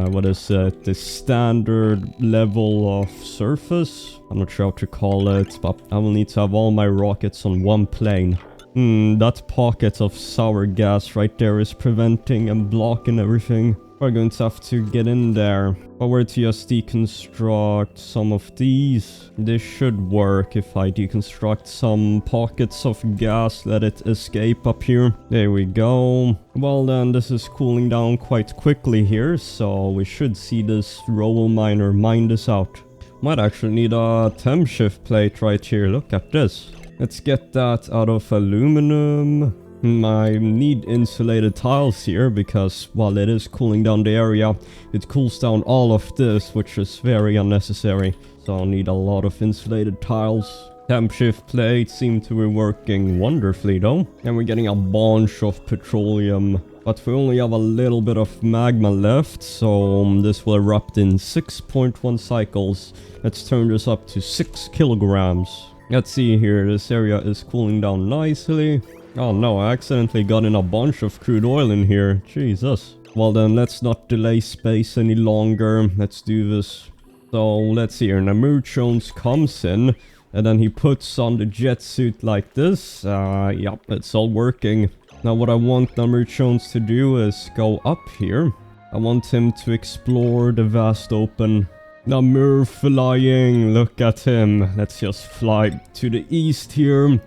what is it, the standard level of surface? I'm not sure how to call it, but I will need to have all my rockets on one plane. That pocket of sour gas right there is preventing and blocking everything. We're going to have to get in there. If I were to just deconstruct some of these, this should work. If I deconstruct some pockets of gas, let it escape up here. There we go. Well then, this is cooling down quite quickly here, so we should see this roll miner mine this out. Might actually need a temp shift plate right here. Look at this. Let's get that out of aluminum. I need insulated tiles here because while it is cooling down the area, it cools down all of this, which is very unnecessary. So I'll need a lot of insulated tiles. Temp shift plates seem to be working wonderfully though. And we're getting a bunch of petroleum. But we only have a little bit of magma left, so this will erupt in 6.1 cycles. Let's turn this up to 6 kilograms. Let's see here, this area is cooling down nicely. Oh no, I accidentally got in a bunch of crude oil in here. Jesus. Well then, let's not delay space any longer. Let's do this. So, let's see here. Namur Jones comes in, and then he puts on the jet suit like this. Yep, it's all working. Now what I want Namur Jones to do is go up here. I want him to explore the vast open. Namur flying, look at him. Let's just fly to the east here.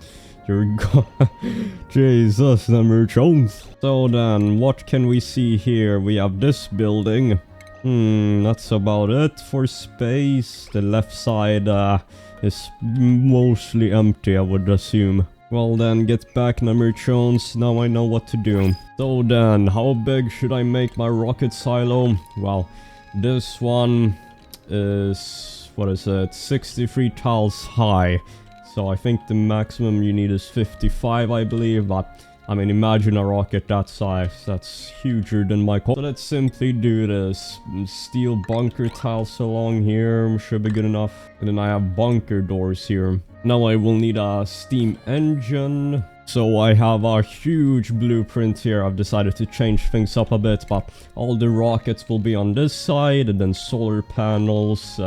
You're gone. Jesus, Namur Jones. So then, what can we see here? We have this building. That's about it for space. The left side is mostly empty, I would assume. Well then, get back, Namur Jones. Now I know what to do. So then, how big should I make my rocket silo? Well, this one is, what is it, 63 tiles high. So I think the maximum you need is 55, I believe, but I mean, imagine a rocket that size. That's huger than my car. So let's simply do this. Steel bunker tiles along here should be good enough. And then I have bunker doors here. Now I will need a steam engine. So I have a huge blueprint here. I've decided to change things up a bit, but all the rockets will be on this side, and then solar panels,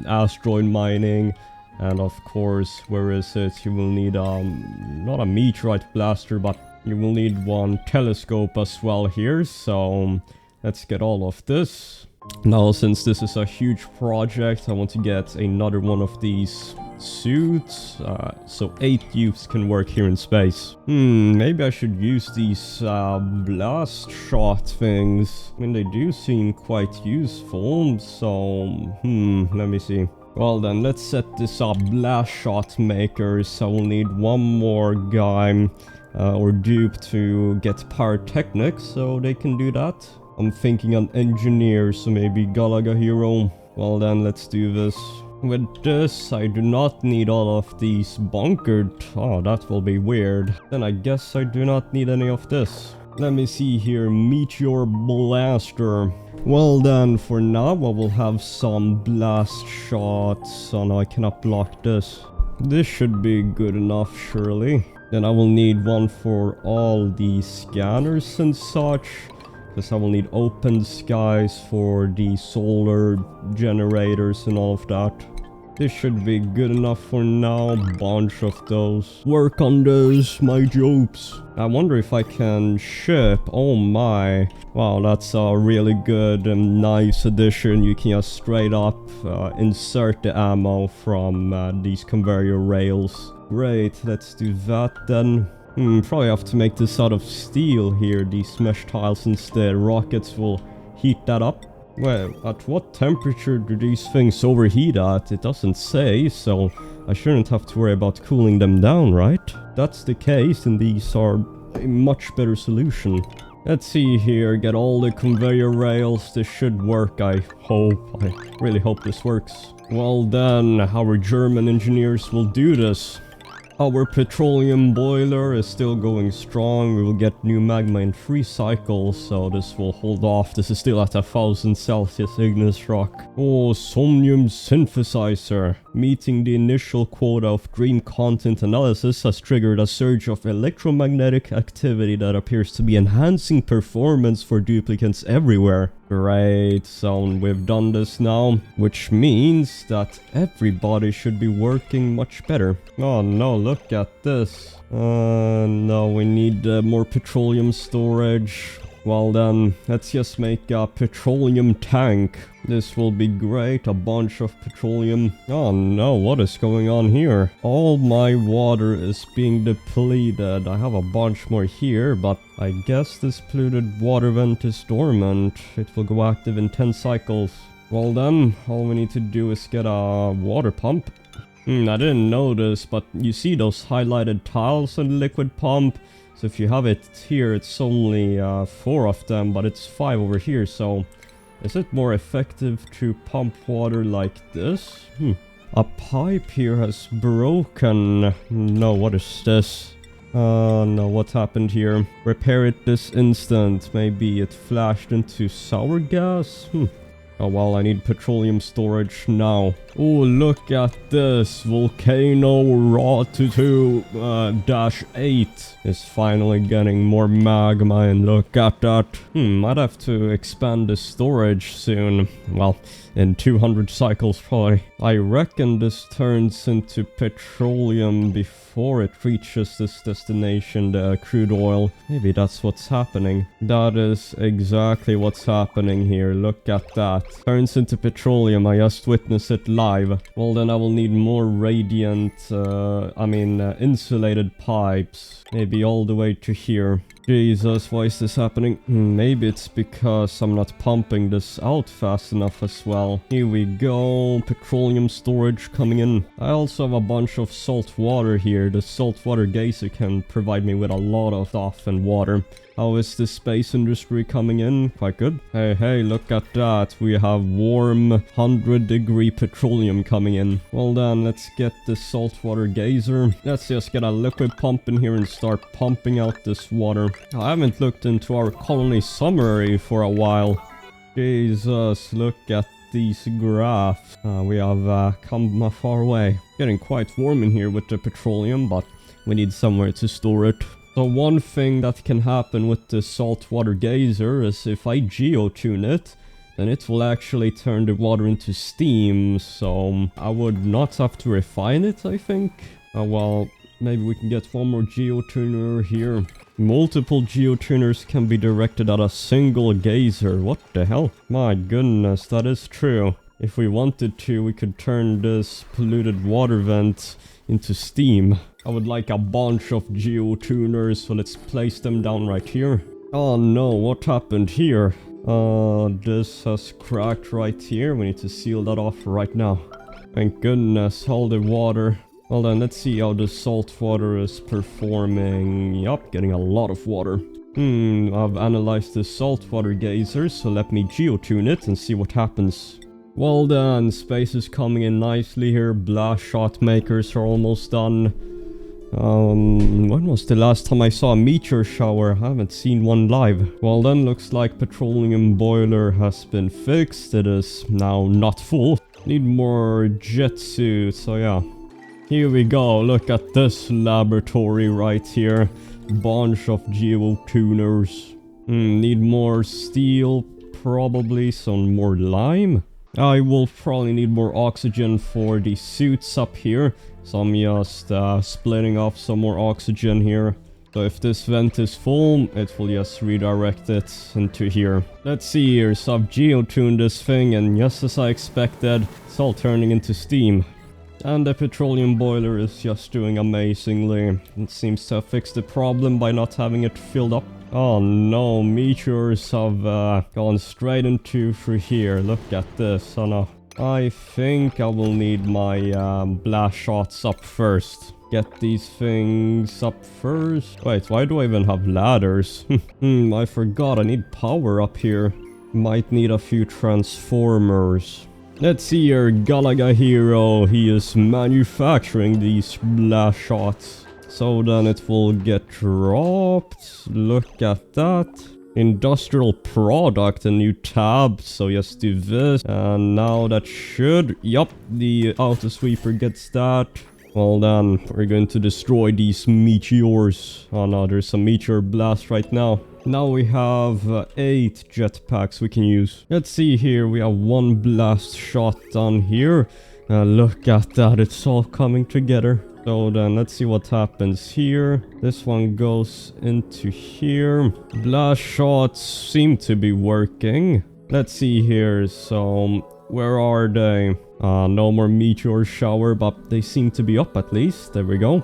asteroid mining, and of course, where is it? You will need, not a meteorite blaster, but you will need one telescope as well here. So let's get all of this. Now, since this is a huge project, I want to get another one of these suits, so 8 youths can work here in space. Maybe I should use these blast shot things. I mean, they do seem quite useful, so let me see. Well then, let's set this up. Blast shot makers. I will need one more guy or dupe to get pyrotechnics, so they can do that. I'm thinking an engineer, so maybe Galaga Hero. Well then, let's do this. With this, I do not need all of these bunkered. Oh, that will be weird. Then I guess I do not need any of this. Let me see here. Meteor blaster. Well then, for now, I will have some blast shots. Oh no, I cannot block this. This should be good enough, surely. Then I will need one for all the scanners and such. Because I will need open skies for the solar generators and all of that. This should be good enough for now. Bunch of those. Work on this, my jokes. I wonder if I can ship. Oh my. Wow, that's a really good and nice addition. You can just straight up insert the ammo from these conveyor rails. Great, let's do that then. Probably have to make this out of steel here, these mesh tiles instead. Rockets will heat that up. Well, at what temperature do these things overheat at? It doesn't say, so I shouldn't have to worry about cooling them down, right? That's the case, and these are a much better solution. Let's see here, get all the conveyor rails. This should work, I hope. I really hope this works. Well then, our German engineers will do this. Our petroleum boiler is still going strong. We will get new magma in 3 cycles, so this will hold off. This is still at 1000 Celsius igneous rock. Oh, somnium synthesizer. Meeting the initial quota of dream content analysis has triggered a surge of electromagnetic activity that appears to be enhancing performance for duplicates everywhere. Great, so we've done this now, which means that everybody should be working much better. Oh no, look at this. No, we need more petroleum storage. Well then, let's just make a petroleum tank. This will be great, a bunch of petroleum. Oh no, what is going on here? All my water is being depleted. I have a bunch more here, but I guess this polluted water vent is dormant. It will go active in 10 cycles. Well then, all we need to do is get a water pump. I didn't notice, but you see those highlighted tiles on the liquid pump? So if you have it here, it's only 4 of them, but it's 5 over here, so is it more effective to pump water like this? A pipe here has broken. No, what is this? No, what happened here? Repair it this instant. Maybe it flashed into sour gas? Oh well, I need petroleum storage now. Oh, look at this. Volcano Raw 2-8 is finally getting more magma, and look at that. Might have to expand the storage soon. Well, in 200 cycles probably. I reckon this turns into petroleum before it reaches this destination, the crude oil. Maybe that's what's happening. That is exactly what's happening here. Look at that. Turns into petroleum. I just witnessed it live. Well, then I will need more radiant, insulated pipes. Maybe all the way to here. Jesus, why is this happening? Maybe it's because I'm not pumping this out fast enough as well. Here we go. Petroleum storage coming in. I also have a bunch of salt water here. The saltwater geyser can provide me with a lot of stuff and water. How is the space industry coming in? Quite good. Hey, look at that. We have warm 100-degree petroleum coming in. Well then, let's get the saltwater geyser. Let's just get a liquid pump in here and start pumping out this water. I haven't looked into our colony summary for a while. Jesus, look at these graphs. We have come a far way. Getting quite warm in here with the petroleum, but we need somewhere to store it. So one thing that can happen with the saltwater geyser is if I geotune it, then it will actually turn the water into steam, so I would not have to refine it, I think. Well, maybe we can get one more geotuner here. Multiple geotuners can be directed at a single geyser. What the hell? My goodness, that is true. If we wanted to, we could turn this polluted water vent into steam. I would like a bunch of geotuners, so let's place them down right here. Oh no, what happened here? This has cracked right here. We need to seal that off right now. Thank goodness, all the water. Well then, let's see how the salt water is performing. Yup, getting a lot of water. I've analyzed the saltwater geyser, so let me geotune it and see what happens. Well done, space is coming in nicely here. Blast shot makers are almost done. When was the last time I saw a meteor shower? I haven't seen one live. Well then, looks like petroleum boiler has been fixed. It is now not full. Need more jet suits, so yeah. Here we go, look at this laboratory right here. Bunch of geotuners. Need more steel, probably some more lime. I will probably need more oxygen for the suits up here. So I'm just splitting off some more oxygen here. So if this vent is full, it will just redirect it into here. Let's see here, so I've geotuned this thing, and just as I expected, it's all turning into steam. And the petroleum boiler is just doing amazingly. It seems to have fixed the problem by not having it filled up. Oh no, meteors have gone straight into through here. Look at this. Oh no. I think I will need my blast shots up first. Get these things up first. Wait, why do I even have ladders? I forgot I need power up here. Might need a few transformers. Let's see here, Galaga Hero. He is manufacturing these blast shots. So then it will get dropped. Look at that. Industrial product, a new tab. So just do this. And now that should... Yup, the auto sweeper gets that. Well then, we're going to destroy these meteors. Oh no, there's a meteor blast right now. Now we have 8 jetpacks we can use. Let's see here, we have 1 blast shot done here. Look at that, it's all coming together. So then, let's see what happens here. This one goes into here. Blast shots seem to be working. Let's see here, so... Where are they? No more meteor shower, but they seem to be up at least. There we go.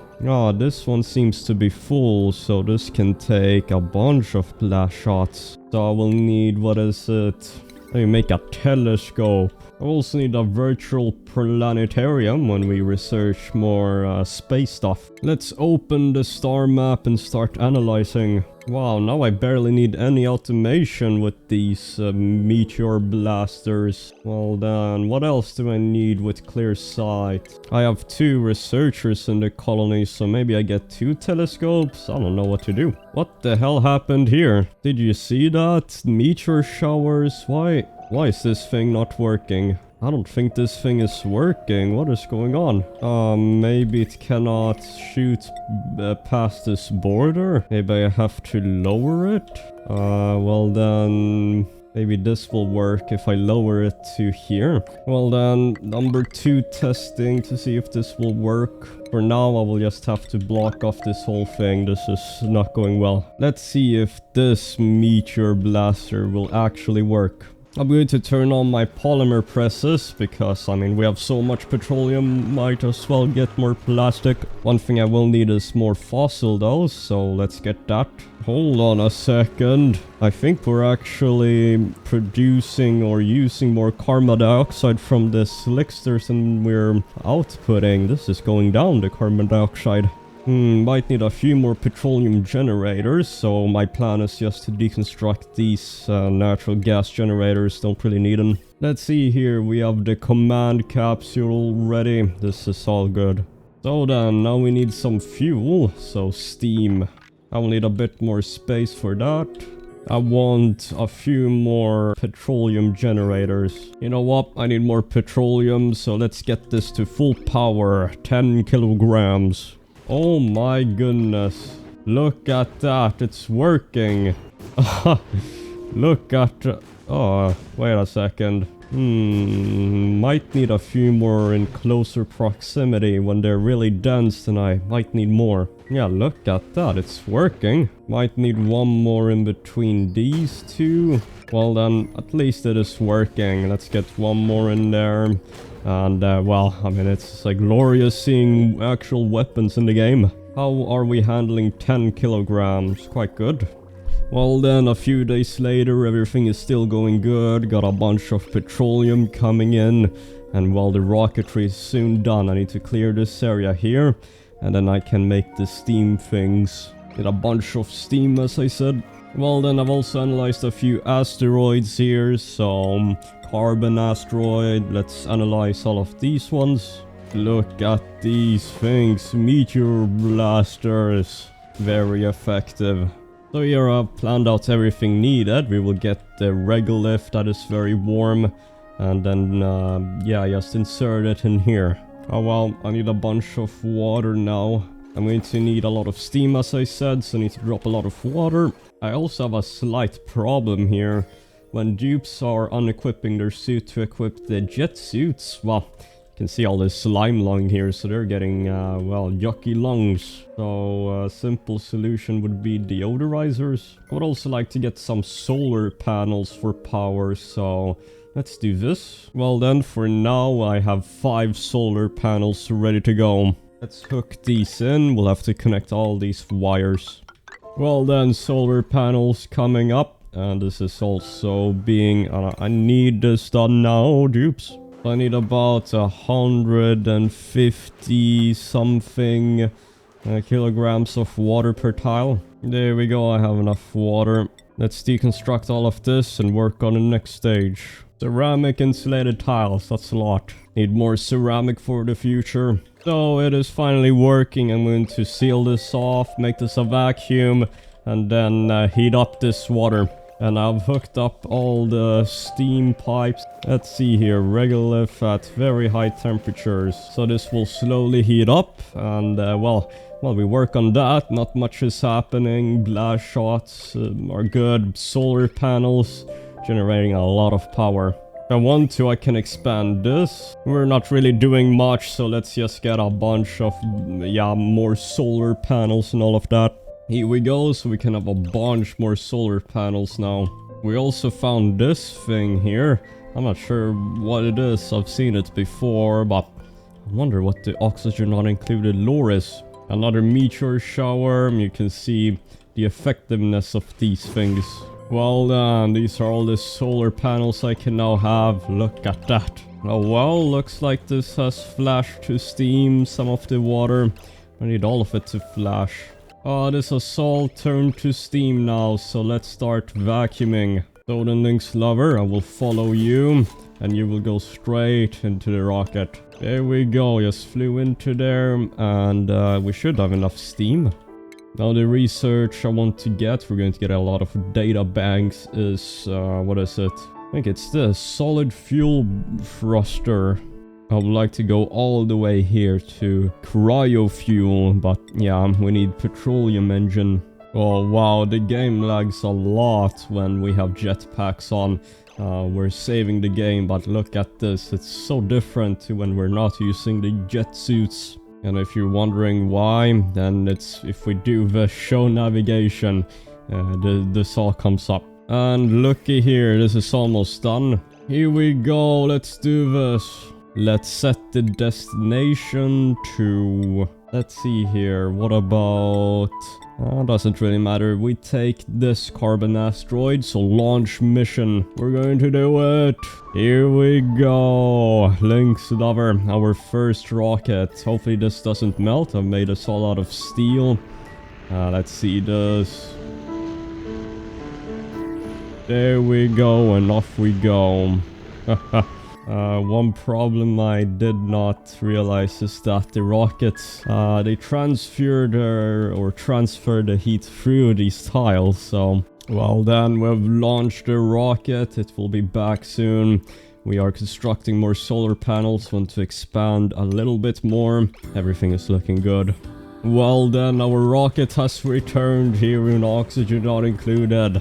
This one seems to be full, so this can take a bunch of blast shots. So I will need, what is it? Let me make a telescope. I also need a virtual planetarium when we research more space stuff. Let's open the star map and start analyzing. Wow, now I barely need any automation with these meteor blasters. Well then, what else do I need with clear sight? I have 2 researchers in the colony, so maybe I get 2 telescopes? I don't know what to do. What the hell happened here? Did you see that? Meteor showers? Why is this thing not working? I don't think this thing is working. What is going on? Maybe it cannot shoot past this border. Maybe I have to lower it. Well then... Maybe this will work if I lower it to here. Well then, number 2 testing to see if this will work. For now, I will just have to block off this whole thing. This is not going well. Let's see if this meteor blaster will actually work. I'm going to turn on my polymer presses because, I mean, we have so much petroleum, might as well get more plastic. One thing I will need is more fossil though, so let's get that. Hold on a second. I think we're actually producing or using more carbon dioxide from the slicksters than we're outputting. This is going down, the carbon dioxide. Might need a few more petroleum generators, so my plan is just to deconstruct these natural gas generators, don't really need them. Let's see here, we have the command capsule ready, this is all good. So then, now we need some fuel, so steam. I will need a bit more space for that. I want a few more petroleum generators. You know what? I need more petroleum, so let's get this to full power. 10 kilograms. Oh my goodness. Look at that. It's working. Look at... Oh, wait a second. Might need a few more in closer proximity. When they're really dense, then I might need more. Yeah, look at that. It's working. Might need one more in between these 2. Well then, at least it is working. Let's get one more in there. And, well, I mean, it's like glorious seeing actual weapons in the game. How are we handling 10 kilograms? Quite good. Well then, a few days later, everything is still going good. Got a bunch of petroleum coming in. And while the rocketry is soon done, I need to clear this area here. And then I can make the steam things. Get a bunch of steam, as I said. Well then, I've also analyzed a few asteroids here. So, carbon asteroid. Let's analyze all of these ones. Look at these things. Meteor blasters. Very effective. So here I've planned out everything needed. We will get the regolith that is very warm. And then, yeah, just insert it in here. Oh well, I need a bunch of water now. I'm going to need a lot of steam, as I said, so I need to drop a lot of water. I also have a slight problem here. when dupes are unequipping their suit to equip the jet suits, well, you can see all this slime lung here, so they're getting, well, yucky lungs. So a simple solution would be deodorizers. I would also like to get some solar panels for power, so let's do this. Well then, for now, I have 5 solar panels ready to go. Let's hook these in. We'll have to connect all these wires. Well then, solar panels coming up. And this is also being... I need this done now, dupes. I need about 150 something kilograms of water per tile. There we go, I have enough water. Let's deconstruct all of this and work on the next stage. Ceramic insulated tiles, that's a lot. Need more ceramic for the future. So it is finally working. I'm going to seal this off, make this a vacuum, and then heat up this water. And I've hooked up all the steam pipes. Let's see here, regolith at very high temperatures. So this will slowly heat up, and well, we work on that. Not much is happening. Blast shots are good. Solar panels generating a lot of power. If I want to, I can expand this. We're not really doing much, so let's just get a bunch of, yeah, more solar panels and all of that. Here we go, so we can have a bunch more solar panels now. We also found this thing here. I'm not sure what it is. I've seen it before, but I wonder what the oxygen not included lore is. Another meteor shower. You can see the effectiveness of these things. Well then, these are all the solar panels I can now have. Look at that. Oh well, looks like this has flashed to steam some of the water. I need all of it to flash. Oh, this has all turned to steam now, so let's start vacuuming. So then, Lynx lover, I will follow you, and you will go straight into the rocket. There we go, just flew into there, and we should have enough steam. Now the research I want to get, we're going to get a lot of data banks, is, what is it? I think it's this, solid fuel thruster. I would like to go all the way here to cryofuel, but yeah, we need petroleum engine. Oh wow, the game lags a lot when we have jetpacks on. We're saving the game, but look at this, it's so different to when we're not using the jet suits. And if you're wondering why, then it's if we do the show navigation, this all comes up. And looky here, this is almost done. Here we go, let's do this. Let's set the destination to... Let's see here, what about... doesn't really matter. We take this carbon asteroid, so launch mission. We're going to do it. Here we go. Lynx lover, our first rocket. Hopefully this doesn't melt. I've made us all out of steel. Let's see this. There we go, and off we go. One problem I did not realize is that the rockets, they transferred the heat through these tiles, so... Well then, we've launched the rocket, it will be back soon. We are constructing more solar panels, want to expand a little bit more. Everything is looking good. Well then, our rocket has returned here in oxygen not included.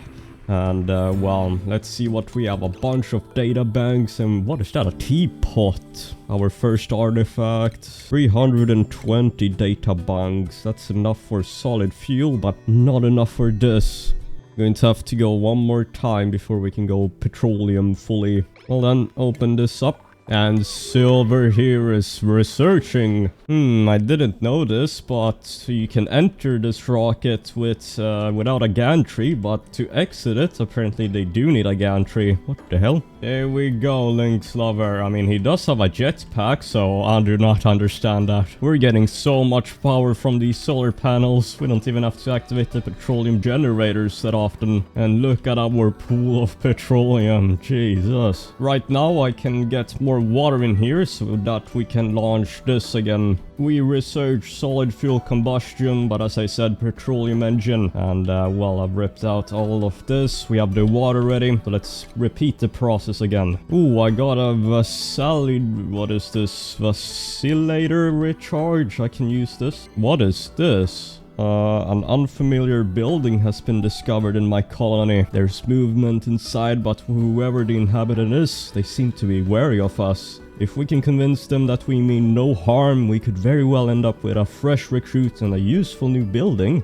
And, well, let's see what we have. A bunch of data banks, and what is that? A teapot. Our first artifact. 320 data banks. That's enough for solid fuel, but not enough for this. Going to have to go one more time before we can go petroleum fully. Well then, open this up. And Silver here is researching. I didn't know this, but you can enter this rocket with without a gantry, but to exit it, apparently they do need a gantry. What the hell? There we go, Lynx lover. I mean, he does have a jetpack, so I do not understand that. We're getting so much power from these solar panels. We don't even have to activate the petroleum generators that often. And look at our pool of petroleum. Jesus. Right now, I can get more water in here so that we can launch this again. We researched solid fuel combustion, but as I said, petroleum engine. And well, I've ripped out all of this. We have the water ready, so let's repeat the process again. Ooh, I got a what is this? Vacillator recharge. I can use this. What is this? An unfamiliar building has been discovered in my colony. There's movement inside, but whoever the inhabitant is, they seem to be wary of us. If we can convince them that we mean no harm, we could very well end up with a fresh recruit and a useful new building.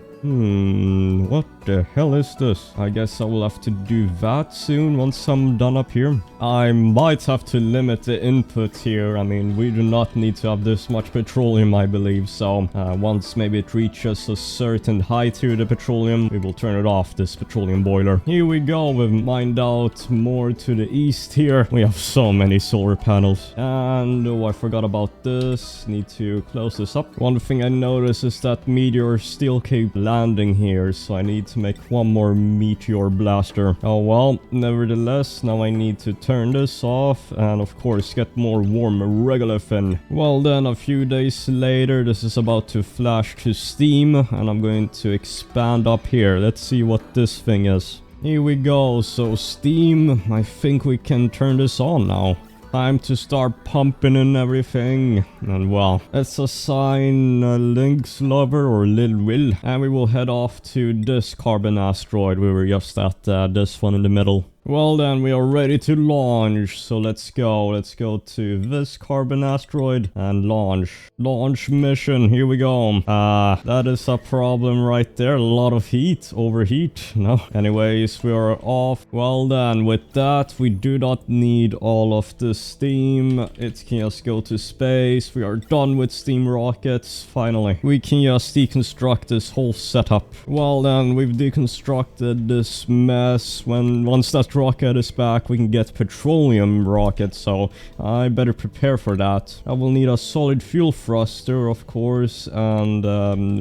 What the hell is this? I guess I will have to do that soon once I'm done up here. I might have to limit the input here. I mean, we do not need to have this much petroleum, I believe. So once maybe it reaches a certain height here, the petroleum, we will turn it off, this petroleum boiler. Here we go. We've mined out more to the east here. We have so many solar panels. And oh, I forgot about this. Need to close this up. One thing I noticed is that meteors still keep landing here, so I need to make one more meteor blaster. Oh well, nevertheless, now I need to turn this off and of course get more warm regolithin. Well then, a few days later, this is about to flash to steam and I'm going to expand up here. Let's see what this thing is. Here we go. So steam, I think we can turn this on now. Time to start pumping in everything. And well, let's assign Lynx Lover or Lil Will. And we will head off to this carbon asteroid. We were just at this one in the middle. Well then, we are ready to launch, so let's go. Let's go to this carbon asteroid and launch. Launch mission, here we go. That is a problem right there. A lot of heat, overheat. No, anyways, we are off. Well then, with that, we do not need all of the steam. It can just go to space. We are done with steam rockets, finally. We can just deconstruct this whole setup. Well then, we've deconstructed this mess. Once that rocket is back, we can get petroleum rockets, so I better prepare for that. I will need a solid fuel thruster, of course, and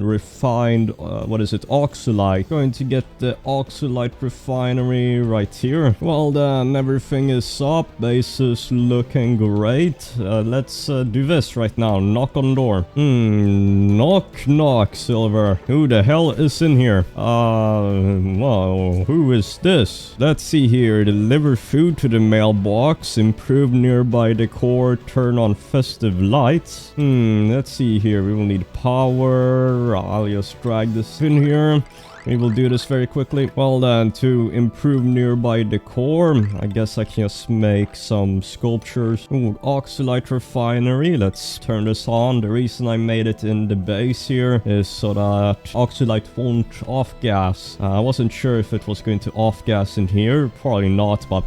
refined, what is it, oxylite. Going to get the oxylite refinery right here. Well then, everything is up, base is looking great. Let's do this right now. Knock on door. Knock knock, Silver. Who the hell is in here? Well, who is this? Let's see here. Deliver food to the mailbox, improve nearby decor, turn on festive lights. Let's see here. We will need power. I'll just drag this in here. We will do this very quickly. Well then, to improve nearby decor, I guess I can just make some sculptures. Ooh, oxylite refinery. Let's turn this on. The reason I made it in the base here is so that oxylite won't off-gas. I wasn't sure if it was going to off-gas in here. Probably not, but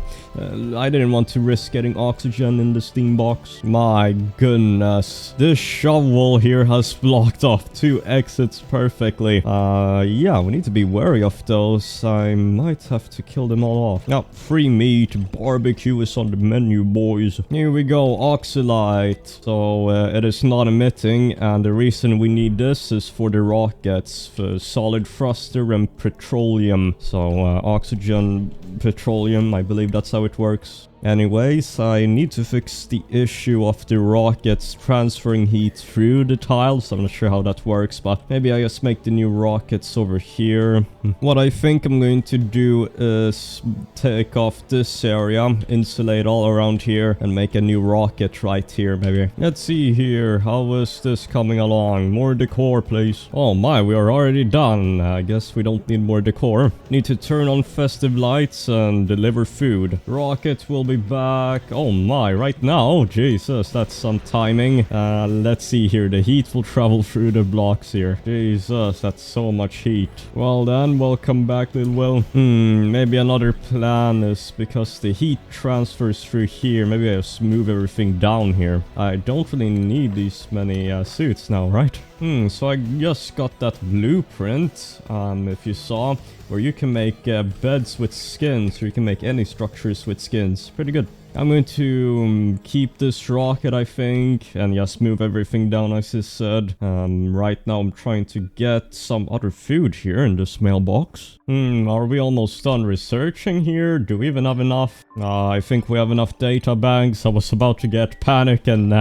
I didn't want to risk getting oxygen in the steam box. My goodness. This shovel here has blocked off 2 exits perfectly. Yeah, we need to be wary of those. I might have to kill them all off. Now, free meat. Barbecue is on the menu, boys. Here we go. Oxylite. So, it is not emitting, and the reason we need this is for the rockets. For solid thruster and petroleum. So, oxygen, petroleum. I believe that's how it works. Anyways, I need to fix the issue of the rockets transferring heat through the tiles. I'm not sure how that works, but maybe I just make the new rockets over here. What I think I'm going to do is take off this area, insulate all around here, and make a new rocket right here, maybe. Let's see here. How is this coming along? More decor, please. Oh my, we are already done. I guess we don't need more decor. Need to turn on festive lights and deliver food. Rocket will be back. Oh my, right now? Jesus, that's some timing. Let's see here. The heat will travel through the blocks here. Jesus, that's so much heat. Well then, welcome back, Lil Will. Maybe another plan is because the heat transfers through here. Maybe I just move everything down here. I don't really need these many suits now, right? So I just got that blueprint, if you saw, where you can make beds with skins, or you can make any structures with skins. Pretty good. I'm going to keep this rocket, I think, and just move everything down, as I said. Right now I'm trying to get some other food here in this mailbox. Are we almost done researching here? Do we even have enough? I think we have enough data banks. I was about to get panic and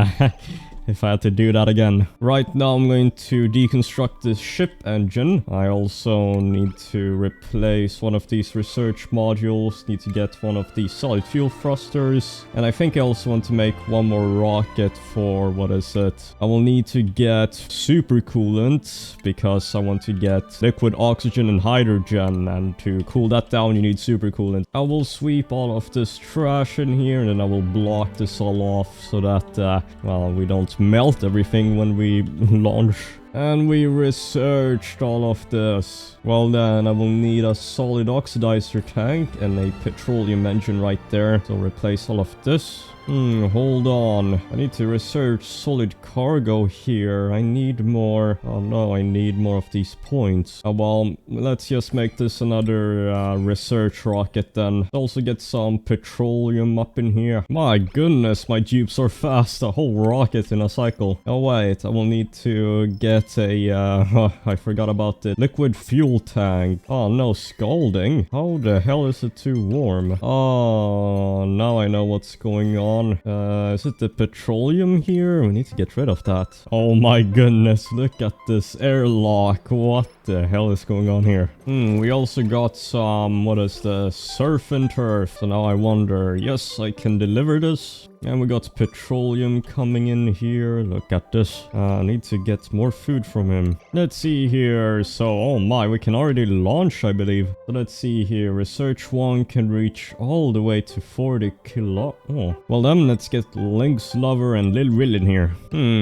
if I had to do that again. Right now I'm going to deconstruct this ship engine. I also need to replace one of these research modules, need to get one of these solid fuel thrusters, and I think I also want to make one more rocket for, what is it? I will need to get supercoolant because I want to get liquid oxygen and hydrogen, and to cool that down you need supercoolant. I will sweep all of this trash in here, and then I will block this all off so that, well, we don't melt everything when we launch. And we researched all of this. Well then, I will need a solid oxidizer tank and a petroleum engine right there. So replace all of this. Hold on. I need to research solid cargo here. I need more. Oh no, I need more of these points. Oh well, let's just make this another research rocket then. Also get some petroleum up in here. My goodness, my dupes are fast. A whole rocket in a cycle. Oh wait, I will need to get a, I forgot about the liquid fuel tank. Oh no, scalding. How the hell is it too warm? Oh, now I know what's going on. Is it the petroleum here? We need to get rid of that. Oh my goodness, look at this airlock. What the hell is going on here? We also got some, what is the surf and turf. So now I wonder, yes, I can deliver this. And we got petroleum coming in here. Look at this. I need to get more food from him. Let's see here. So, oh my, we can already launch, I believe. So let's see here. Research 1 can reach all the way to 40 kilo. Oh, well then, let's get Lynx Lover and Lil Will in here.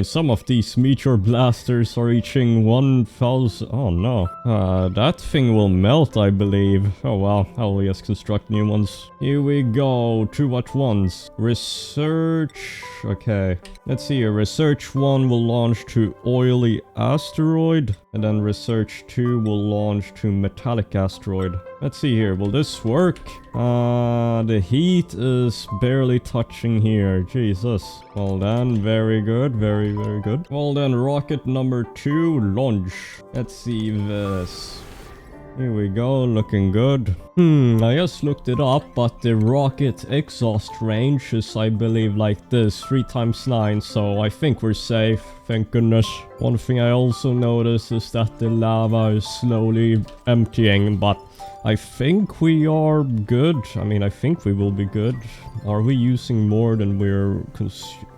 Some of these meteor blasters are reaching 1,000. Oh no. That thing will melt, I believe. Oh wow, I will just construct new ones. Here we go. 2 at once. Research. Okay, let's see here. Research 1 will launch to oily asteroid, and then research 2 will launch to metallic asteroid. Let's see here, will this work? The heat is barely touching here. Jesus. Well then, very good, very good. Well then, rocket number 2 launch. Let's see this. Here we go, looking good. I just looked it up, but the rocket exhaust range is, I believe, like this, 3 × 9, so I think we're safe, thank goodness. One thing I also noticed is that the lava is slowly emptying, but I think we are good. I mean, I think we will be good. Are we using more than we're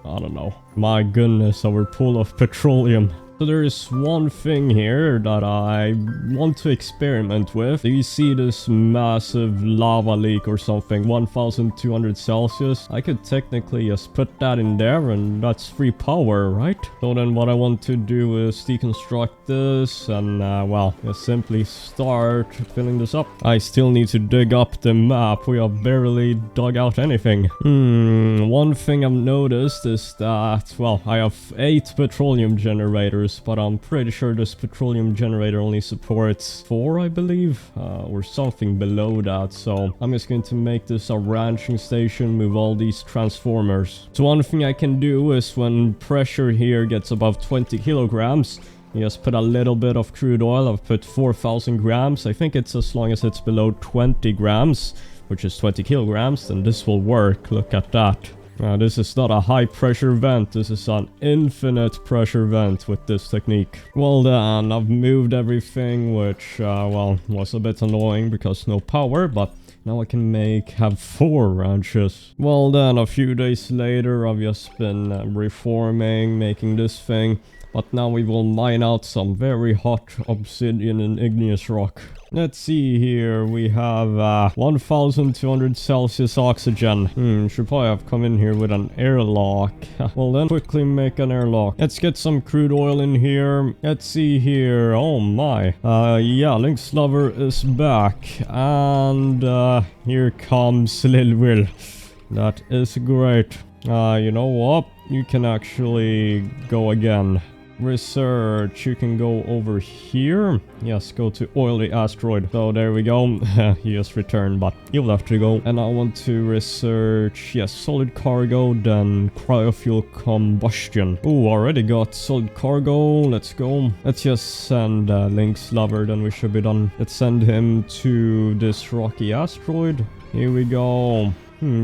I don't know. My goodness, our pool of petroleum. So there is one thing here that I want to experiment with. Do you see this massive lava leak or something? 1200 Celsius. I could technically just put that in there and that's free power, right? So then what I want to do is deconstruct this and, well, just simply start filling this up. I still need to dig up the map. We have barely dug out anything. One thing I've noticed is that, well, I have 8 petroleum generators, but I'm pretty sure this petroleum generator only supports 4, I believe, or something below that. So I'm just going to make this a ranching station, move all these transformers. So one thing I can do is when pressure here gets above 20 kilograms, you just put a little bit of crude oil. I've put 4,000 grams. I think it's as long as it's below 20 grams, which is 20 kilograms, then this will work. Look at that. This is not a high pressure vent, this is an infinite pressure vent with this technique. Well then, I've moved everything, which, well, was a bit annoying because no power, but now I can have 4 ranches. Well then, a few days later, I've just been reforming, making this thing. But now we will mine out some very hot obsidian and igneous rock. Let's see here, we have 1200 Celsius oxygen. Should probably have come in here with an airlock. Well then, quickly make an airlock. Let's get some crude oil in here. Let's see here, oh my. Yeah, Lynx Lover is back. And here comes Lil Will. That is great. You know what? You can actually go again. Research, you can go over here. Yes, go to oily asteroid. So there we go. He just returned, but you'll have to go. And I want to research, yes, solid cargo, then cryofuel combustion. Oh, already got solid cargo. Let's go. Let's just send Lynx Lover, then we should be done. Let's send him to this rocky asteroid. Here we go.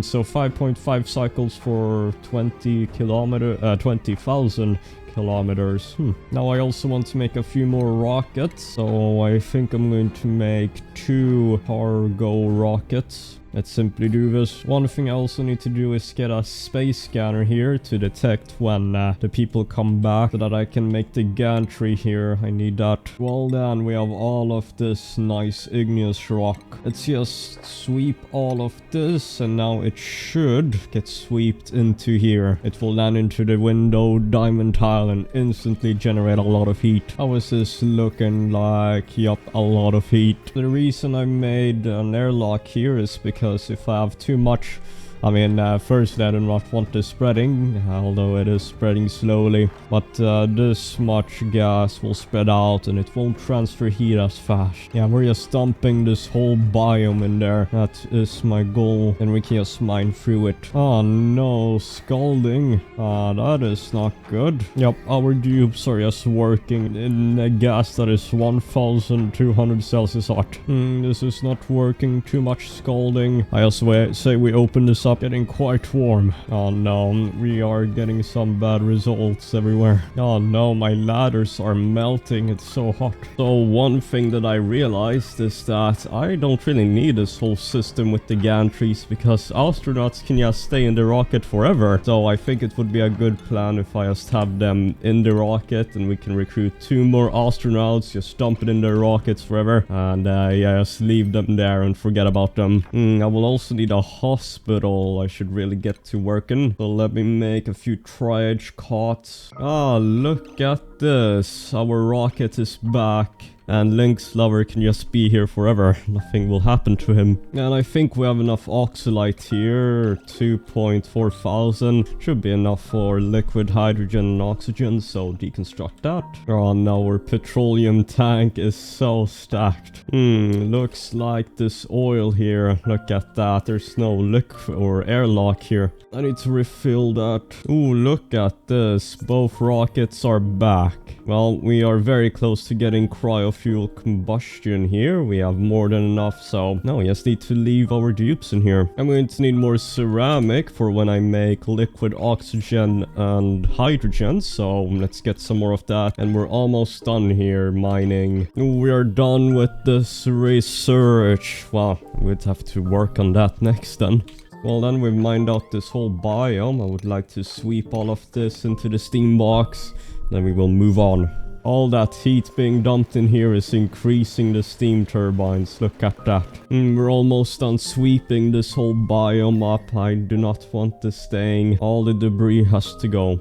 So 5.5 cycles for 20,000 kilometers. Now I also want to make a few more rockets, so I think I'm going to make 2 cargo rockets. Let's simply do this. One thing I also need to do is get a space scanner here to detect when the people come back so that I can make the gantry here. I need that. Well then, we have all of this nice igneous rock. Let's just sweep all of this, and now it should get swept into here. It will land into the window diamond tile and instantly generate a lot of heat. How is this looking like? Yup, a lot of heat. The reason I made an airlock here is because if I have too much, firstly I do not want this spreading, although it is spreading slowly, but this much gas will spread out and it won't transfer heat as fast. Yeah, we're just dumping this whole biome in there. That is my goal, and we can just mine through it. Oh no, scalding. That is not good. Yep, our dupes are just working in a gas that is 1200 Celsius hot. This is not working. Too much scalding. I also say we open this up. Getting quite warm. Oh no, we are getting some bad results everywhere. Oh no, my ladders are melting. It's so hot. So one thing that I realized is that I don't really need this whole system with the gantries, because astronauts can just stay in the rocket forever. So I think it would be a good plan if I just have them in the rocket and we can recruit 2 more astronauts, just dump it in their rockets forever, and yeah, just leave them there and forget about them. I will also need a hospital. I should really get to working. So let me make a few triage cots. Look at this. Our rocket is back. And Link's lover can just be here forever. Nothing will happen to him. And I think we have enough oxalite here. 2.4 thousand. Should be enough for liquid hydrogen and oxygen, so deconstruct that. Oh no, our petroleum tank is so stacked. Looks like this oil here. Look at that. There's no liquid or airlock here. I need to refill that. Ooh, look at this. Both rockets are back. Well, we are very close to getting cryofuel combustion here. We have more than enough, so now we just need to leave our dupes in here. I'm going to need more ceramic for when I make liquid oxygen and hydrogen, so let's get some more of that. And we're almost done here mining. We are done with this research. Well, we'd have to work on that next then. Well, then we've mined out this whole biome. I would like to sweep all of this into the steam box. Then we will move on. All that heat being dumped in here is increasing the steam turbines. Look at that. We're almost done sweeping this whole biome up. I do not want this staying. All the debris has to go.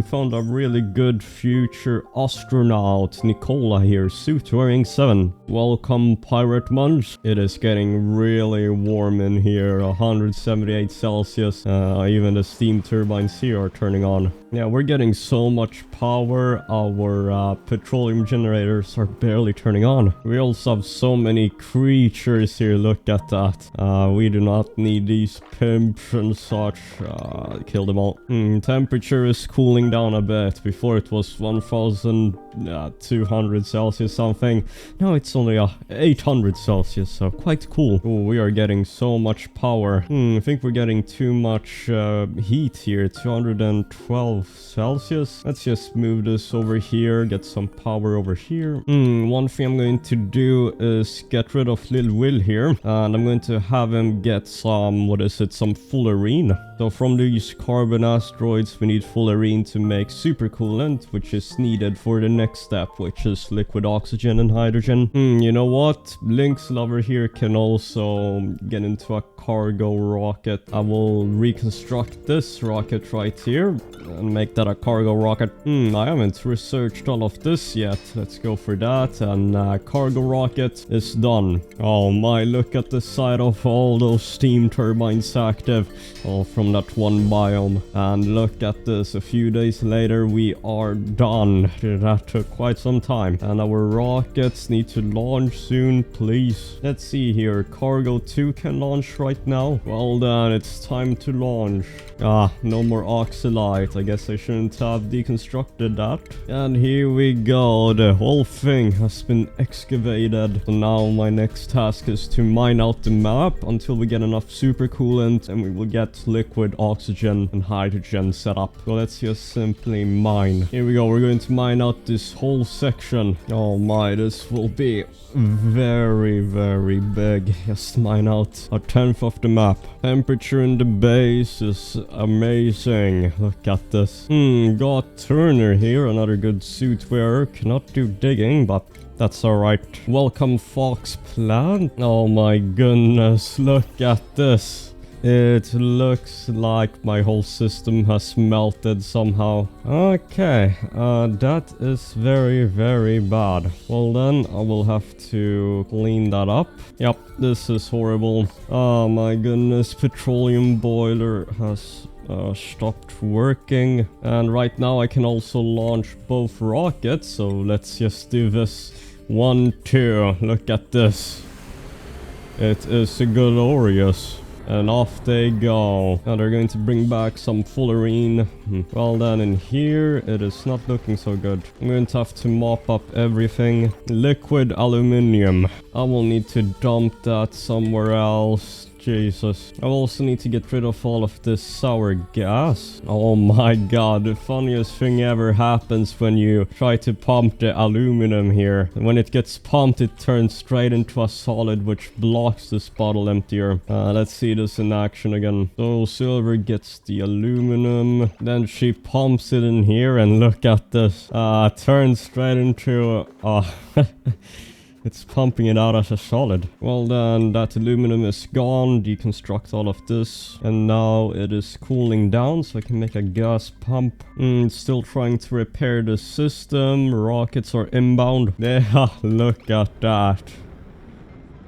Found a really good future astronaut. Nicola here, suit wearing 7. Welcome, Pirate Munch. It is getting really warm in here. 178 Celsius. Even the steam turbines here are turning on. Yeah, we're getting so much power. Our petroleum generators are barely turning on. We also have so many creatures here. Look at that. We do not need these pimps and such. Kill them all. Temperature is cooling down a bit. Before it was 1200 Celsius something. Now it's only 800 Celsius, so quite cool. Oh, we are getting so much power. I think we're getting too much heat here. 212 Celsius. Let's just move this over here, get some power over here. One thing I'm going to do is get rid of Lil Will here, and I'm going to have him get some, some fullerene. So from these carbon asteroids, we need fullerene to make supercoolant, which is needed for the next step, which is liquid oxygen and hydrogen. You know what? Link's lover here can also get into a cargo rocket. I will reconstruct this rocket right here and make that a cargo rocket. I haven't researched all of this yet. Let's go for that. And cargo rocket is done. Oh my, look at the side of all those steam turbines active. All from from that one biome. And look at this, a few days later we are done. That took quite some time. And our rockets need to launch soon, please. Let's see here, cargo 2 can launch right now. Well then, it's time to launch. Ah, no more oxylite. I guess I shouldn't have deconstructed that. And here we go, the whole thing has been excavated. So now my next task is to mine out the map until we get enough supercoolant and we will get liquid oxygen and hydrogen set up. So let's just simply mine. Here we go, we're going to mine out this whole section. Oh my, this will be very, very big. Just mine out a 10th of the map. Temperature in the base is amazing. Look at this. Got Turner here, another good suit wearer. Cannot do digging, but that's alright. Welcome Fox Plant. Oh my goodness, look at this. It looks like my whole system has melted somehow. Okay, that is very, very bad. Well then, I will have to clean that up. Yep, this is horrible. Oh my goodness, petroleum boiler has stopped working. And right now I can also launch both rockets, so let's just do this. 1, 2, look at this. It is glorious. And off they go. Now they're going to bring back some fullerene. Well then, in here it is not looking so good. I'm going to have to mop up everything. Liquid aluminium. I will need to dump that somewhere else. Jesus. I also need to get rid of all of this sour gas. Oh my god, the funniest thing ever happens when you try to pump the aluminum here. When it gets pumped, it turns straight into a solid, which blocks this bottle emptier. Let's see this in action again. So Silver gets the aluminum, then she pumps it in here, and look at this. Turns straight into it's pumping it out as a solid. Well then, that aluminum is gone. Deconstruct all of this. And now it is cooling down, so I can make a gas pump. Still trying to repair the system. Rockets are inbound. Yeah, look at that.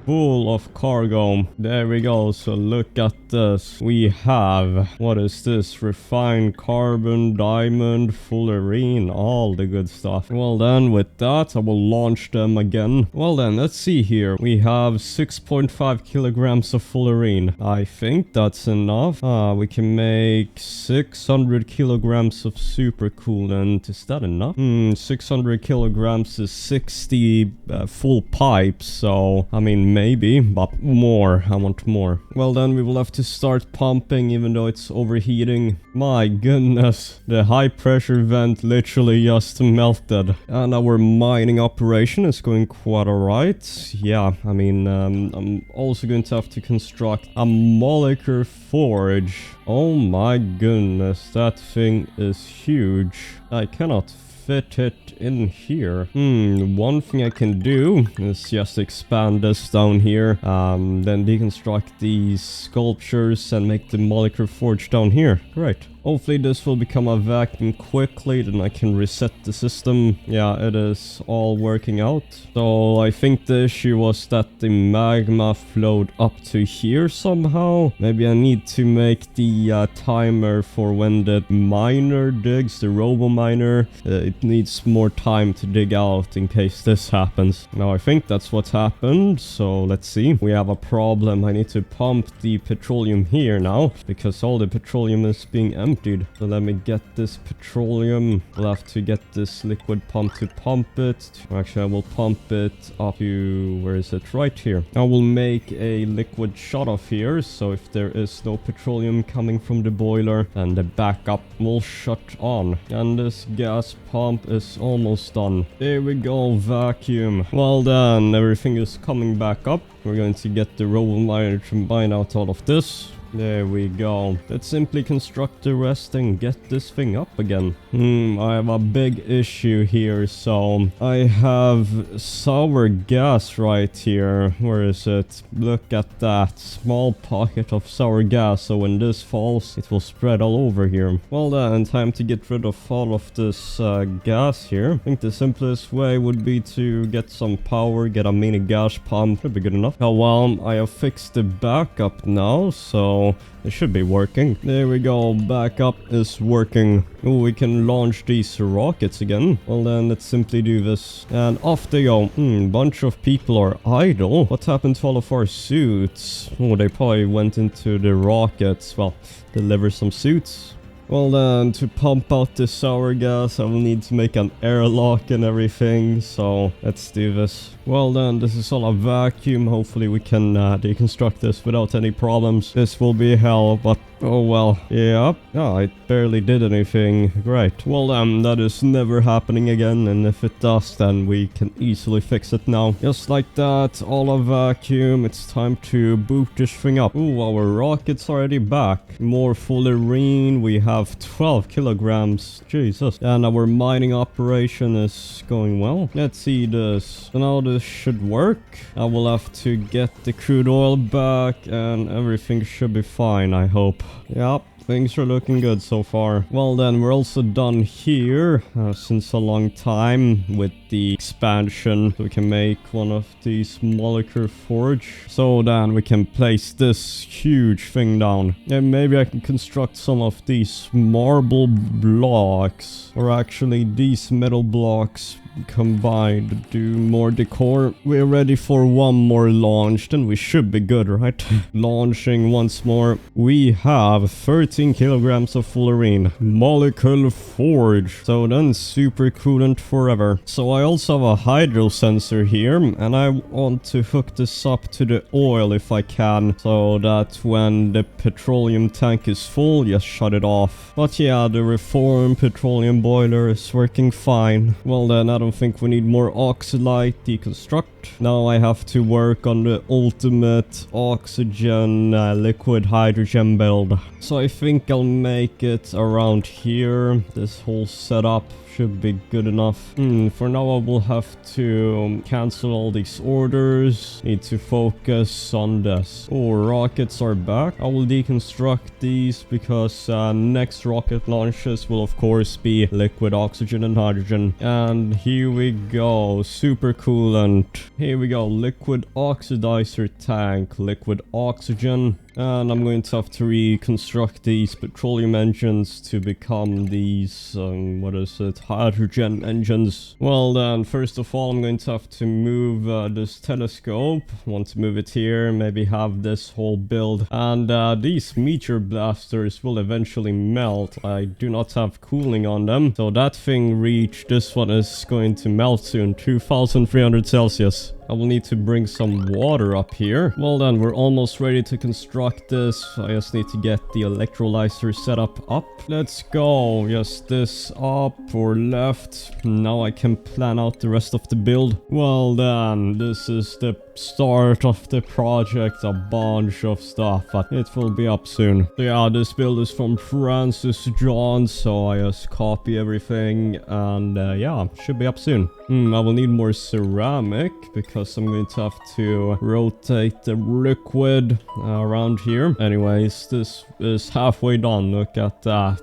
Full of cargo. There we go. So look at this. We have, what is this? Refined carbon, diamond, fullerene, all the good stuff. Well then, with that, I will launch them again. Well then, let's see here. We have 6.5 kilograms of fullerene. I think that's enough. We can make 600 kilograms of supercoolant. Is that enough? 600 kilograms is 60 full pipes. So, I mean, maybe, but more. I want more. Well then, we will have to start pumping even though it's overheating. My goodness, the high pressure vent literally just melted. And our mining operation is going quite alright. Yeah, I mean, I'm also going to have to construct a molecular forge. Oh my goodness, that thing is huge. I cannot fit it in here. One thing I can do is just expand this down here, then deconstruct these sculptures and make the molecular forge down here. Great. Hopefully this will become a vacuum quickly, then I can reset the system. Yeah, it is all working out. So I think the issue was that the magma flowed up to here somehow. Maybe I need to make the timer for when the miner digs, the robo miner. It needs more time to dig out in case this happens. Now I think that's what's happened, so let's see. We have a problem. I need to pump the petroleum here now because all the petroleum is being emptied. So let me get this petroleum. We'll have to get this liquid pump to pump it. Actually, I will pump it up to, where is it? Right here. I will make a liquid shut off here. So if there is no petroleum coming from the boiler, then the backup will shut on. And this gas pump is almost done. There we go, vacuum. Well done, everything is coming back up. We're going to get the robo miner to mine out all of this. There we go. Let's simply construct the rest and get this thing up again. I have a big issue here. So I have sour gas right here. Where is it? Look at that. Small pocket of sour gas. So when this falls, it will spread all over here. Well then, time to get rid of all of this gas here. I think the simplest way would be to get some power, get a mini gas pump. Should be good enough. Oh well, I have fixed the backup now. So so it should be working. There we go, backup is working. Oh, we can launch these rockets again. Well then, let's simply do this. And off they go. Bunch of people are idle. What happened to all of our suits? Oh, they probably went into the rockets. Well, deliver some suits. Well then, to pump out the sour gas, I will need to make an airlock and everything, so let's do this. Well then, this is all a vacuum. Hopefully we can deconstruct this without any problems. This will be hell, but oh well. Yep. Yeah, I barely did anything. Great. Well then, that is never happening again, and if it does, then we can easily fix it now. Just like that, all a vacuum. It's time to boot this thing up. Ooh, our rocket's already back. More fullerene. We have 12 kilograms. Jesus. And our mining operation is going well. Let's see this. So now this should work. I will have to get the crude oil back and everything should be fine, I hope. Yep. Things are looking good so far. Well then, we're also done here since a long time with the expansion. So we can make one of these molecular forge. So then we can place this huge thing down. And maybe I can construct some of these marble blocks. Or actually these metal blocks combined to do more decor. We're ready for one more launch, then we should be good, right? Launching once more. We have 13 kilograms of fullerene. Molecule forge. So then super coolant forever. So I also have a hydro sensor here, and I want to hook this up to the oil if I can, so that when the petroleum tank is full, just shut it off. But yeah, the reformed petroleum boiler is working fine. Well then, I don't think we need more oxylite deconstruct. Now I have to work on the ultimate oxygen liquid hydrogen build. So I think I'll make it around here. This whole setup should be good enough. For now I will have to cancel all these orders. Need to focus on this. Oh, rockets are back. I will deconstruct these because next rocket launches will of course be liquid oxygen and hydrogen. And here we go. Super coolant. Here we go. Liquid oxidizer tank. Liquid oxygen. And I'm going to have to reconstruct these petroleum engines to become these, what is it, hydrogen engines. Well then, first of all, I'm going to have to move this telescope. I want to move it here, maybe have this whole build. And these meteor blasters will eventually melt. I do not have cooling on them. So that thing reached, this one is going to melt soon, 2300 Celsius. I will need to bring some water up here. Well then, we're almost ready to construct this. I just need to get the electrolyzer setup up. Let's go. Just this up or left. Now I can plan out the rest of the build. Well then, this is the start of the project. A bunch of stuff, but it will be up soon. So yeah, this build is from Francis John, so I just copy everything and yeah, should be up soon. I will need more ceramic because I'm going to have to rotate the liquid around here. Anyways, this is halfway done. Look at that.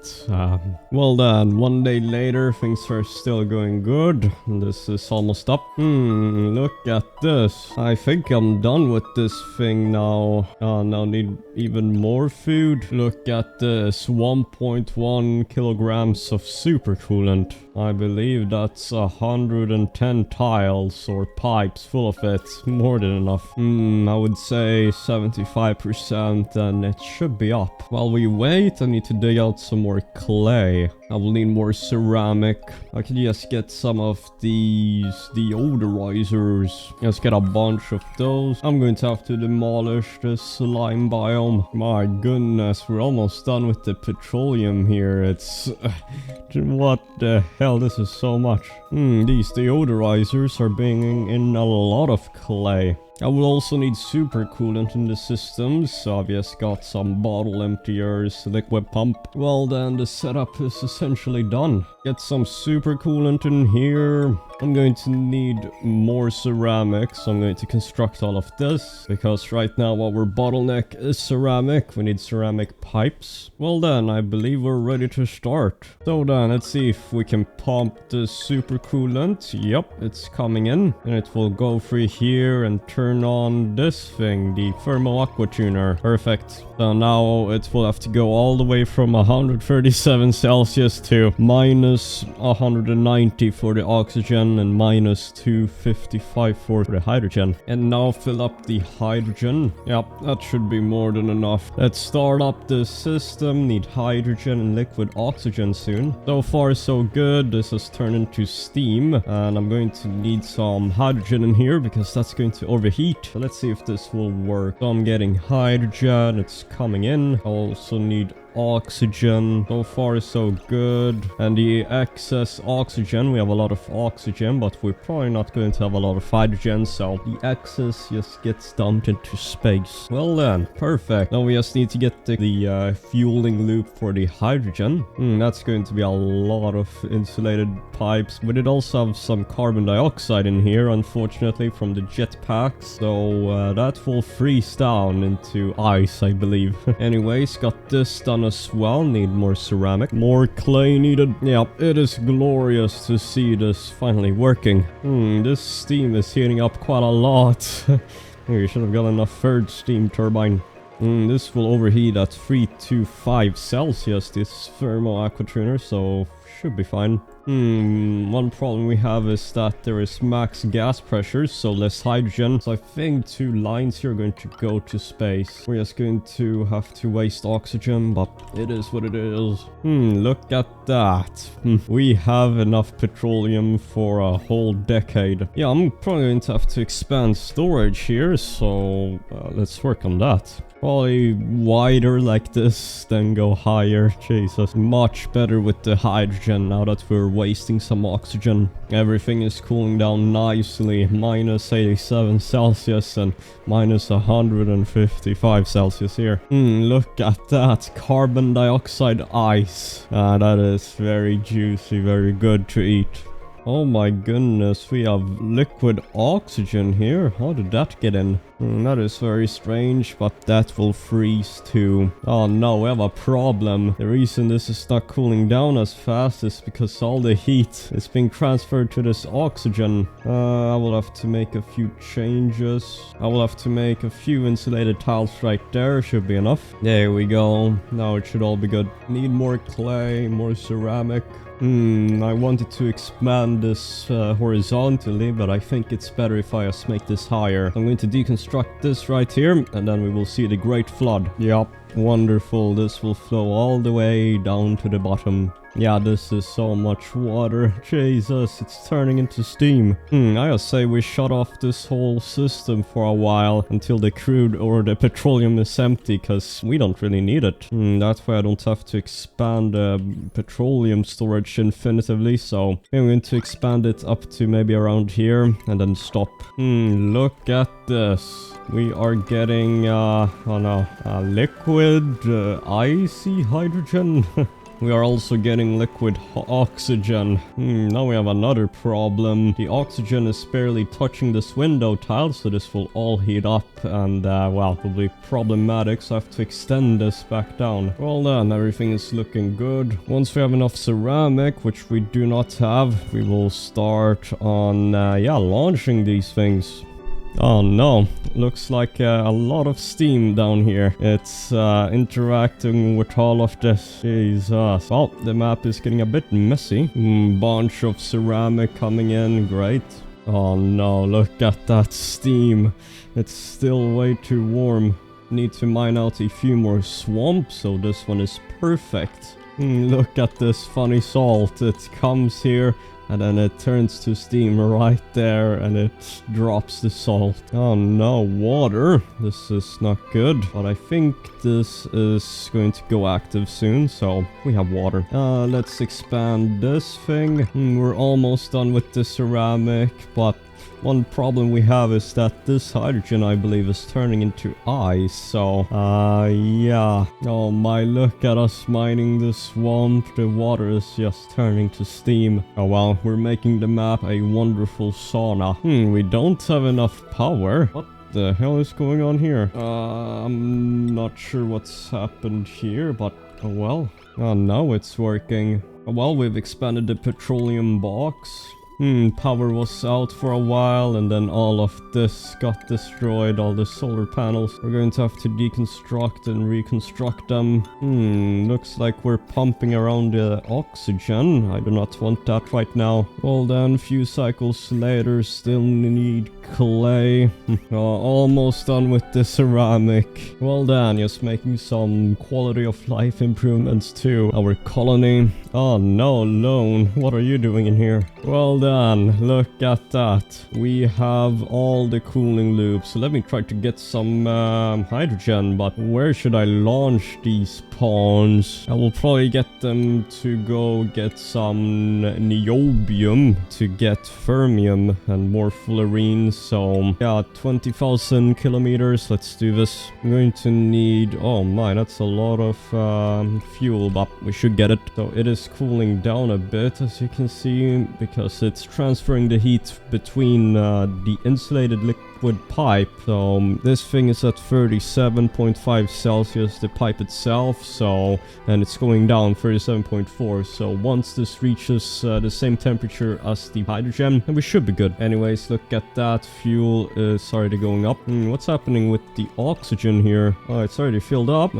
Well then, one day later, things are still going good. This is almost up. Look at this. I think I'm done with this thing now. Now need even more food. Look at this. 1.1 kilograms of super coolant. I believe that's 110 tiles or pipes full of it. More than enough. I would say 75%, and it should be up. While we wait, I need to dig out some more clay. I will need more ceramic. I can just get some of these deodorizers. Just get a bunch of those. I'm going to have to demolish this slime biome. My goodness, we're almost done with the petroleum here. It's... what the hell, this is so much. These deodorizers are bringing in a lot of clay. I will also need super coolant in the systems, so I've just got some bottle emptiers, liquid pump. Well then, the setup is essentially done. Get some super coolant in here. I'm going to need more ceramic, so I'm going to construct all of this, because right now our bottleneck is ceramic. We need ceramic pipes. Well then, I believe we're ready to start. So then, let's see if we can pump the super coolant. Yep, it's coming in, and it will go through here and turn turn on this thing, the thermal aqua tuner. Perfect. So now it will have to go all the way from 137 Celsius to minus 190 for the oxygen and minus 255 for the hydrogen. And now fill up the hydrogen. Yep, that should be more than enough. Let's start up the system. Need hydrogen and liquid oxygen soon. So far so good. This has turned into steam, and I'm going to need some hydrogen in here because that's going to overheat. So let's see if this will work. So I'm getting hydrogen. It's coming in. I also need oxygen. So far so good. And the excess oxygen, we have a lot of oxygen, but we're probably not going to have a lot of hydrogen, so the excess just gets dumped into space. Well then, perfect. Now we just need to get the fueling loop for the hydrogen. That's going to be a lot of insulated pipes. We did also have some carbon dioxide in here, unfortunately, from the jetpacks, so that will freeze down into ice, I believe. Anyways, got this done as well. Need more ceramic. More clay needed. Yeah, it is glorious to see this finally working. This steam is heating up quite a lot. You should have got enough third steam turbine. This will overheat at 325 Celsius, this thermal aqua tuner, so should be fine. One problem we have is that there is max gas pressure, so less hydrogen. So I think 2 lines here are going to go to space. We're just going to have to waste oxygen, but it is what it is. Look at that. We have enough petroleum for a whole decade. Yeah, I'm probably going to have to expand storage here, so let's work on that. Probably wider like this, then go higher. Jesus, much better with the hydrogen now that we're wasting some oxygen. Everything is cooling down nicely. Minus 87 Celsius and minus 155 Celsius here. Look at that. Carbon dioxide ice. That is very juicy, very good to eat. Oh my goodness, we have liquid oxygen here. How did that get in? That is very strange, but that will freeze too. Oh no, we have a problem. The reason this is not cooling down as fast is because all the heat is being transferred to this oxygen. I will have to make a few changes. I will have to make a few insulated tiles right there. Should be enough. There we go. Now it should all be good. Need more clay, more ceramic. I wanted to expand this horizontally, but I think it's better if I just make this higher. I'm going to deconstruct this right here, and then we will see the Great Flood. Yup, wonderful. This will flow all the way down to the bottom. Yeah, this is so much water. Jesus, it's turning into steam. I just say we shut off this whole system for a while until the crude or the petroleum is empty, because we don't really need it. That way I don't have to expand the petroleum storage infinitively, so I'm going to expand it up to maybe around here and then stop. Look at this. We are getting, liquid, icy hydrogen. We are also getting liquid oxygen. Now we have another problem. The oxygen is barely touching this window tile, so this will all heat up and, well, will be problematic, so I have to extend this back down. Well then, everything is looking good. Once we have enough ceramic, which we do not have, we will start on, launching these things. Oh no, looks like a lot of steam down here. It's interacting with all of this. Jesus. Well, the map is getting a bit messy. Bunch of ceramic coming in, great. Oh no, look at that steam. It's still way too warm. Need to mine out a few more swamps, so this one is perfect. Look at this funny salt. It comes here and then it turns to steam right there and it drops the salt. Oh no, water. This is not good. But I think this is going to go active soon, so we have water. Let's expand this thing. We're almost done with the ceramic, but one problem we have is that this hydrogen, I believe, is turning into ice, so, yeah. Oh my, look at us mining the swamp. The water is just turning to steam. Oh well, we're making the map a wonderful sauna. We don't have enough power. What the hell is going on here? I'm not sure what's happened here, but, oh well. Oh, now it's working. Oh well, we've expanded the petroleum box. Power was out for a while, and then all of this got destroyed, all the solar panels. We're going to have to deconstruct and reconstruct them. Looks like we're pumping around the oxygen. I do not want that right now. Well then, a few cycles later, still need clay. Almost done with the ceramic. Well then, just making some quality of life improvements to our colony. Oh no, Lone, what are you doing in here? Well then, look at that. We have all the cooling loops. So let me try to get some hydrogen, but where should I launch these pawns? I will probably get them to go get some niobium to get fermium and more fullerene. So yeah, 20,000 kilometers. Let's do this. I'm going to need, oh my, that's a lot of fuel, but we should get it. So it is cooling down a bit, as you can see, because it's transferring the heat between the insulated liquid pipe. So this thing is at 37.5 Celsius, the pipe itself, so, and it's going down 37.4. So once this reaches the same temperature as the hydrogen, then we should be good. Anyways, look at that. Fuel is already going up. What's happening with the oxygen here? Oh, it's already filled up.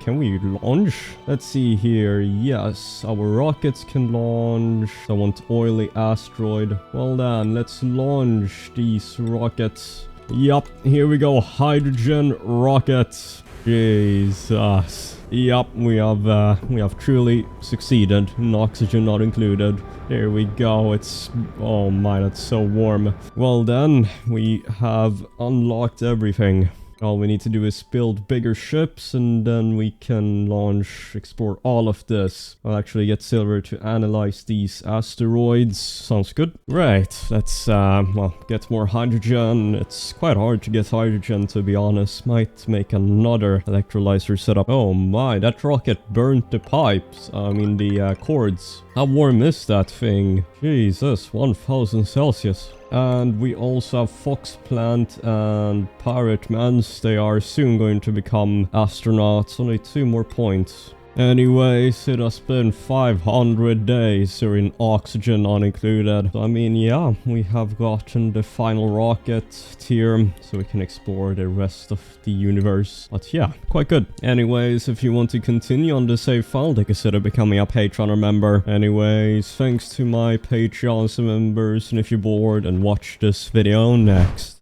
Can we launch? Let's see here. Yes, our rockets can launch. I want oily asteroid. Well then, let's launch these rockets. Yup, here we go. Hydrogen rockets. Jesus. Yup, we have truly succeeded. Oxygen not included. There we go. It's, oh my, that's so warm. Well then, we have unlocked everything. All we need to do is build bigger ships, and then we can launch, explore all of this. I'll actually get Silver to analyze these asteroids. Sounds good. Right, let's, well, get more hydrogen. It's quite hard to get hydrogen, to be honest. Might make another electrolyzer setup. Oh my, that rocket burnt the pipes. I mean, the cords. How warm is that thing? Jesus, 1000 Celsius. And we also have Fox Plant and Pirate Mans. They are soon going to become astronauts. Only 2 more points. Anyways, it has been 500 days here in oxygen not included. So, I mean, yeah, we have gotten the final rocket tier, so we can explore the rest of the universe. But yeah, quite good. Anyways, if you want to continue on the save file, they consider becoming a Patreon member. Anyways, thanks to my Patreon members, and if you're bored, and watch this video next.